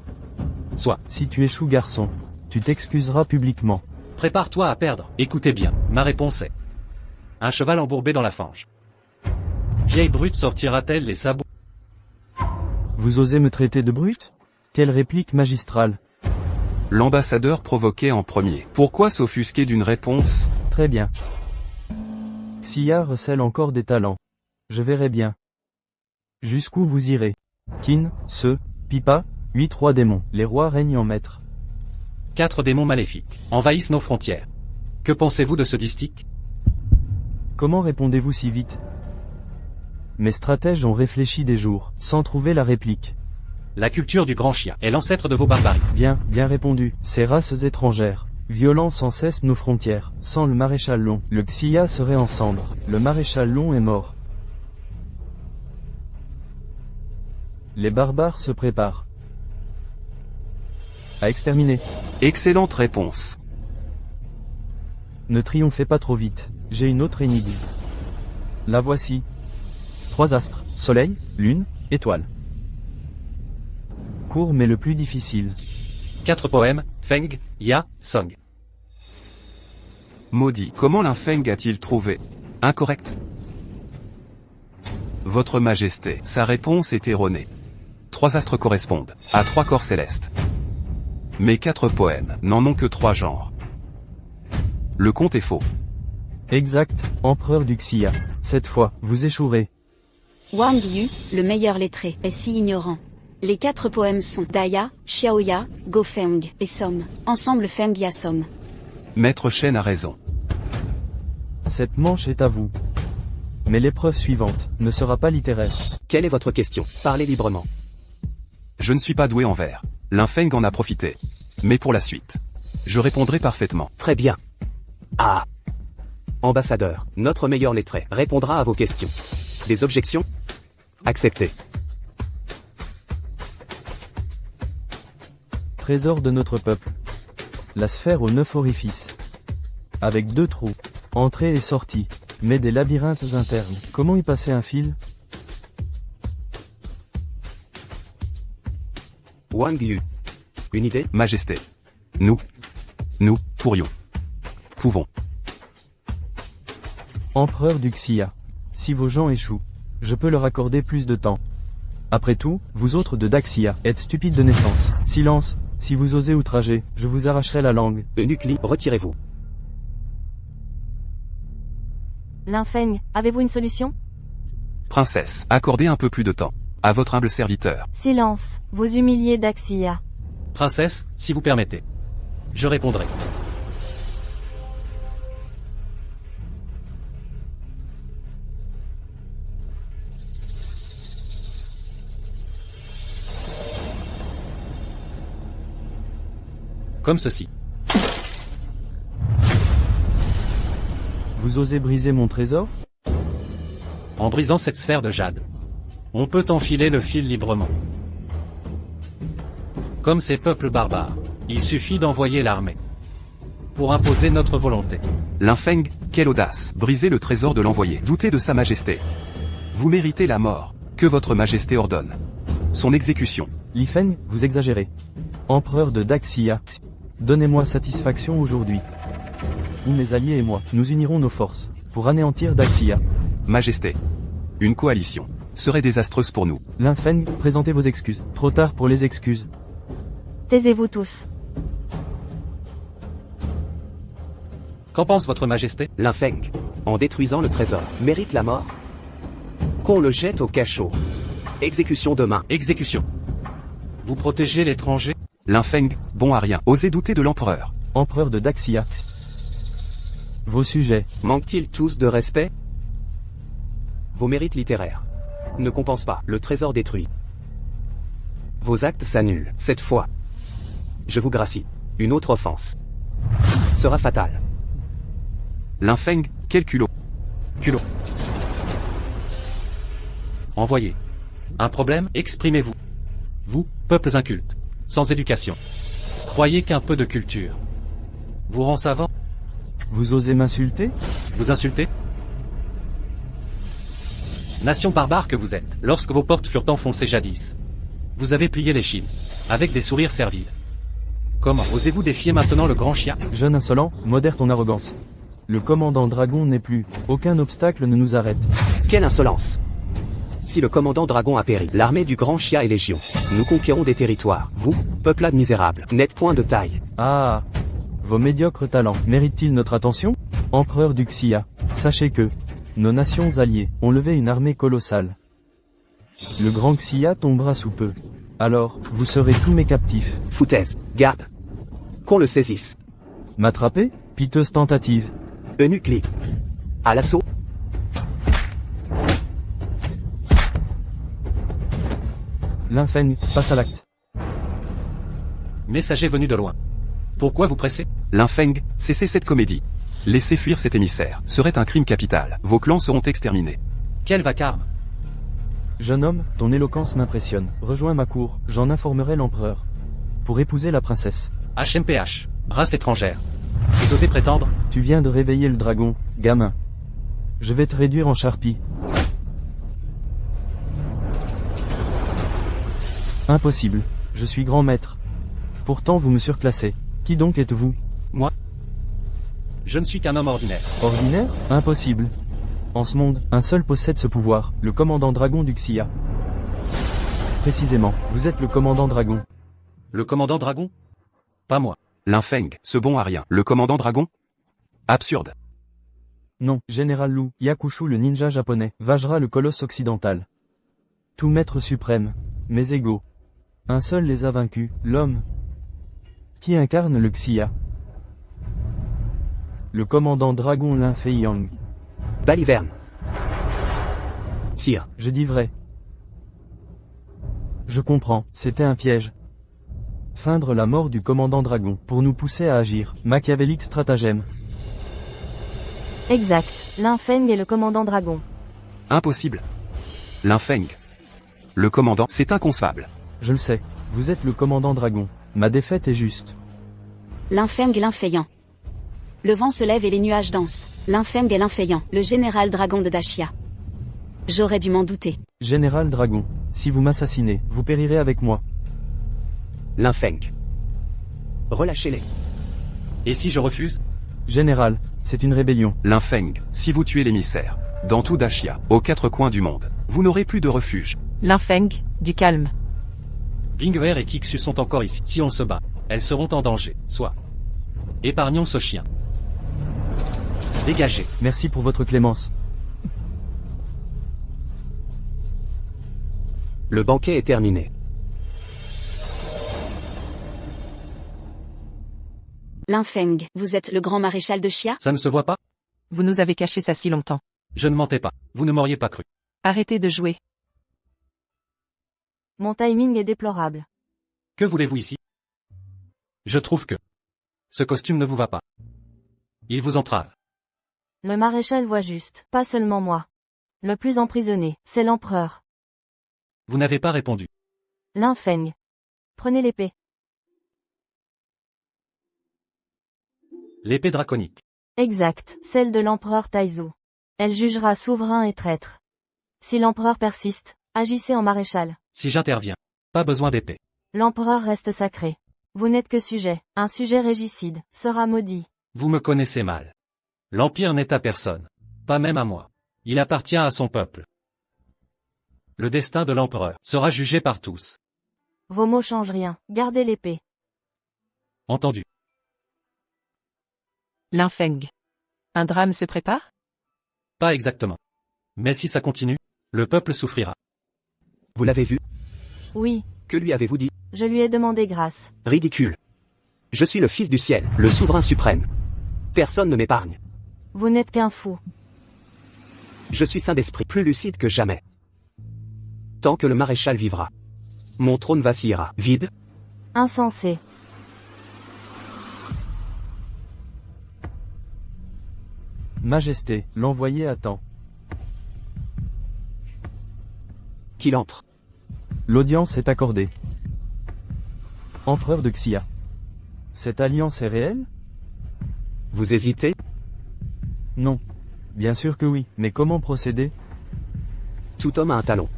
B: Soit.
E: Si tu échoues garçon, tu t'excuseras publiquement.
B: Prépare-toi à perdre. Écoutez bien, ma réponse est... Un cheval embourbé dans la fange. Vieille brute sortira-t-elle les sabots?
E: Vous osez me traiter de brute? Quelle réplique magistrale.
D: L'ambassadeur provoquait en premier. Pourquoi s'offusquer d'une réponse?
E: Très bien. Xia recèle encore des talents. Je verrai bien. Jusqu'où vous irez. Qin, Se, Pipa, 8 rois démons. Les rois règnent en maître.
B: 4 démons maléfiques envahissent nos frontières. Que pensez-vous de ce distique?
E: Comment répondez-vous si vite? Mes stratèges ont réfléchi des jours, sans trouver la réplique.
B: La culture du grand chien est l'ancêtre de vos barbaries.
E: Bien, bien répondu. Ces races étrangères violant sans cesse nos frontières. Sans le maréchal Long, le Xia serait en cendres. Le maréchal Long est mort. Les barbares se préparent à exterminer.
D: Excellente réponse.
E: Ne triomphez pas trop vite. J'ai une autre énigme. La voici. 3 astres, soleil, lune, étoile. Court mais le plus difficile.
B: 4 poèmes, Feng, Ya, Song.
D: Maudit, comment Linfeng a-t-il trouvé? Incorrect. Votre Majesté, sa réponse est erronée. 3 astres correspondent à 3 corps célestes. Mais 4 poèmes n'en ont que 3 genres. Le compte est faux.
E: Exact, empereur du Xia. Cette fois, vous échouerez.
G: Wang Yu, le meilleur lettré, est si ignorant. Les 4 poèmes sont Daya, Xiaoya, Gofeng et Som. Ensemble Feng Ya Som.
D: Maître Shen a raison.
E: Cette manche est à vous. Mais l'épreuve suivante ne sera pas littéraire.
F: Quelle est votre question? Parlez librement.
D: Je ne suis pas doué en vers. Linfeng en a profité. Mais pour la suite, je répondrai parfaitement.
F: Très bien. Ah. Ambassadeur, notre meilleur lettré, répondra à vos questions. Des objections? Acceptez.
E: Trésor de notre peuple. La sphère aux 9 orifices. Avec 2 trous. Entrée et sortie. Mais des labyrinthes internes. Comment y passer un fil?
F: Wang Yu. Une idée?
D: Majesté. Nous pourrions. Pouvons.
E: Empereur du Xia. Si vos gens échouent, je peux leur accorder plus de temps. Après tout, vous autres de Daxia, êtes stupides de naissance. Silence, si vous osez outrager, je vous arracherai la langue.
F: Eunuque, retirez-vous.
A: Linfeng, avez-vous une solution?
D: Princesse, accordez un peu plus de temps. À votre humble serviteur.
A: Silence, vous humiliez Daxia.
B: Princesse, si vous permettez. Je répondrai. Comme ceci.
E: Vous osez briser mon trésor?
B: En brisant cette sphère de jade, on peut enfiler le fil librement. Comme ces peuples barbares, il suffit d'envoyer l'armée. pour imposer notre volonté.
D: Linfeng, quelle audace. Briser le trésor de l'envoyé. Douter de sa majesté. Vous méritez la mort. Que votre majesté ordonne. Son exécution.
E: Li Feng, vous exagérez. Empereur de Daxia. Donnez-moi satisfaction aujourd'hui. Ou mes alliés et moi, nous unirons nos forces, pour anéantir Daxia.
D: Majesté. Une coalition serait désastreuse pour nous.
E: Linfeng, présentez vos excuses. Trop tard pour les excuses.
A: Taisez-vous tous.
B: Qu'en pense votre majesté?
F: Linfeng, en détruisant le trésor, mérite la mort. Qu'on le jette au cachot. Exécution demain.
B: Exécution. Vous protégez l'étranger?
D: Linfeng, bon à rien. Osez douter de l'empereur.
E: Empereur de Daxia. Vos sujets.
F: Manquent-ils tous de respect? Vos mérites littéraires ne compensent pas le trésor détruit. Vos actes s'annulent. Cette fois, je vous gracie. Une autre offense sera fatale.
D: Linfeng, quel culot.
B: Culot. Envoyez. Un problème? Exprimez-vous. Vous, peuples incultes, sans éducation. Croyez qu'un peu de culture vous rend savant?
E: Vous osez m'insulter?
B: Vous insultez? Nation barbare que vous êtes, lorsque vos portes furent enfoncées jadis, vous avez plié l'échine, avec des sourires serviles. Comment osez-vous défier maintenant le grand chien?
E: Jeune insolent, modère ton arrogance. Le commandant Dragon n'est plus. Aucun obstacle ne nous arrête.
F: Quelle insolence! Si le commandant Dragon a péri, l'armée du grand Chia est légion. Nous conquérons des territoires. Vous, peuplade misérable, n'êtes point de taille.
E: Ah! Vos médiocres talents méritent-ils notre attention? Empereur du Xia, sachez que nos nations alliées ont levé une armée colossale. Le grand Xia tombera sous peu. Alors, vous serez tous mes captifs.
F: Foutaise, garde. Qu'on le saisisse.
E: M'attraper? Piteuse tentative.
F: Eunuque. À l'assaut.
E: Linfeng, passe à l'acte.
B: Messager venu de loin. Pourquoi vous pressez?
D: Linfeng, cessez cette comédie. Laissez fuir cet émissaire. Serait un crime capital. Vos clans seront exterminés.
B: Quel vacarme!
E: Jeune homme, ton éloquence m'impressionne. Rejoins ma cour, j'en informerai l'empereur. Pour épouser la princesse.
B: HMPH, race étrangère. Vous osez prétendre?
E: Tu viens de réveiller le dragon, gamin. Je vais te réduire en charpie. Impossible. Je suis grand maître. Pourtant vous me surclassez. Qui donc êtes-vous?
B: Moi? Je ne suis qu'un homme ordinaire.
E: Ordinaire? Impossible. En ce monde, un seul possède ce pouvoir, le commandant dragon du Xia. Précisément, vous êtes le commandant dragon.
B: Le commandant dragon? Pas moi.
D: Linfeng, ce bon à rien. Le commandant dragon? Absurde.
E: Non, Général Lu, Yakushu le ninja japonais, Vajra le colosse occidental. Tout maître suprême. Mes égaux. Un seul les a vaincus, l'homme. Qui incarne le Xia? Le commandant dragon Lin Feiyang.
F: Baliverne. Sire.
E: Je dis vrai. Je comprends, c'était un piège. Feindre la mort du commandant dragon, pour nous pousser à agir, machiavélique stratagème.
A: Exact, Linfeng est le commandant dragon.
D: Impossible. Linfeng. Le commandant, c'est inconcevable.
E: Je le sais, vous êtes le commandant dragon. Ma défaite est juste.
G: Linfeng et Linfeillant. Le vent se lève et les nuages dansent. Linfeng et Linfeillant, le général dragon de Dachia. J'aurais dû m'en douter.
E: Général dragon, si vous m'assassinez, vous périrez avec moi.
F: Linfeng. Relâchez-les.
B: Et si je refuse?
E: Général, c'est une rébellion.
D: Linfeng, si vous tuez l'émissaire, dans tout Dachia, aux quatre coins du monde, vous n'aurez plus de refuge.
C: Linfeng, du calme.
B: Lingwer et Kiksu sont encore ici. Si on se bat, elles seront en danger. Soit. Épargnons ce chien. Dégagez.
E: Merci pour votre clémence.
F: Le banquet est terminé.
G: Linfeng, vous êtes le grand maréchal de Chia?
B: Ça ne se voit pas?
C: Vous nous avez caché ça si longtemps.
B: Je ne mentais pas. Vous ne m'auriez pas cru.
C: Arrêtez de jouer.
A: Mon timing est déplorable.
B: Que voulez-vous ici? Je trouve que ce costume ne vous va pas. Il vous entrave.
A: Le maréchal voit juste, pas seulement moi. Le plus emprisonné, c'est l'empereur.
B: Vous n'avez pas répondu.
A: Linfeng. Prenez l'épée.
B: L'épée draconique.
A: Exact, celle de l'empereur Taizu. Elle jugera souverain et traître. Si l'empereur persiste, agissez en maréchal.
B: Si j'interviens. Pas besoin d'épée.
A: L'empereur reste sacré. Vous n'êtes que sujet. Un sujet régicide sera maudit.
B: Vous me connaissez mal. L'Empire n'est à personne. Pas même à moi. Il appartient à son peuple. Le destin de l'empereur sera jugé par tous.
A: Vos mots changent rien. Gardez l'épée.
B: Entendu.
C: Linfeng. Un drame se prépare?
B: Pas exactement. Mais si ça continue, le peuple souffrira.
F: Vous l'avez vu?
A: Oui,
F: Que lui avez-vous dit?
A: je lui ai demandé grâce.
F: Ridicule. Je suis le fils du ciel, le souverain suprême. Personne ne m'épargne.
A: Vous n'êtes qu'un fou.
F: Je suis saint d'esprit, plus lucide que jamais. Tant que le maréchal vivra, mon trône vacillera, vide.
A: Insensé.
E: Majesté, l'envoyé attend.
F: Qu'il entre.
E: L'audience est accordée. Empereur de Xia. Cette alliance est réelle?
F: Vous hésitez?
E: Non. Bien sûr que oui, mais comment procéder?
F: Tout homme a un talon.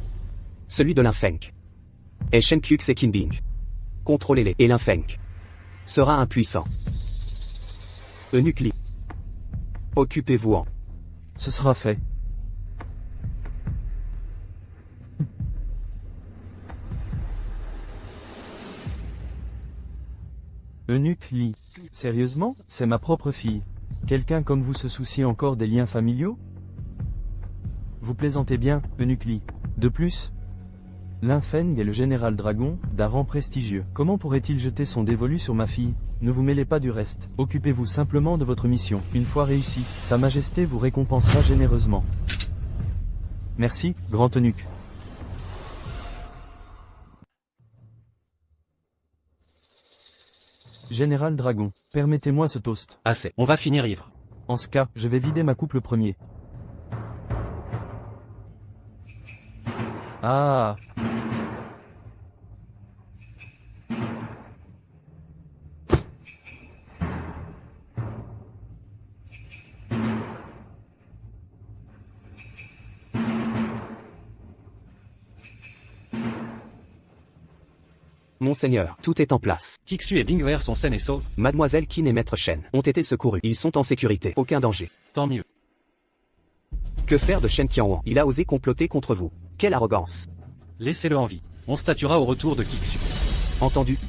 F: Celui de Linfeng. Et Shenkyux et Kinbing. Contrôlez-les, et Linfeng sera impuissant. Eunuque Li. Occupez-vous en.
E: Ce sera fait. Eunuque Li. Sérieusement, c'est ma propre fille. Quelqu'un comme vous se soucie encore des liens familiaux? Vous plaisantez bien, Eunuque Li. De plus, Linfeng est le général dragon, d'un rang prestigieux. Comment pourrait-il jeter son dévolu sur ma fille? Ne vous mêlez pas du reste. Occupez-vous simplement de votre mission. Une fois réussie, Sa Majesté vous récompensera généreusement. Merci, grand eunuque. Général Dragon, permettez-moi ce toast.
B: Assez. On va finir ivre.
E: En ce cas, je vais vider ma coupe le premier. Ah.
F: Monseigneur, tout est en place.
B: Kixu et Bingwer sont sains et saufs.
F: Mademoiselle Qin et Maître Shen ont été secourus. Ils sont en sécurité. Aucun danger.
B: Tant mieux.
F: Que faire de Shen Qianhuan? Il a osé comploter contre vous. Quelle arrogance.
B: Laissez-le en vie. On statuera au retour de Kixu.
F: Entendu.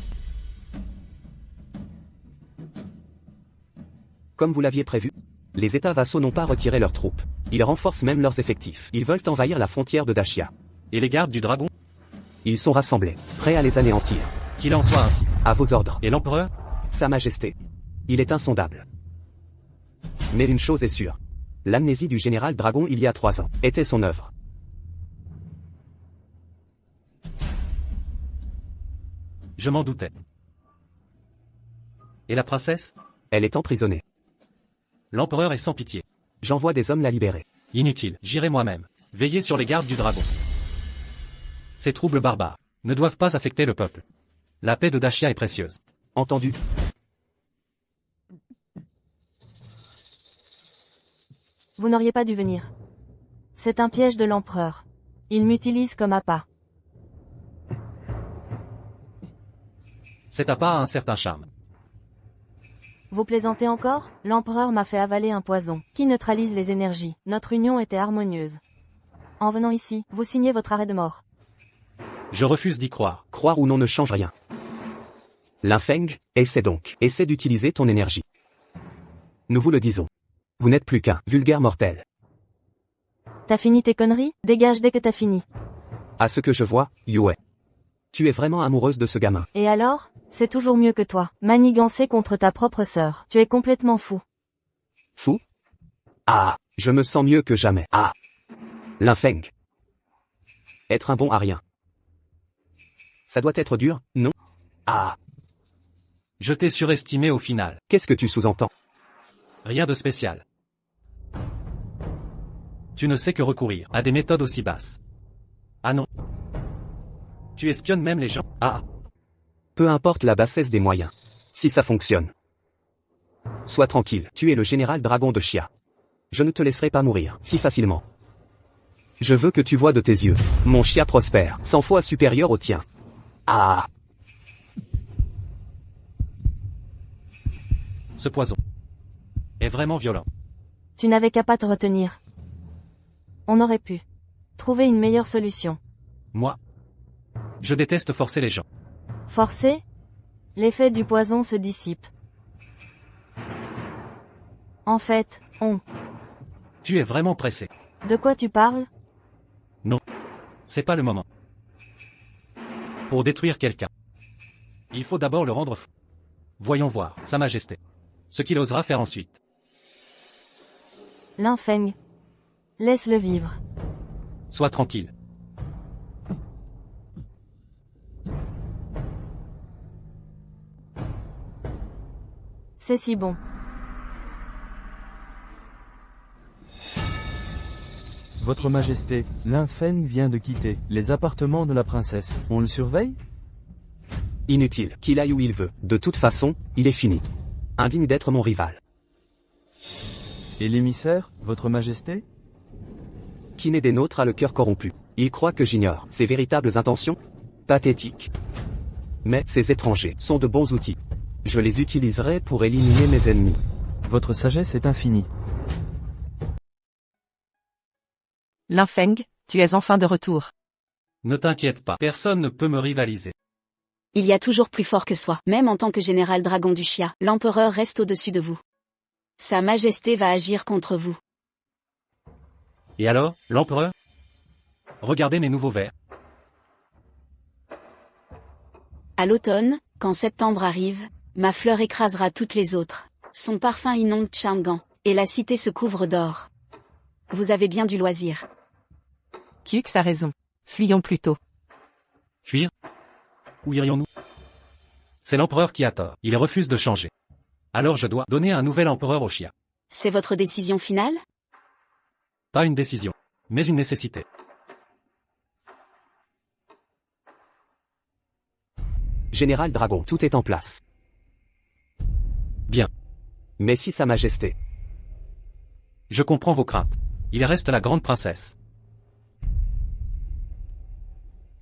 F: Comme vous l'aviez prévu, les États vassaux n'ont pas retiré leurs troupes. Ils renforcent même leurs effectifs. Ils veulent envahir la frontière de Dashia.
B: Et les gardes du dragon?
F: Ils sont rassemblés, prêts à les anéantir.
B: Qu'il en soit ainsi.
F: À vos ordres.
B: Et l'empereur?
F: Sa Majesté. Il est insondable. Mais une chose est sûre. L'amnésie du général Dragon il y a 3 ans était son œuvre.
B: Je m'en doutais. Et la princesse?
F: Elle est emprisonnée.
B: L'empereur est sans pitié.
F: J'envoie des hommes la libérer.
B: Inutile, j'irai moi-même. Veillez sur les gardes du dragon. Ces troubles barbares ne doivent pas affecter le peuple. La paix de Dashia est précieuse.
F: Entendu.
A: Vous n'auriez pas dû venir. C'est un piège de l'empereur. Il m'utilise comme appât.
B: Cet appât a un certain charme.
A: Vous plaisantez encore? L'empereur m'a fait avaler un poison, qui neutralise les énergies. Notre union était harmonieuse. En venant ici, vous signez votre arrêt de mort.
B: Je refuse d'y croire.
F: Croire ou non ne change rien. Linfeng, essaie donc. Essaie d'utiliser ton énergie. Nous vous le disons. Vous n'êtes plus qu'un vulgaire mortel.
A: T'as fini tes conneries? Dégage dès que t'as fini.
F: À ce que je vois, Yue. Tu es vraiment amoureuse de ce gamin.
A: Et alors? C'est toujours mieux que toi. Manigancer contre ta propre sœur. Tu es complètement fou.
F: Fou? Ah, je me sens mieux que jamais. Ah. Linfeng. Être un bon à rien. Ça doit être dur, non? Ah.
B: Je t'ai surestimé au final.
F: Qu'est-ce que tu sous-entends?
B: Rien de spécial. Tu ne sais que recourir à des méthodes aussi basses. Ah non. Tu espionnes même les gens. Ah.
F: Peu importe la bassesse des moyens. Si ça fonctionne. Sois tranquille, tu es le général dragon de Chia. Je ne te laisserai pas mourir si facilement. Je veux que tu vois de tes yeux. Mon Chia prospère, 100 fois supérieur au tien. Ah!
B: Ce poison est vraiment violent.
A: Tu n'avais qu'à pas te retenir. On aurait pu trouver une meilleure solution.
B: Moi, je déteste forcer les gens.
A: Forcer? L'effet du poison se dissipe. En fait,
B: Tu es vraiment pressé.
A: De quoi tu parles?
B: C'est pas le moment. Pour détruire quelqu'un, il faut d'abord le rendre fou. Voyons voir, Sa Majesté, ce qu'il osera faire ensuite.
A: Lin Feng. Laisse-le vivre.
B: Sois tranquille.
A: C'est si bon.
E: Votre Majesté, Lin Feng vient de quitter les appartements de la princesse. On le surveille?
F: Inutile, qu'il aille où il veut. De toute façon, il est fini. Indigne d'être mon rival.
E: Et l'émissaire, Votre Majesté?
F: Qui n'est des nôtres a le cœur corrompu. Il croit que j'ignore ses véritables intentions? Pathétique. Mais ces étrangers sont de bons outils. Je les utiliserai pour éliminer mes ennemis.
E: Votre sagesse est infinie.
C: Lin Feng, tu es enfin de retour.
B: Ne t'inquiète pas, personne ne peut me rivaliser.
G: Il y a toujours plus fort que soi. Même en tant que général dragon du Chia, l'empereur reste au-dessus de vous. Sa Majesté va agir contre vous.
B: Et alors, l'empereur? Regardez mes nouveaux vers.
G: À l'automne, quand septembre arrive, ma fleur écrasera toutes les autres. Son parfum inonde Chang'an, et la cité se couvre d'or. Vous avez bien du loisir.
C: Kyux a raison. Fuyons plutôt.
B: Fuir? Où irions-nous? C'est l'empereur qui a tort. Il refuse de changer. Alors je dois donner un nouvel empereur au Chia.
G: C'est votre décision finale?
B: Pas une décision, mais une nécessité.
F: Général Dragon, tout est en place.
B: Bien.
F: Mais si Sa Majesté.
B: Je comprends vos craintes. Il reste la grande princesse.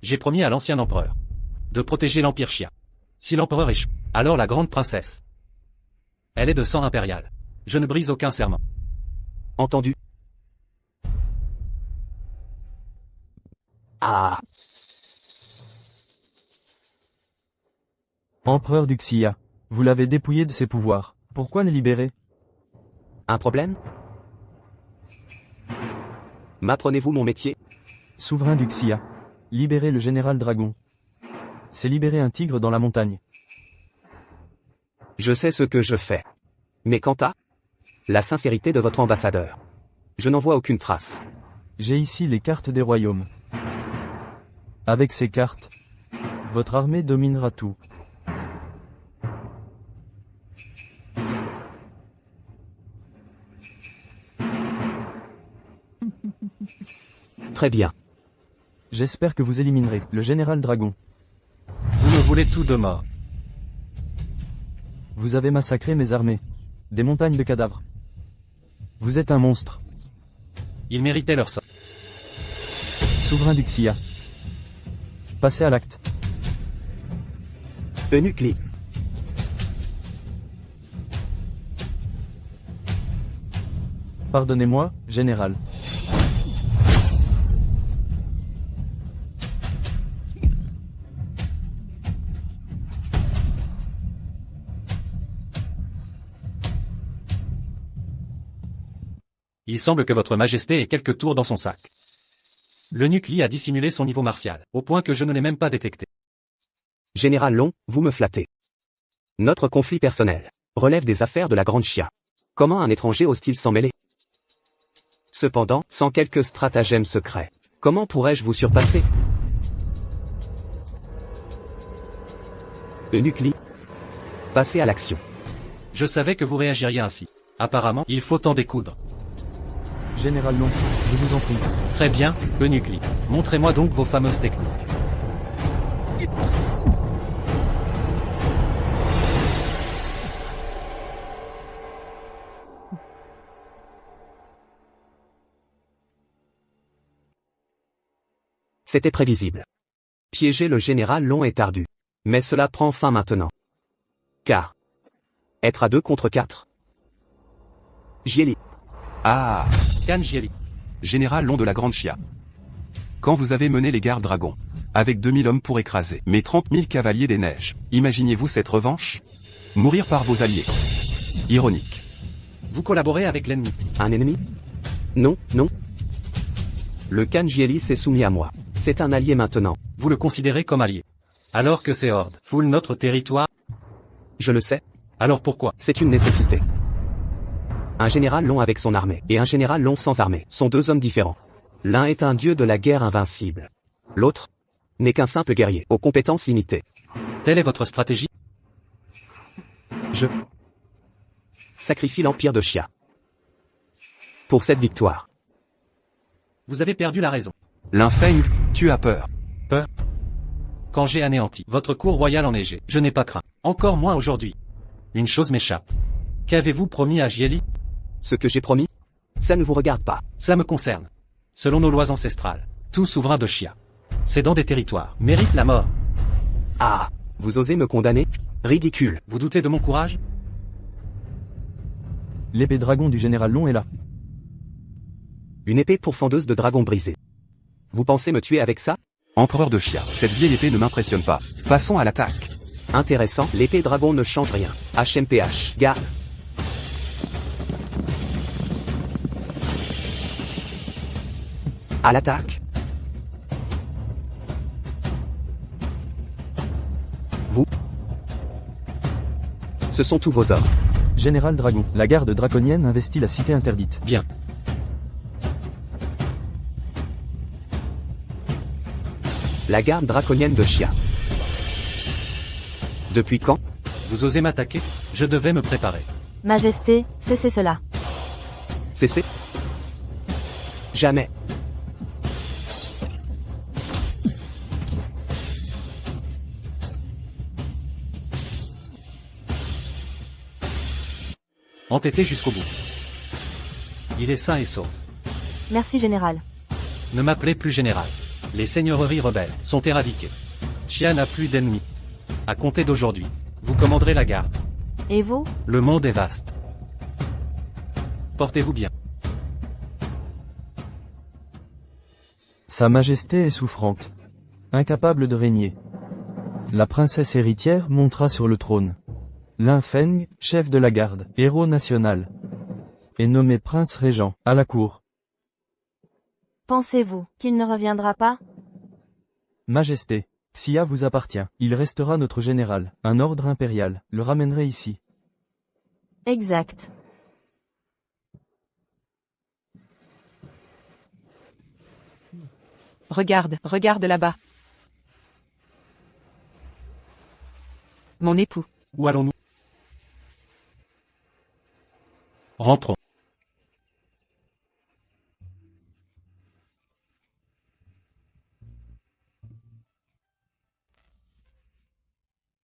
B: J'ai promis à l'ancien empereur de protéger l'Empire Chia. Si l'empereur échoue, alors la grande princesse. Elle est de sang impérial. Je ne brise aucun serment.
F: Entendu. Ah.
E: Empereur du Xia. Vous l'avez dépouillé de ses pouvoirs. Pourquoi le libérer?
F: Un problème? M'apprenez-vous mon métier?
E: Souverain du Xia. Libérer le général dragon. C'est libérer un tigre dans la montagne.
F: Je sais ce que je fais. Mais quant à la sincérité de votre ambassadeur, je n'en vois aucune trace.
E: J'ai ici les cartes des royaumes. Avec ces cartes, votre armée dominera tout.
F: Très bien.
E: J'espère que vous éliminerez le général dragon.
B: Vous me voulez tout de mort.
E: Vous avez massacré mes armées. Des montagnes de cadavres. Vous êtes un monstre.
B: Ils méritaient leur sort.
E: Souverain du Xia. Passez à l'acte.
F: Eunuque.
E: Pardonnez-moi, général.
B: Il semble que votre majesté ait quelques tours dans son sac. L'eunuque Li a dissimulé son niveau martial, au point que je ne l'ai même pas détecté.
F: Général Long, vous me flattez. Notre conflit personnel relève des affaires de la Grande Chia. Comment un étranger ose-t-il s'en mêler? Cependant, sans quelques stratagèmes secrets, comment pourrais-je vous surpasser? Eunuque Li, passez à l'action.
B: Je savais que vous réagiriez ainsi. Apparemment, il faut en découdre.
E: Général Long, je vous en prie.
B: Très bien, eunuque Li. Montrez-moi donc vos fameuses techniques.
F: C'était prévisible. Piéger le général Long est ardu. Mais cela prend fin maintenant. Car être à 2 contre 4. Gieli.
D: Ah,
B: Khan Gieli.
D: général Long de la Grande Chia. Quand vous avez mené les gardes dragons, avec 2000 hommes pour écraser mes 30 000 cavaliers des neiges, imaginez-vous cette revanche? Mourir par vos alliés. Ironique.
B: Vous collaborez avec l'ennemi.
F: Un ennemi? Non, non. Le Khan Gieli s'est soumis à moi. C'est un allié maintenant.
B: Vous le considérez comme allié. Alors que ces hordes foulent notre territoire,
F: Je le sais.
B: alors pourquoi?
F: C'est une nécessité. Un général Long avec son armée et un général Long sans armée sont 2 hommes différents. L'un est un dieu de la guerre invincible. L'autre n'est qu'un simple guerrier aux compétences limitées.
B: Telle est votre stratégie?
F: Je sacrifie l'empire de Chia pour cette victoire.
B: Vous avez perdu la raison.
D: L'infeigne, tu as peur.
B: Quand j'ai anéanti votre cour royale enneigée, je n'ai pas craint. Encore moins aujourd'hui. Une chose m'échappe. Qu'avez-vous promis à Gieli?
F: Ce que j'ai promis, ça ne vous regarde pas.
B: Ça me concerne. Selon nos lois ancestrales, tout souverain de Chia, cédant des territoires, mérite la mort.
F: Ah, vous osez me condamner? Ridicule.
B: Vous doutez de mon courage?
E: L'épée dragon du général Long est là.
F: Une épée pourfendeuse de dragon brisé. Vous pensez me tuer avec ça?
D: Empereur de Chia, cette vieille épée ne m'impressionne pas. Passons à l'attaque.
F: Intéressant, l'épée dragon ne change rien. HMPH, garde. À l'attaque. Vous. Ce sont tous vos ordres.
E: Général Dragon, la garde draconienne investit la cité interdite.
B: Bien.
F: La garde draconienne de Chia. Depuis quand?
B: Vous osez m'attaquer? Je devais me préparer.
A: Majesté, cessez cela.
F: Cessez. Jamais.
B: Entêté jusqu'au bout. Il est sain et sauf.
A: Merci général.
B: Ne m'appelez plus général. Les seigneuries rebelles sont éradiquées. Chia n'a plus d'ennemis. À compter d'aujourd'hui, vous commanderez la garde.
A: Et vous?
B: Le monde est vaste. Portez-vous bien.
E: Sa Majesté est souffrante. Incapable de régner. La princesse héritière montera sur le trône. Lin Feng, chef de la garde, héros national, est nommé prince régent, à la cour.
A: Pensez-vous qu'il ne reviendra pas?
E: Majesté, Xia vous appartient. Il restera notre général. Un ordre impérial le ramènerait ici.
A: Exact.
C: Regarde, regarde là-bas. Mon époux.
B: Où allons-nous? Rentrons.